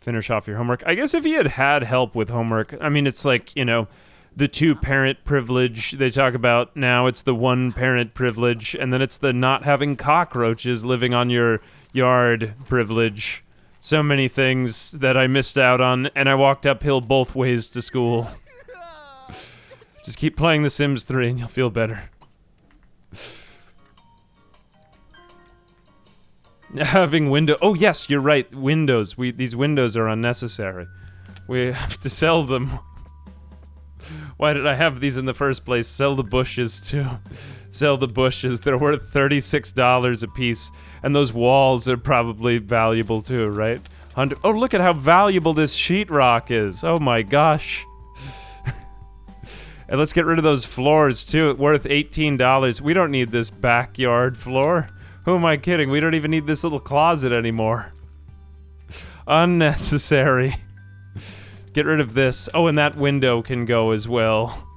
Finish off your homework. I guess if he had had help with homework, I mean, it's like, you know, the two-parent privilege they talk about now. It's the one-parent privilege, and then it's the not having cockroaches living on your yard privilege. So many things that I missed out on, and I walked uphill both ways to school. Just keep playing The Sims 3 and you'll feel better. Having window... Oh, yes, you're right. Windows. These windows are unnecessary. We have to sell them. Why did I have these in the first place? Sell the bushes, too. Sell the bushes. They're worth $36 a piece. And those walls are probably valuable, too, right? Oh, look at how valuable this sheetrock is. Oh, my gosh. And let's get rid of those floors, too. Worth $18. We don't need this backyard floor. Who am I kidding? We don't even need this little closet anymore. Unnecessary. Get rid of this. Oh, and that window can go as well.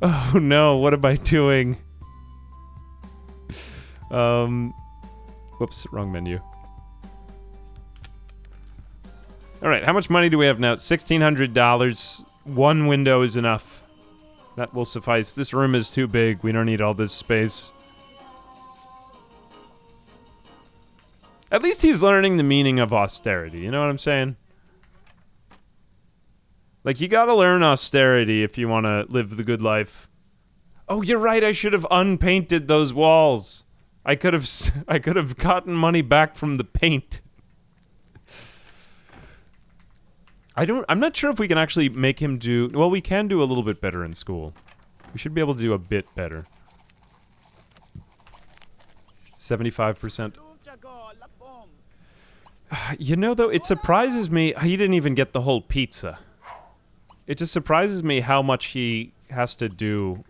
Oh no, what am I doing? Whoops, wrong menu. Alright, how much money do we have now? $1,600. One window is enough. That will suffice. This room is too big. We don't need all this space. At least he's learning the meaning of austerity, you know what I'm saying? Like, you gotta learn austerity if you want to live the good life. Oh, you're right, I should have unpainted those walls. I could have gotten money back from the paint. I'm not sure if we can actually make him do... Well, we can do a little bit better in school. We should be able to do a bit better. 75%. You know, though, it surprises me he didn't even get the whole pizza. It just surprises me how much he has to do.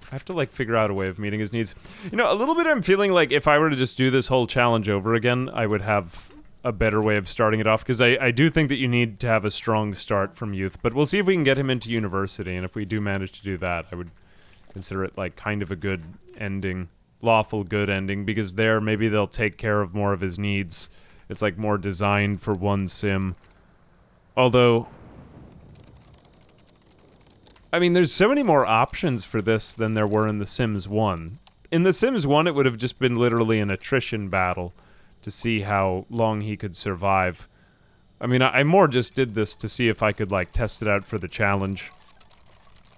I have to, like, figure out a way of meeting his needs. You know, a little bit I'm feeling like if I were to just do this whole challenge over again, I would have a better way of starting it off, because I do think that you need to have a strong start from youth, but we'll see if we can get him into university, and if we do manage to do that, I would consider it, like, kind of a good ending. Lawful good ending, because there, maybe they'll take care of more of his needs. It's, like, more designed for one sim. Although... I mean, there's so many more options for this than there were in The Sims 1. In The Sims 1, it would have just been literally an attrition battle to see how long he could survive. I mean, I more just did this to see if I could, like, test it out for the challenge.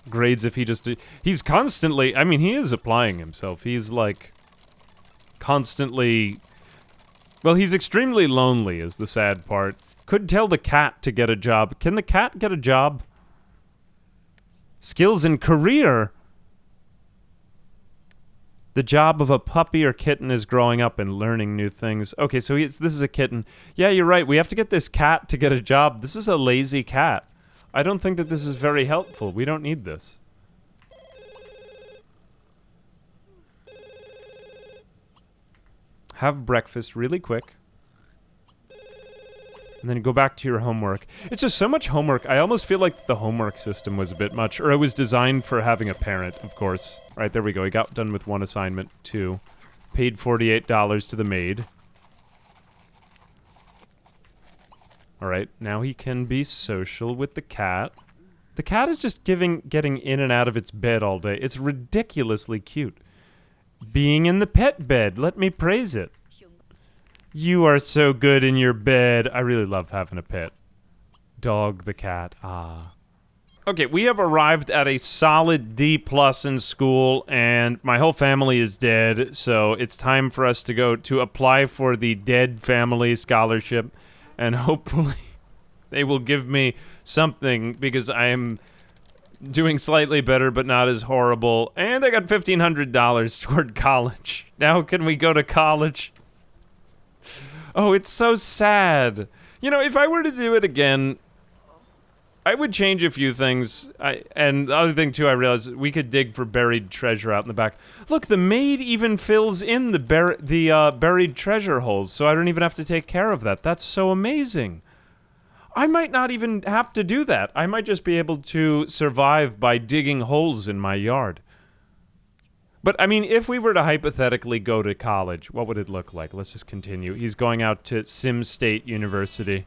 Grades if he just... He's constantly... I mean, he is applying himself. He's, like, constantly... Well, he's extremely lonely is the sad part. Could tell the cat to get a job. Can the cat get a job? Skills and career. The job of a puppy or kitten is growing up and learning new things. Okay, so this is a kitten. Yeah, you're right. We have to get this cat to get a job. This is a lazy cat. I don't think that this is very helpful. We don't need this. Have breakfast really quick. And then go back to your homework. It's just so much homework. I almost feel like the homework system was a bit much. Or it was designed for having a parent, of course. All right, there we go. He got done with one assignment, 2. Paid $48 to the maid. All right, now he can be social with the cat. The cat is just getting in and out of its bed all day. It's ridiculously cute. Being in the pet bed. Let me praise it. You are so good in your bed. I really love having a pet. Dog the cat. Ah. Okay, we have arrived at a solid D+ in school, and my whole family is dead, so it's time for us to go to apply for the Dead Family Scholarship, and hopefully... They will give me something because I am doing slightly better but not as horrible. And I got $1,500 toward college. Now can we go to college? Oh, it's so sad. You know, if I were to do it again, I would change a few things. And the other thing, too, I realized we could dig for buried treasure out in the back. Look, the maid even fills in the buried treasure holes, so I don't even have to take care of that. That's so amazing. I might not even have to do that. I might just be able to survive by digging holes in my yard. But, I mean, if we were to hypothetically go to college, what would it look like? Let's just continue. He's going out to Sim State University.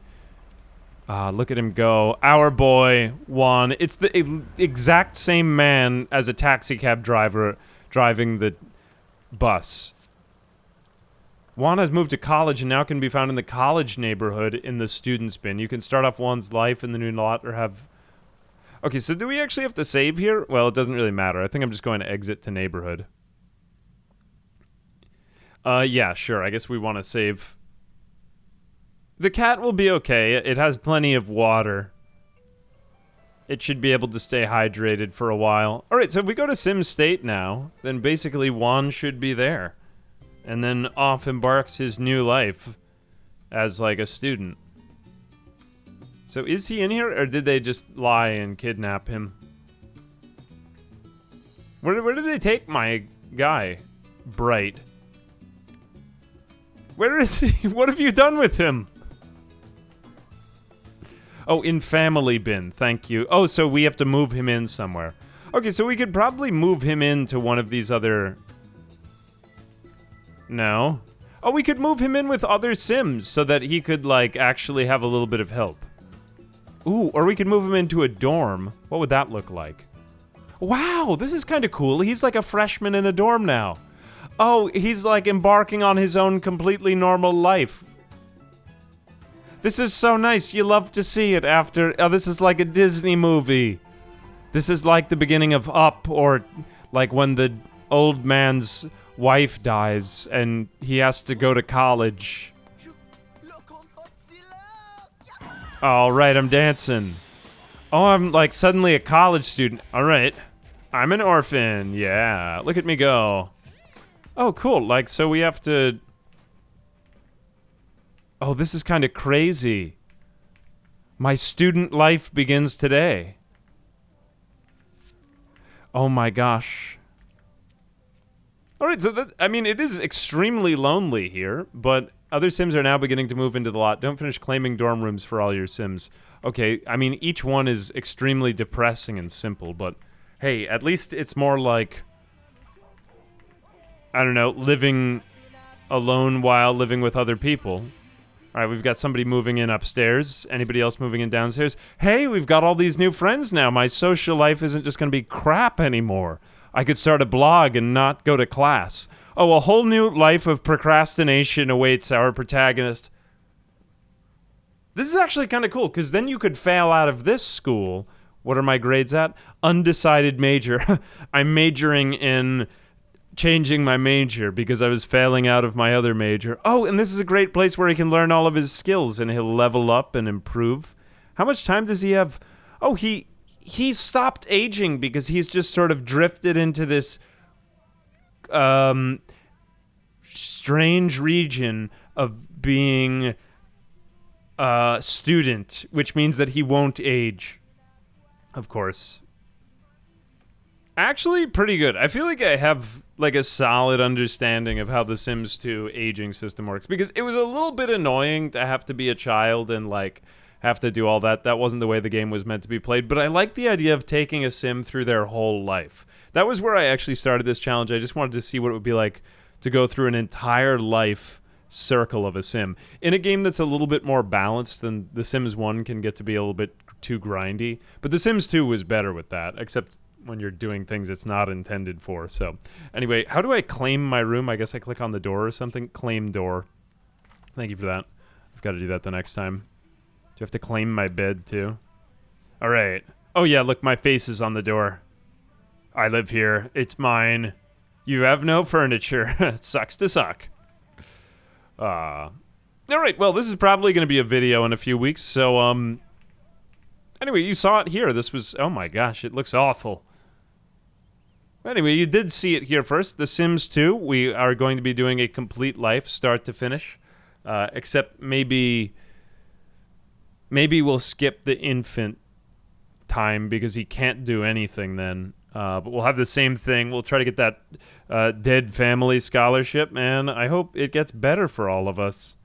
Look at him go. Our boy, Juan. It's the exact same man as a taxi cab driver driving the bus. Juan has moved to college and now can be found in the college neighborhood in the student's bin. You can start off Juan's life in the new lot or have... Okay, so do we actually have to save here? Well, it doesn't really matter. I think I'm just going to exit to neighborhood. Yeah, sure. I guess we want to save... The cat will be okay. It has plenty of water. It should be able to stay hydrated for a while. Alright, so if we go to Sim State now, then basically Juan should be there. And then off embarks his new life as, like, a student. So is he in here, or did they just lie and kidnap him? Where did they take my guy? Bright. Where is he? What have you done with him? Oh, in family bin, thank you. Oh, so we have to move him in somewhere. Okay, so we could probably move him into one of these other... No. Oh, we could move him in with other Sims so that he could, like, actually have a little bit of help. Ooh, or we could move him into a dorm. What would that look like? Wow, this is kind of cool. He's like a freshman in a dorm now. Oh, he's like embarking on his own completely normal life. This is so nice. You love to see it after... Oh, this is like a Disney movie. This is like the beginning of Up, or like when the old man's wife dies and he has to go to college. All right, I'm dancing. Oh, I'm like suddenly a college student. All right. I'm an orphan. Yeah, look at me go. Oh, cool. Like, so we have to... Oh, this is kind of crazy. My student life begins today. Oh my gosh. Alright, so that, I mean, it is extremely lonely here, but other Sims are now beginning to move into the lot. Don't finish claiming dorm rooms for all your Sims. Okay, I mean, each one is extremely depressing and simple, but hey, at least it's more like, I don't know, living alone while living with other people. Alright, we've got somebody moving in upstairs. Anybody else moving in downstairs? Hey, we've got all these new friends now. My social life isn't just going to be crap anymore. I could start a blog and not go to class. Oh, a whole new life of procrastination awaits our protagonist. This is actually kind of cool, because then you could fail out of this school. What are my grades at? Undecided major. I'm majoring in... changing my major because I was failing out of my other major. Oh, and this is a great place where he can learn all of his skills and he'll level up and improve. How much time does he have? Oh, he stopped aging because he's just sort of drifted into this strange region of being a student, which means that he won't age, of course. Actually, pretty good. I feel like I have like a solid understanding of how the Sims 2 aging system works, because it was a little bit annoying to have to be a child and like have to do all that. That wasn't the way the game was meant to be played, but I like the idea of taking a Sim through their whole life. That was where I actually started this challenge. I just wanted to see what it would be like to go through an entire life circle of a Sim in a game that's a little bit more balanced than The Sims 1 can get to be a little bit too grindy. But The Sims 2 was better with that, except when you're doing things it's not intended for. So anyway, how do I claim my room? I guess I click on the door or something. Claim door. Thank you for that. I've got to do that the next time. Do you have to claim my bed too? All right. Oh yeah, look, my face is on the door. I live here. It's mine. You have no furniture. It sucks to suck. All right, well, this is probably going to be a video in a few weeks, so Anyway, you saw it here. This was, oh my gosh, it looks awful. Anyway, you did see it here first. The Sims 2, we are going to be doing a complete life, start to finish. Except maybe we'll skip the infant time because he can't do anything then. But we'll have the same thing. We'll try to get that dead family scholarship, man. I hope it gets better for all of us.